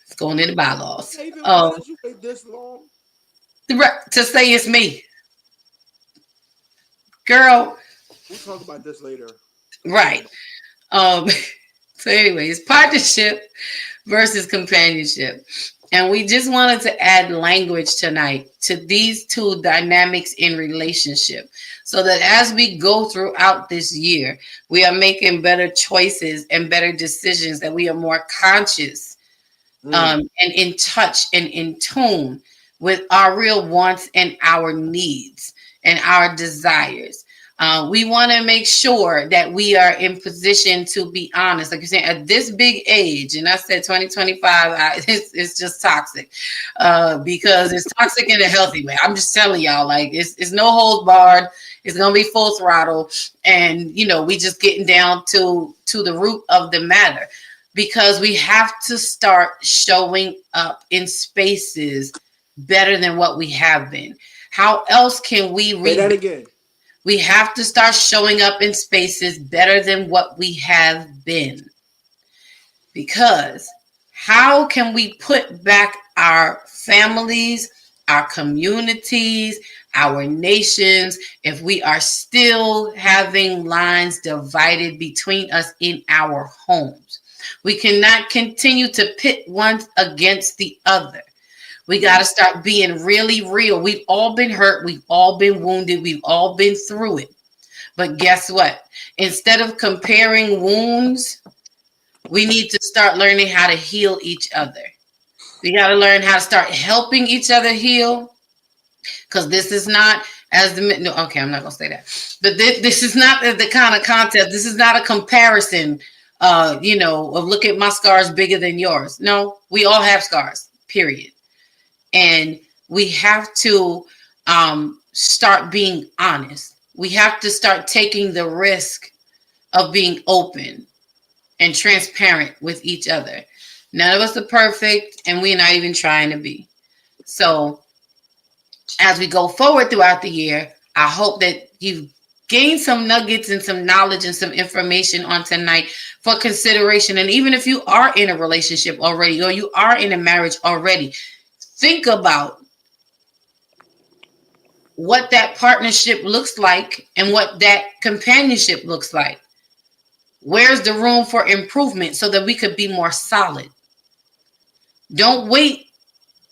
S2: It's going in the bylaws.
S6: David, why did you wait this long?
S2: To say it's me. Girl.
S6: We'll talk about this later.
S2: Right. So anyways, partnership versus companionship. And we just wanted to add language tonight to these two dynamics in relationship so that as we go throughout this year, we are making better choices and better decisions, that we are more conscious and in touch and in tune with our real wants and our needs and our desires. We want to make sure that we are in position to be honest. Like you're saying, at this big age, and I said 2025, it's just toxic because it's toxic in a healthy way. I'm just telling y'all, like it's no holds barred. It's gonna be full throttle, and we just getting down to the root of the matter, because we have to start showing up in spaces better than what we have been. How else can we
S6: Say that again?
S2: We have to start showing up in spaces better than what we have been. Because how can we put back our families, our communities, our nations, if we are still having lines divided between us in our homes? We cannot continue to pit one against the other. We got to start being really real. We've all been hurt. We've all been wounded. We've all been through it. But guess what? Instead of comparing wounds, we need to start learning how to heal each other. We got to learn how to start helping each other heal. Because this is not I'm not going to say that. But this is not the kind of contest. This is not a comparison, of look at my scars bigger than yours. No, we all have scars, period. And we have to start being honest. We have to start taking the risk of being open and transparent with each other. None of us are perfect, and we're not even trying to be. So as we go forward throughout the year, I hope that you've gained some nuggets and some knowledge and some information on tonight for consideration. And even if you are in a relationship already, or you are in a marriage already, think about what that partnership looks like and what that companionship looks like. Where's the room for improvement so that we could be more solid? Don't wait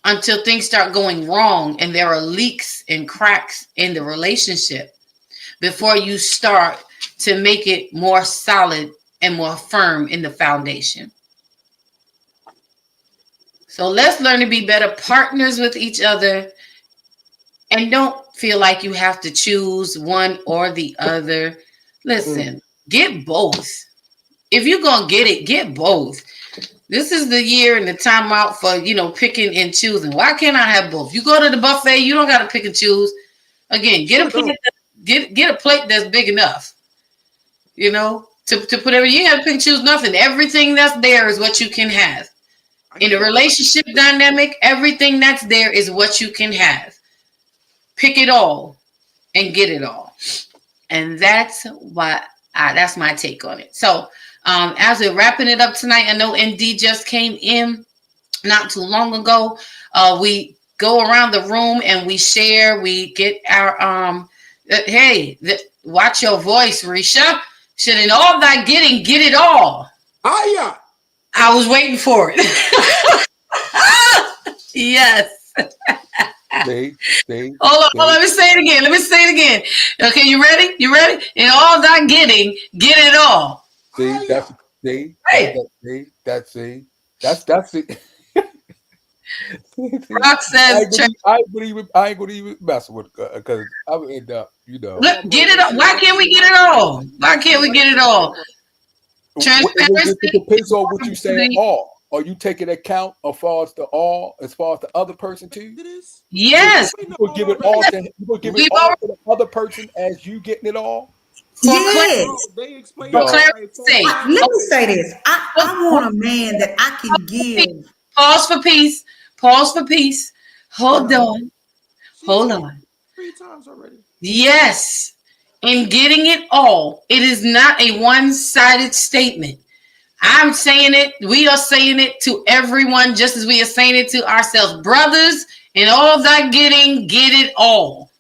S2: until things start going wrong and there are leaks and cracks in the relationship before you start to make it more solid and more firm in the foundation. So let's learn to be better partners with each other, and don't feel like you have to choose one or the other. Listen, get both. If you're going to get it, get both. This is the year and the time out for, picking and choosing. Why can't I have both? You go to the buffet, you don't got to pick and choose. Again, get a plate, get a plate that's big enough, to put everything. You got to pick and choose nothing. Everything that's there is what you can have. In a relationship dynamic, everything that's there is what you can have. Pick it all and get it all. And that's that's my take on it. So as we're wrapping it up tonight, I know ND just came in not too long ago. We go around the room and we share. We get our watch your voice, Risha. Should in all thy getting, get it all.
S6: Hiya.
S2: I was waiting for it. Yes.
S5: See,
S2: Hold on, let me say it again. Okay, you ready? In all thy getting, get it all.
S5: see, that's
S2: Hey.
S5: that's it.
S2: Rock says,
S5: I ain't gonna even mess with because I would end up,
S2: look, get it all. Why can't we get it all? Transparency.
S5: It depends on what you say. All. Are you taking account as far as the other person too?
S2: Yes.
S5: You will give it all to the other person as you getting it all.
S3: Yes.
S6: They explain
S2: For clarity's sake.
S3: Let me say this. I want a man that I can give.
S2: Pause for peace. Hold on.
S6: 3 times already.
S2: Yes. In getting it all, it is not a one-sided statement. I'm saying it. We are saying it to everyone just as we are saying it to ourselves. Brothers, in all thy getting, get it all.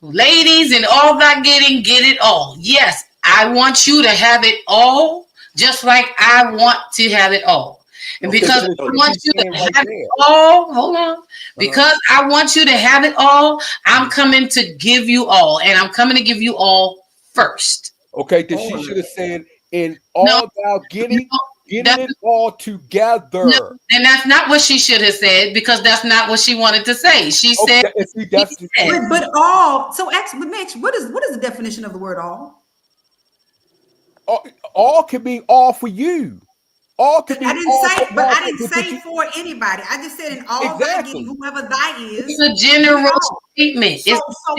S2: Ladies, in all thy getting, get it all. Yes, I want you to have it all, just like I want to have it all. And because I want you to have it all, hold on. Because I want you to have it all, I'm coming to give you all. And I'm coming to give you all first.
S5: Okay, then she should have said, in all thou getting it all together.
S2: No, and that's not what she should have said, because that's not what she wanted to say. She said,
S3: but all. So, but Mitch, what is the definition of the word all?
S5: All can be all for you. All can be.
S3: I didn't say for anybody. I just said in all thy getting, whoever thy is.
S2: It's a general statement.
S3: So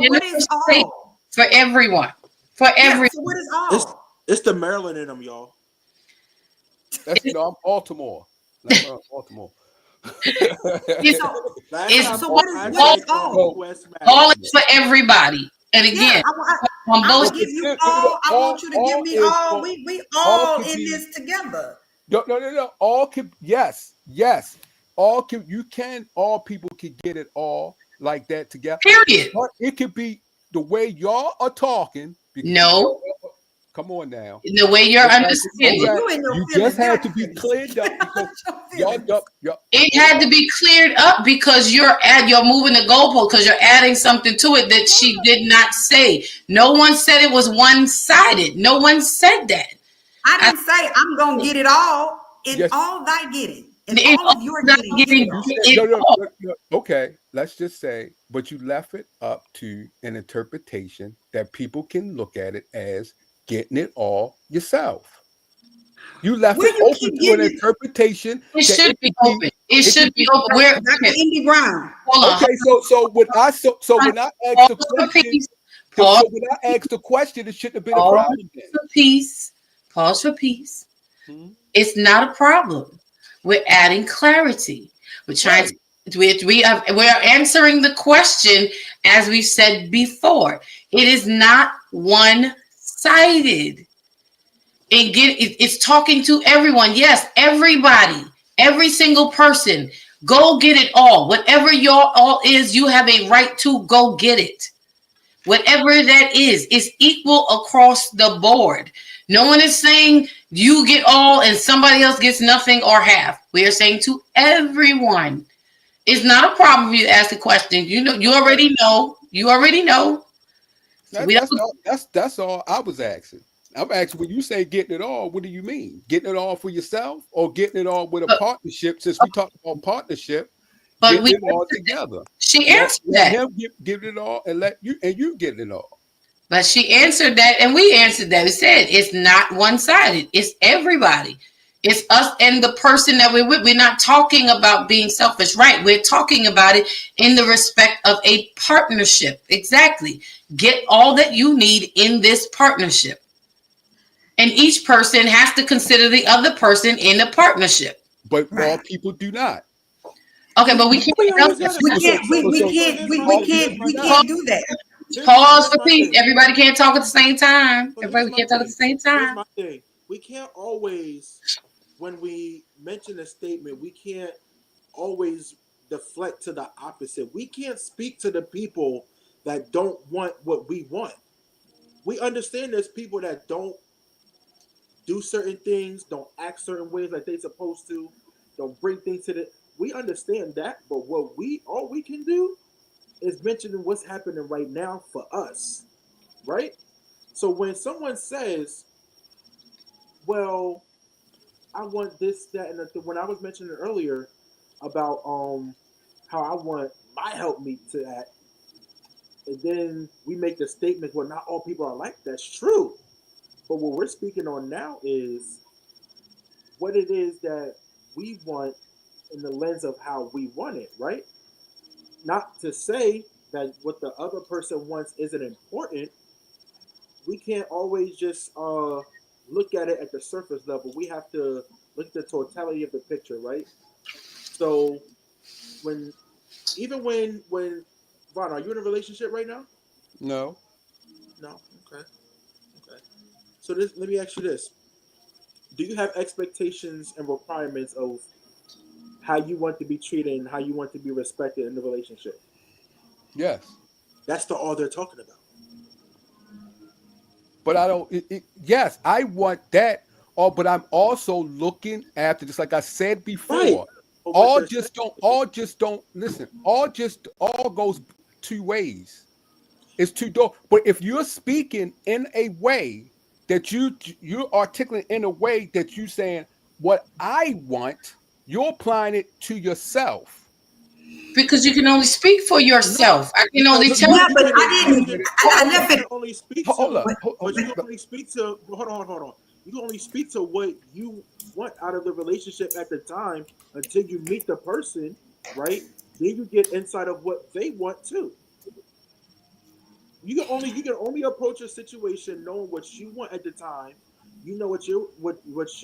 S3: what is all?
S2: For everyone. For everyone.
S3: So what is all?
S6: It's the Maryland in them, y'all.
S5: I'm Baltimore. Baltimore.
S3: So what is all?
S2: All is for everybody. And again,
S3: I will give you all. I want you to give me all. We all in this together.
S5: No. All can, yes. All people can get it all like that together.
S2: Period.
S5: But it could be the way y'all are talking.
S2: No.
S5: Come on now.
S2: The way you're understanding.
S5: You just had to be cleared up because
S2: it had to be cleared up because you're moving the goalpost, because you're adding something to it that she did not say. No one said it was one-sided. No one said that.
S3: I didn't say I'm gonna get it all. In all thy getting. In all of your getting.
S5: No. Okay, let's just say, but you left it up to an interpretation that people can look at it as getting it all yourself. You left it open to an interpretation.
S2: It should be open. It should be open. Where
S3: Indy Brown.
S2: Hold on.
S5: Okay, so when I asked the question, it shouldn't have been a problem.
S2: Pause for peace. It's not a problem. We're adding clarity. We're trying to. We're answering the question as we've said before. It is not one-sided. It's talking to everyone. Yes, everybody, every single person. Go get it all. Whatever your all is, you have a right to go get it. Whatever that is, it's equal across the board. No one is saying you get all and somebody else gets nothing or half. We are saying to everyone. It's not a problem if you ask the question. You already know.
S5: That's all I was asking. I'm asking, when you say getting it all, what do you mean? Getting it all for yourself or getting it all with a partnership? Since we talked about partnership, getting it all together.
S2: She answered that.
S5: Let him give it all and you get it all.
S2: But she answered that, and we answered that. We said it's not one-sided. It's everybody. It's us and the person that we're with. We're not talking about being selfish, right? We're talking about it in the respect of a partnership. Exactly. Get all that you need in this partnership. And each person has to consider the other person in the partnership.
S5: But all people do not.
S2: Okay, but we can't do
S3: that.
S2: Pause for peace. Everybody can't talk at the same time. Everybody can't talk at the same time.
S6: We can't always, when we mention a statement, we can't always deflect to the opposite. We can't speak to the people that don't want what we want. We understand there's people that don't do certain things, don't act certain ways like they're supposed to, don't bring things to the. We understand that, but all we can do is mention what's happening right now for us, right? So when someone says, "Well, I want this, that, and when I was mentioning earlier about how I want my helpmeet to act, and then we make the statement, well, not all people are like that. That's true. But what we're speaking on now is what it is that we want in the lens of how we want it, right? Not to say that what the other person wants isn't important. We can't always just look at it at the surface level. We have to look at the totality of the picture, right? So when Vaughn, are you in a relationship right now?
S5: No.
S6: No. Okay. So let me ask you this: do you have expectations and requirements of how you want to be treated and how you want to be respected in the relationship?
S5: Yes.
S6: That's all they're talking about.
S5: But I don't. Yes, I want that. But I'm also looking after, just like I said before.
S6: Right.
S5: All just don't listen. All goes two ways. It's two door. But if you're speaking in a way that you're articulating in a way that you saying what I want, you're applying it to yourself.
S2: Because you can only speak for yourself. I can only tell
S3: Yeah,
S2: you.
S3: but I didn't. I left it.
S6: Only speak to.
S5: Hold on.
S6: But you can only speak to. Hold on. You can only speak to what you want out of the relationship at the time until you meet the person, right? Then you get insight of what they want too. You can only approach a situation knowing what you want at the time. You know what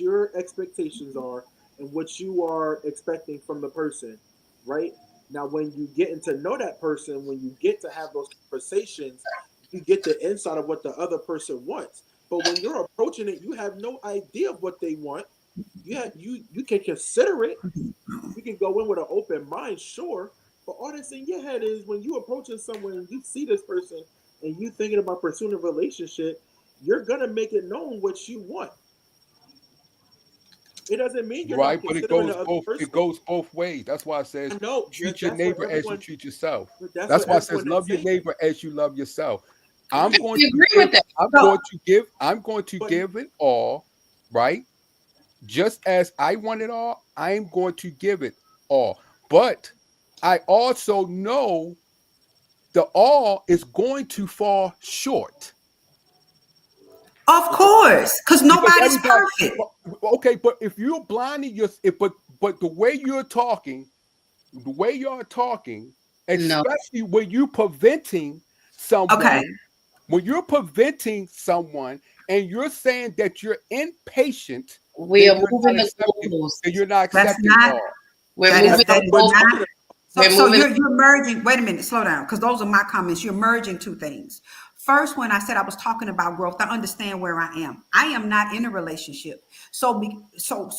S6: your expectations are and what you are expecting from the person, right? Now, when you get to know that person, when you get to have those conversations, you get the insight of what the other person wants. But when you're approaching it, you have no idea of what they want. You can consider it. You can go in with an open mind, sure. But all that's in your head is when you approaching someone and you see this person and you thinking about pursuing a relationship, you're gonna make it known what you want. It doesn't mean you're
S5: Right,
S6: not
S5: but
S6: considering the other person.
S5: it goes both ways. That's why it says treat your neighbor as you treat yourself. That's why it says love your neighbor as you love yourself. I'm going to give it all, right? Just as I want it all, I am going to give it all. But I also know the all is going to fall short.
S3: Of course, because nobody's perfect.
S5: Okay, but if you're blinding but the way you're talking, especially when you're preventing someone,
S3: Okay.
S5: when you're preventing someone and you're saying that you're impatient,
S2: We are moving the goalposts.
S5: and you're not
S3: That's
S5: accepting
S3: not.
S5: all.
S2: We're
S3: That is
S2: moving the
S3: not.
S2: goalposts.
S3: So you're merging. Wait a minute, slow down, because those are my comments. You're merging two things. First, when I said I was talking about growth, I understand where I am. I am not in a relationship. So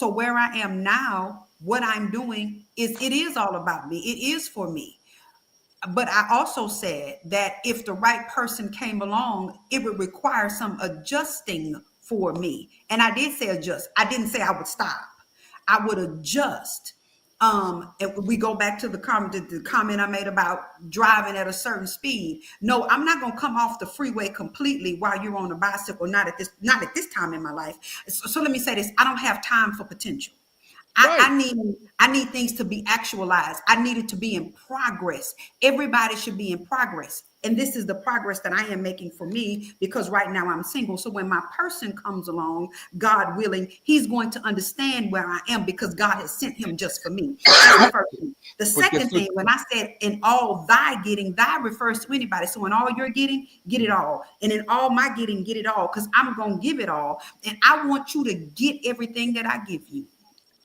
S3: where I am now, what I'm doing it is all about me. It is for me. But I also said that if the right person came along, it would require some adjusting for me. And I did say adjust. I didn't say I would stop. I would adjust. And we go back to the comment I made about driving at a certain speed. No, I'm not going to come off the freeway completely while you're on a bicycle. Not at this time in my life. So let me say this: I don't have time for potential. I need things to be actualized. I need it to be in progress. Everybody should be in progress. And this is the progress that I am making for me, because right now I'm single. So when my person comes along, God willing, he's going to understand where I am because God has sent him just for me. That's the first thing. The second thing, when I said in all thy getting, thy refers to anybody. So in all you're getting, get it all. And in all my getting, get it all, because I'm going to give it all. And I want you to get everything that I give you.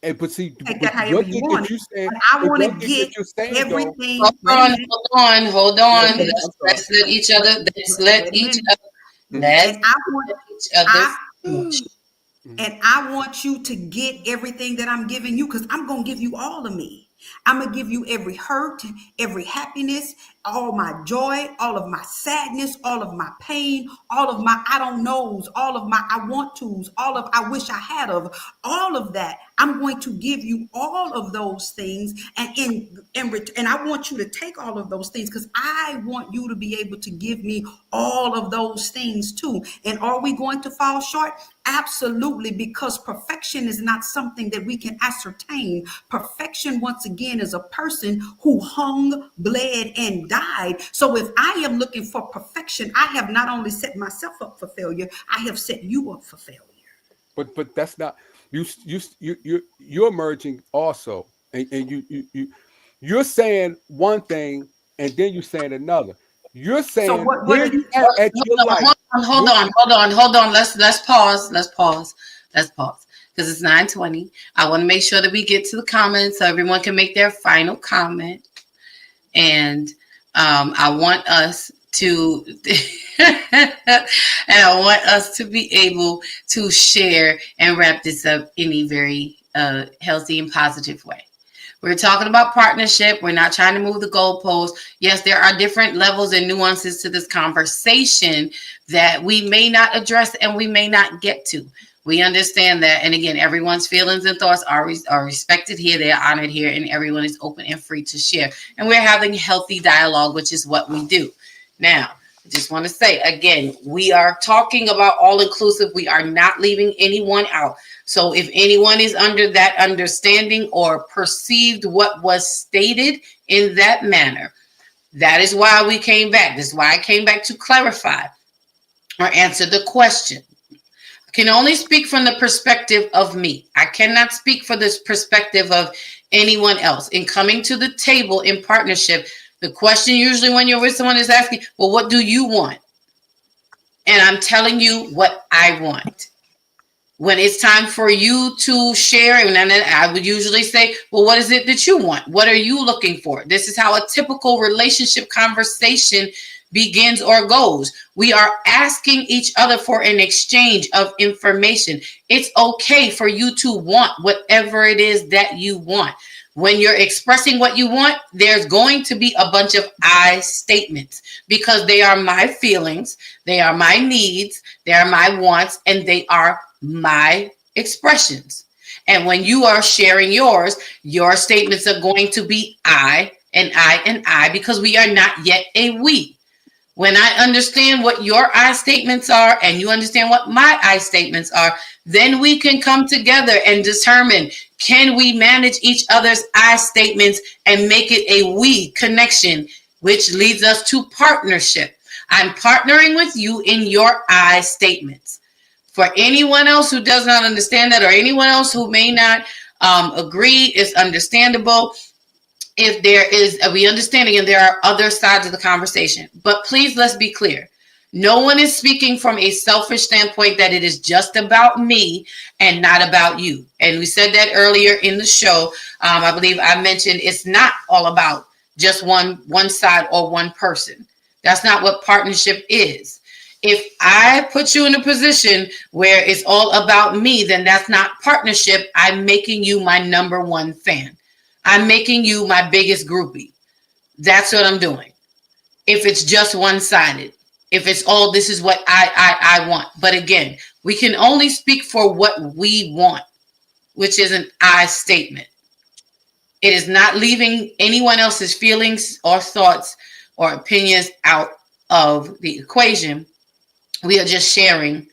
S5: But see,
S3: take that however you want it. But I want to get everything.
S2: Hold on. Let's let each other.
S3: And I want you to get everything that I'm giving you, because I'm going to give you all of me. I'm going to give you every hurt, every happiness, all my joy, all of my sadness, all of my pain, all of my I don't knows, all of my I want tos, all of I wish I had of, all of that. I'm going to give you all of those things. And I want you to take all of those things because I want you to be able to give me all of those things too. And are we going to fall short? Absolutely, because perfection is not something that we can ascertain. Perfection, once again, is a person who hung, bled, and died. So if I am looking for perfection, I have not only set myself up for failure, I have set you up for failure.
S5: But that's not you're merging also, and you're saying one thing and then you're saying another. You're saying
S3: So what
S5: where you at your life.
S2: Hold on. Let's pause. Because it's 9:20. I want to make sure that we get to the comments so everyone can make their final comment. And I want us to be able to share and wrap this up in a very healthy and positive way. We're talking about partnership. We're not trying to move the goalposts. Yes, there are different levels and nuances to this conversation that we may not address and we may not get to. We understand that. And again, everyone's feelings and thoughts are respected here. They are honored here, and everyone is open and free to share. And we're having healthy dialogue, which is what we do. Now, I just want to say, again, we are talking about all inclusive. We are not leaving anyone out. So if anyone is under that understanding or perceived what was stated in that manner, that is why we came back. This is why I came back to clarify or answer the question. I can only speak from the perspective of me. I cannot speak for this perspective of anyone else. In coming to the table in partnership, the question usually when you're with someone is asking, well, what do you want? And I'm telling you what I want. When it's time for you to share, and then I would usually say, well, what is it that you want? What are you looking for? This is how a typical relationship conversation begins or goes. We are asking each other for an exchange of information. It's okay for you to want whatever it is that you want. When you're expressing what you want, there's going to be a bunch of I statements because they are my feelings, they are my needs, they are my wants, and they are my expressions. And when you are sharing yours, your statements are going to be I and I and I because we are not yet a we. When I understand what your I statements are and you understand what my I statements are, then we can come together and determine, can we manage each other's I statements and make it a we connection, which leads us to partnership. I'm partnering with you in your I statements. For anyone else who does not understand that, or anyone else who may not agree, it's understandable. If there is, we understand again, there are other sides of the conversation. But please, let's be clear. No one is speaking from a selfish standpoint that it is just about me and not about you. And we said that earlier in the show. I believe I mentioned it's not all about just one side or one person. That's not what partnership is. If I put you in a position where it's all about me, then that's not partnership. I'm making you my number one fan. I'm making you my biggest groupie. That's what I'm doing. If it's just one-sided, if it's all, this is what I want. But again, we can only speak for what we want, which is an I statement. It is not leaving anyone else's feelings or thoughts or opinions out of the equation. We are just sharing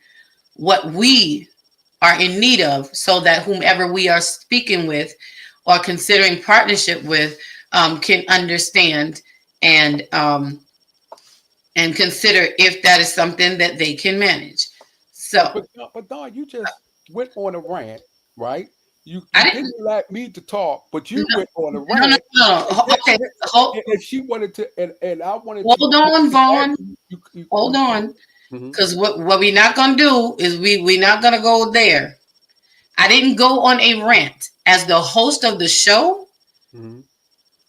S2: what we are in need of so that whomever we are speaking with or considering partnership with can understand and consider if that is something that they can manage. So,
S5: but Dawn, you just went on a rant, right? You didn't like me to talk, but you went on a rant.
S2: No. Okay.
S5: And she wanted to, and I wanted
S2: to. Hold on, Vaughn.
S5: You
S2: hold on. Because what we're not going to do is we're not going to go there. I didn't go on a rant. As the host of the show,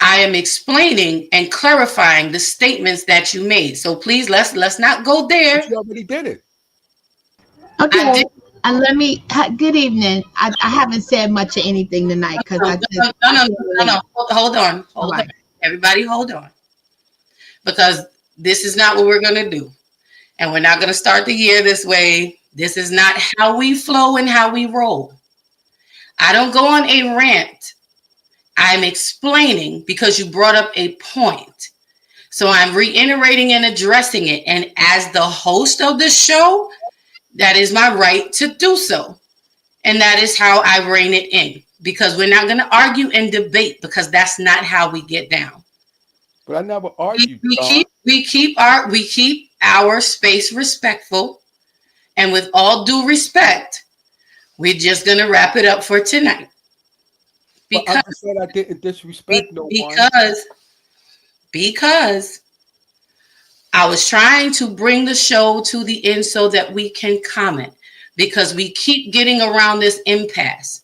S2: I am explaining and clarifying the statements that you made. So please, let's not go there.
S5: But you already did it.
S7: Okay. And good evening. I haven't said much of anything tonight because I just.
S2: No. Hold on.
S7: Right.
S2: Everybody hold on. Because this is not what we're going to do. And we're not going to start the year this way. This is not how we flow and how we roll. I don't go on a rant. I'm explaining because you brought up a point. So I'm reiterating and addressing it. And as the host of the show, that is my right to do so. And that is how I rein it in. Because we're not going to argue and debate because that's not how we get down.
S5: But I never argued.
S2: We keep our space respectful. And with all due respect, we're just going to wrap it up for tonight.
S5: Because I just said I didn't disrespect no one.
S2: Because I was trying to bring the show to the end so that we can comment. Because we keep getting around this impasse.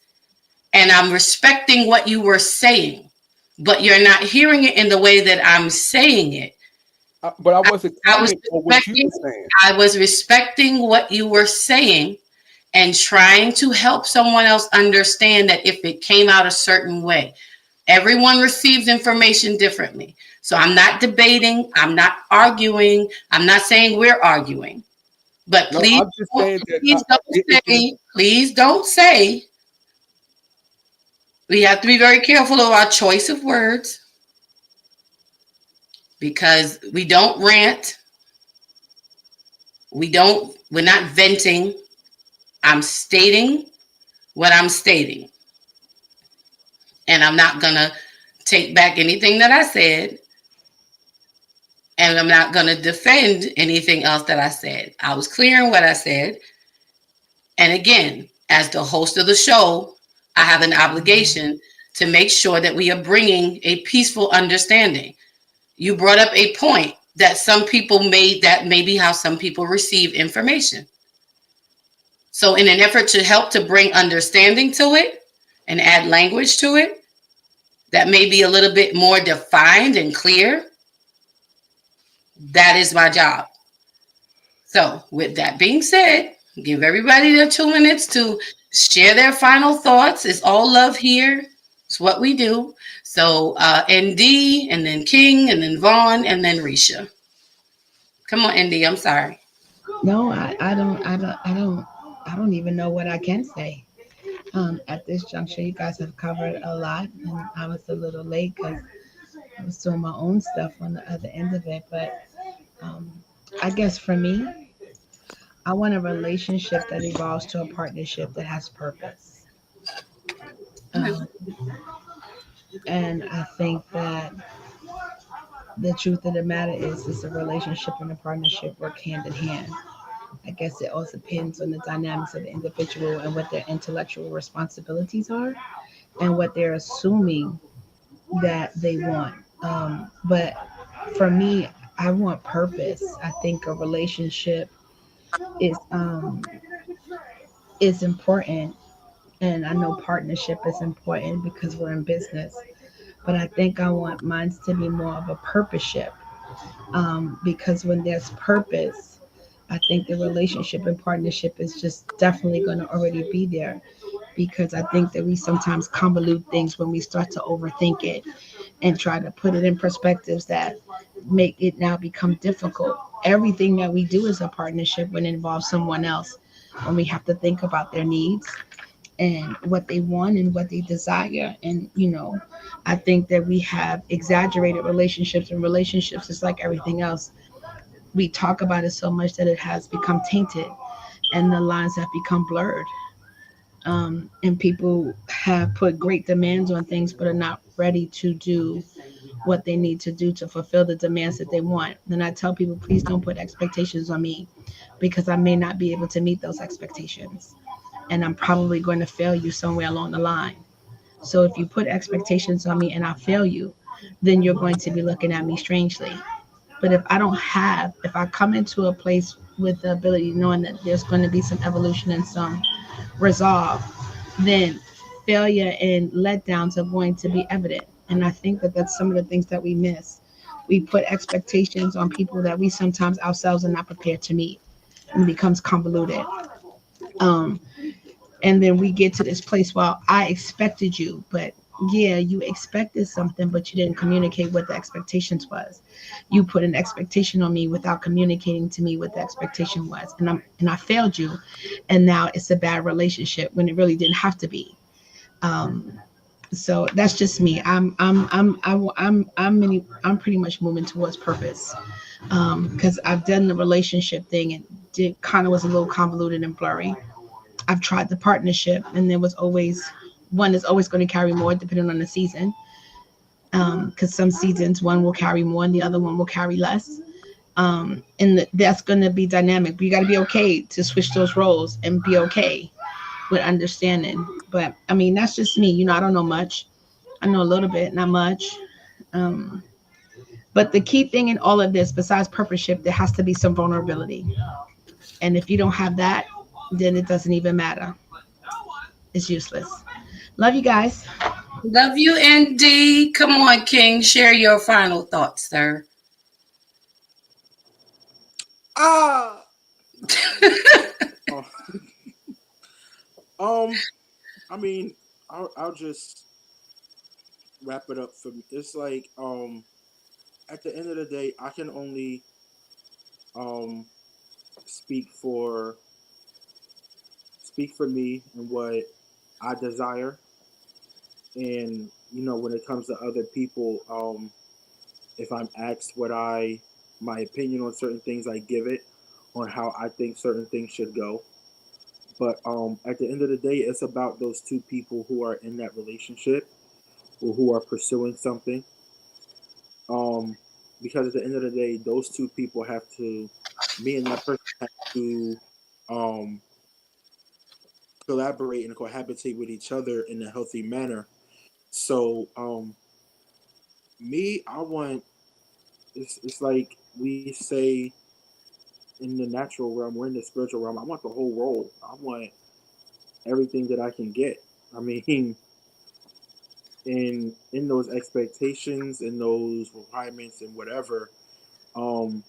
S2: And I'm respecting what you were saying. But you're not hearing it in the way that I'm saying it.
S5: But I wasn't commenting on what you were saying.
S2: I was respecting what you were saying and trying to help someone else understand that if it came out a certain way, everyone receives information differently. So I'm not debating. I'm not arguing. I'm not saying we're arguing. But please don't say. We have to be very careful of our choice of words. Because we don't rant. We're not venting. I'm stating what I'm stating. And I'm not going to take back anything that I said. And I'm not going to defend anything else that I said. I was clear in what I said. And again, as the host of the show, I have an obligation to make sure that we are bringing a peaceful understanding. You brought up a point that some people made that may be how some people receive information. So in an effort to help to bring understanding to it and add language to it, that may be a little bit more defined and clear, that is my job. So with that being said, give everybody their 2 minutes to share their final thoughts. It's all love here. It's what we do. So ND and then King and then Vaughn and then Risha. Come on, ND. I'm sorry.
S7: No, I don't even know what I can say. At this juncture, you guys have covered a lot, and I was a little late because I was doing my own stuff on the other end of it. But I guess for me, I want a relationship that evolves to a partnership that has purpose. And I think that the truth of the matter is a relationship and a partnership work hand in hand. I guess it also depends on the dynamics of the individual and what their intellectual responsibilities are and what they're assuming that they want. But for me, I want purpose. I think a relationship is important. And I know partnership is important because we're in business. But I think I want mine to be more of a purpose-ship. Because when there's purpose, I think the relationship and partnership is just definitely going to already be there. Because I think that we sometimes convolute things when we start to overthink it and try to put it in perspectives that make it now become difficult. Everything that we do is a partnership when it involves someone else. When we have to think about their needs and what they want and what they desire. And, I think that we have exaggerated relationships, and relationships is like everything else. We talk about it so much that it has become tainted and the lines have become blurred. And people have put great demands on things, but are not ready to do what they need to do to fulfill the demands that they want. Then I tell people, please don't put expectations on me because I may not be able to meet those expectations. And I'm probably going to fail you somewhere along the line. So if you put expectations on me and I fail you, then you're going to be looking at me strangely. But if I come into a place with the ability, knowing that there's going to be some evolution and some resolve, then failure and letdowns are going to be evident. And I think that that's some of the things that we miss. We put expectations on people that we sometimes ourselves are not prepared to meet, and it becomes convoluted. And then we get to this place, well, I expected you, but yeah, you expected something, but you didn't communicate what the expectations was. You put an expectation on me without communicating to me what the expectation was, and I failed you, and now it's a bad relationship when it really didn't have to be. Um, so that's just me. I'm pretty much moving towards purpose, because I've done the relationship thing and did kind of was a little convoluted and blurry. I've tried the partnership, and there was always one is always going to carry more depending on the season. Because some seasons one will carry more and the other one will carry less. That's going to be dynamic. But you got to be okay to switch those roles and be okay with understanding. But I mean, that's just me. I don't know much. I know a little bit, not much. Um, but the key thing in all of this, besides purposeship, there has to be some vulnerability. And if you don't have that, then it doesn't even matter. It's useless. Love you guys.
S2: Love you, ND. Come on, King. Share your final thoughts, sir.
S6: Ah. I mean, I'll just wrap it up for me. It's like, at the end of the day, I can only speak for me and what I desire. And when it comes to other people, if I'm asked my opinion on certain things, I give it on how I think certain things should go. But at the end of the day, it's about those two people who are in that relationship or who are pursuing something. Because at the end of the day, those two people me and that person have to collaborate and cohabitate with each other in a healthy manner. So it's like we say in the natural realm, we're in the spiritual realm. I want the whole world. I want everything that I can get. I mean, in those expectations, in those requirements, and whatever, I'm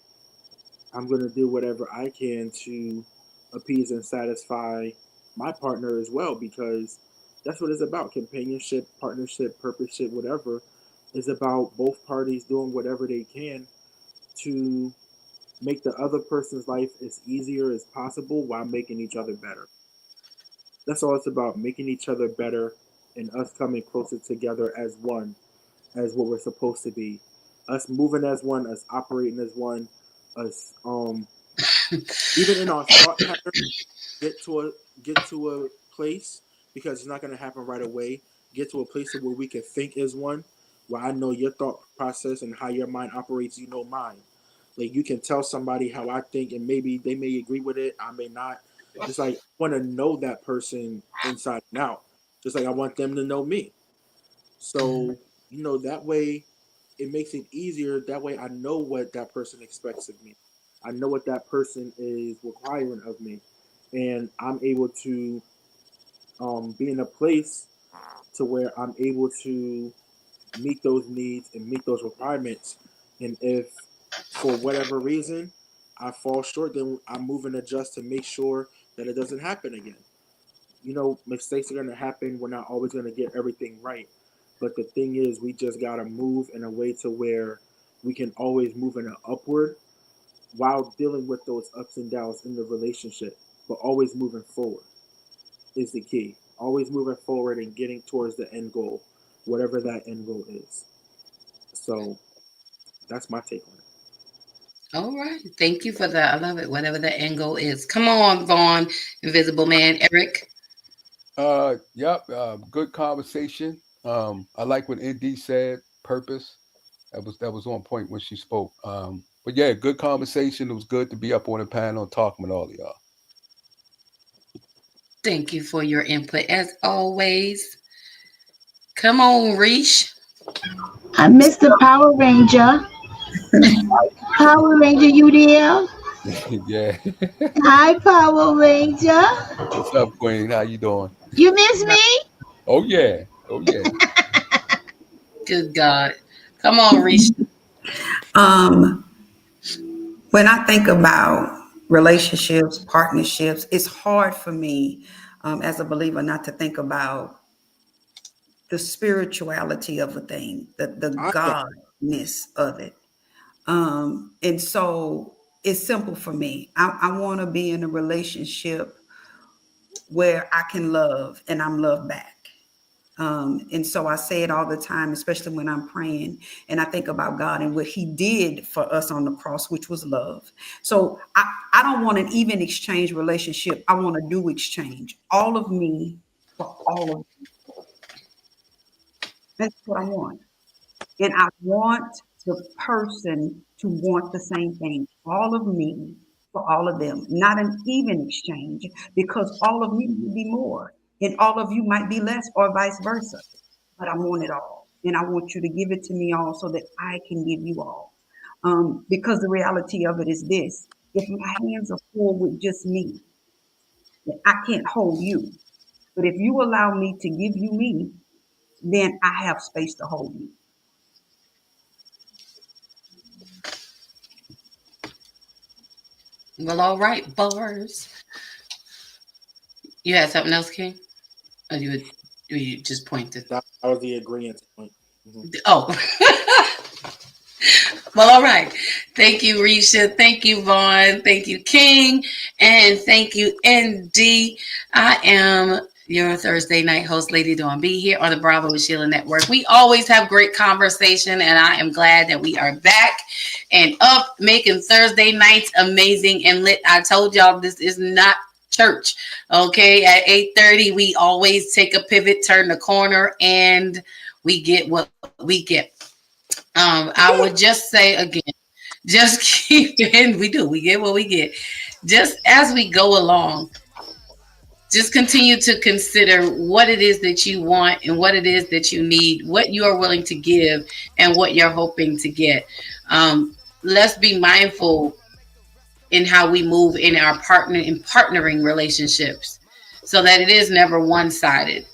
S6: gonna do whatever I can to appease and satisfy my partner as well, because that's what it's about. Companionship, partnership, purposeship, whatever, is about both parties doing whatever they can to make the other person's life as easier as possible while making each other better. That's all it's about, making each other better and us coming closer together as one, as what we're supposed to be. Us moving as one, us operating as one, us even in our thought pattern, get to a place, because it's not going to happen right away. Get to a place where we can think as one, where I know your thought process and how your mind operates, you know mine. Like, you can tell somebody how I think, and maybe they may agree with it, I may not. It's like, I want to know that person inside and out, just like I want them to know me. So, that way it makes it easier. That way I know what that person expects of me. I know what that person is requiring of me. And I'm able to be in a place to where I'm able to meet those needs and meet those requirements. And if for whatever reason I fall short, then I move and adjust to make sure that it doesn't happen again. Mistakes are going to happen. We're not always going to get everything right. But the thing is, we just got to move in a way to where we can always move in an upward while dealing with those ups and downs in the relationship. But always moving forward is the key. Always moving forward and getting towards the end goal, whatever that end goal is. So that's my take on it.
S2: All right. Thank you for that. I love it. Whatever the end goal is. Come on, Vaughn, Invisible Man. Eric.
S5: Yep. Good conversation. I like what ND said. Purpose. That was on point when she spoke. But yeah, good conversation. It was good to be up on the panel talking with all of y'all.
S2: Thank you for your input as always. Come on, Reesh.
S7: I missed the Power Ranger. Power Ranger, you there?
S5: Yeah.
S7: Hi, Power Ranger.
S5: What's up, Queen? How you doing?
S7: You miss me?
S5: Oh yeah.
S2: Good God. Come on, Reesh.
S3: When I think about relationships, partnerships, it's hard for me as a believer, not to think about the spirituality of a thing, the godness of it. And so it's simple for me. I want to be in a relationship where I can love and I'm loved back. And so I say it all the time, especially when I'm praying and I think about God and what he did for us on the cross, which was love. So I don't want an even exchange relationship. I want a due exchange. All of me for all of you. That's what I want. And I want the person to want the same thing. All of me for all of them. Not an even exchange, because all of me would be more and all of you might be less, or vice versa. But I want it all. And I want you to give it to me all so that I can give you all. Because the reality of it is this: if my hands are full with just me, then I can't hold you. But if you allow me to give you me, then I have space to hold you.
S2: Well, all right, bars. You had something else, King? Or you just pointed?
S6: That was the agreement point. Mm-hmm.
S2: Oh. Well, all right. Thank you, Risha. Thank you, Vaughn. Thank you, King. And thank you, ND. I am your Thursday night host, Lady Dawn B, here on the Bravo with Sheila Network. We always have great conversation, and I am glad that we are back and up, making Thursday nights amazing and lit. I told y'all this is not church. Okay, at 8:30, we always take a pivot, turn the corner, and we get what we get. I would just say again, just keep in. We get what we get. Just as we go along, just continue to consider what it is that you want and what it is that you need, what you are willing to give and what you're hoping to get. Let's be mindful in how we move in our partnering relationships, so that it is never one-sided.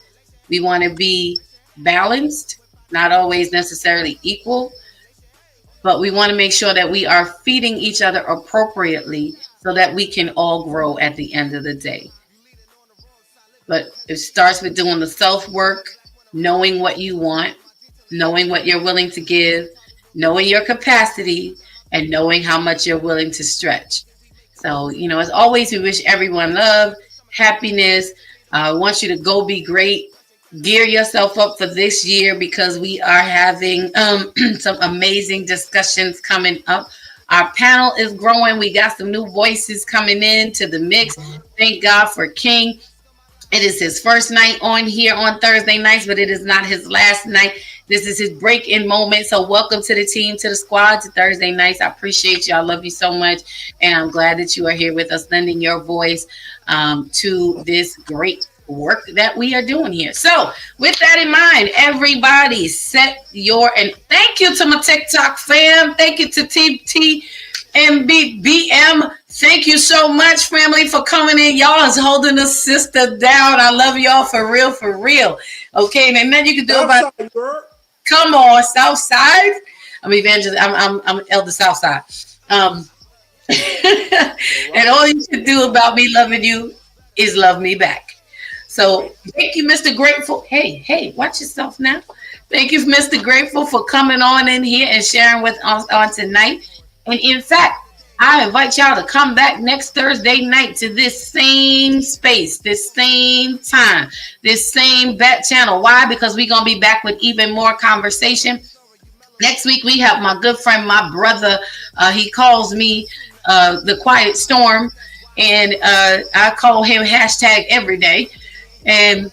S2: We want to be balanced, not always necessarily equal, but we want to make sure that we are feeding each other appropriately so that we can all grow at the end of the day. But it starts with doing the self-work, knowing what you want, knowing what you're willing to give, knowing your capacity, and knowing how much you're willing to stretch. So, as always, we wish everyone love, happiness. I want you to go be great. Gear yourself up for this year, because we are having some amazing discussions coming up. Our panel is growing. We got some new voices coming in to the mix. Thank God for King. It is his first night on here on Thursday nights, but it is not his last night. This is his break-in moment. So welcome to the team, to the squad, to Thursday nights. I appreciate you. I love you so much. And I'm glad that you are here with us, lending your voice to this great work that we are doing here. So with that in mind, everybody and thank you to my TikTok fam. Thank you to TMBBM. Thank you so much, family, for coming in. Y'all is holding a sister down. I love y'all for real, for real. Okay, and then you can do about it. Come on, Southside. I'm Evangelist. I'm Elder Southside. And all you can do about me loving you is love me back. So thank you, Mr. Grateful. Hey, watch yourself now. Thank you, Mr. Grateful, for coming on in here and sharing with us on tonight. And in fact, I invite y'all to come back next Thursday night to this same space, this same time, this same bat channel. Why? Because we're going to be back with even more conversation. Next week, we have my good friend, my brother. He calls me the Quiet Storm, and I call him hashtag every day. And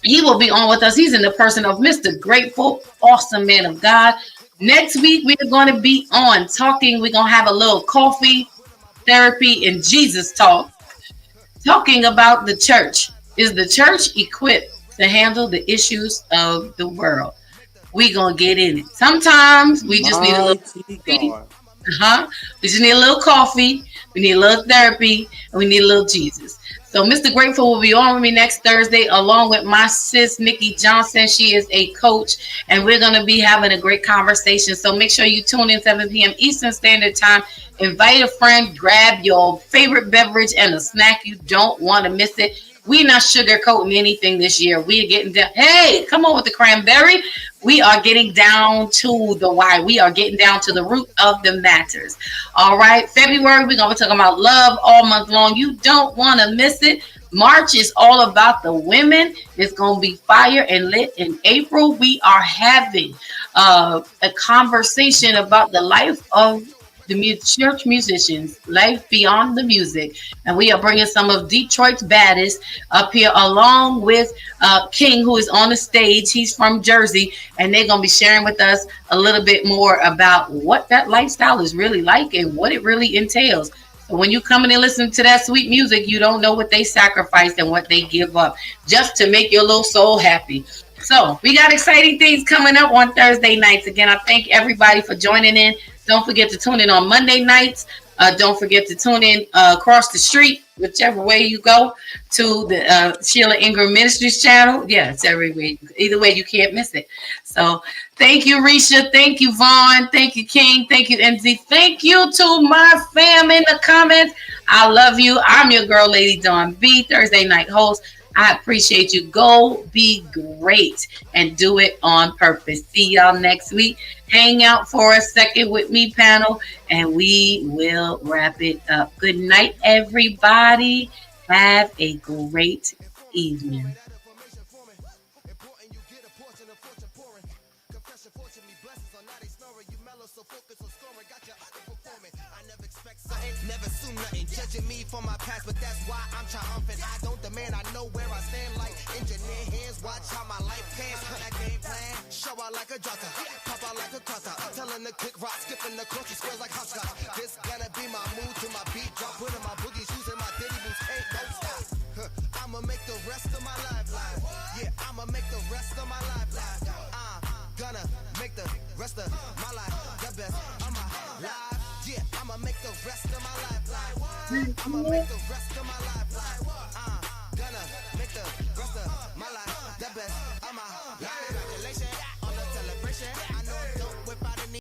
S2: he will be on with us. He's in the person of Mr. Grateful, awesome man of God. Next week, we are going to be on talking. We're going to have a little coffee, therapy, and Jesus talk, talking about the church. Is the church equipped to handle the issues of the world? We're going to get in it. Sometimes we just need a little coffee. We just need a little coffee. We need a little therapy, and we need a little Jesus. So Mr. Grateful will be on with me next Thursday, along with my sis, Nikki Johnson. She is a coach, and we're going to be having a great conversation. So make sure you tune in 7 p.m. Eastern Standard Time. Invite a friend, grab your favorite beverage and a snack. You don't want to miss it. We not sugarcoating anything this year. We are getting down. Hey, come on with the cranberry. We are getting down to the why. We are getting down to the root of the matters. All right. February, we're going to be talking about love all month long. You don't want to miss it. March is all about the women. It's going to be fire and lit. In April, we are having a conversation about the life of the church musicians, life beyond the music. And we are bringing some of Detroit's baddest up here along with King, who is on the stage. He's from Jersey, and they're going to be sharing with us a little bit more about what that lifestyle is really like and what it really entails. So when you come in and listen to that sweet music, you don't know what they sacrificed and what they give up just to make your little soul happy. So we got exciting things coming up on Thursday nights. Again, I thank everybody for joining in. Don't forget to tune in on Monday nights. Don't forget to tune in across the street, whichever way you go, to the Sheila Ingram Ministries channel. Yeah, it's everywhere. Either way, you can't miss it. So thank you, Risha. Thank you, Vaughn. Thank you, King. Thank you, NZ. Thank you to my fam in the comments. I love you. I'm your girl, Lady Dawn B, Thursday night host. I appreciate you. Go be great and do it on purpose. See y'all next week. Hang out for a second with me, panel, and we will wrap it up. Good night, everybody. Have a great evening.
S1: Never assume nothing, judging me for my past, but that's why I'm triumphant. I don't demand, I know where I stand like engineer hands. Watch how my life pans. That game plan, show out like a drotter, pop out like a cutter. Telling the quick rock, skipping the course, squares like hopscotch. This gonna be my mood to my beat drop, putting my boogies, using my diddy boots, ain't no stop. I'ma make the rest of my life live. Yeah, I'ma make the rest of my life live. Gonna make the rest of my life the best of my life. Yeah, I'ma make the rest of my life live. I'ma make the rest of my life live.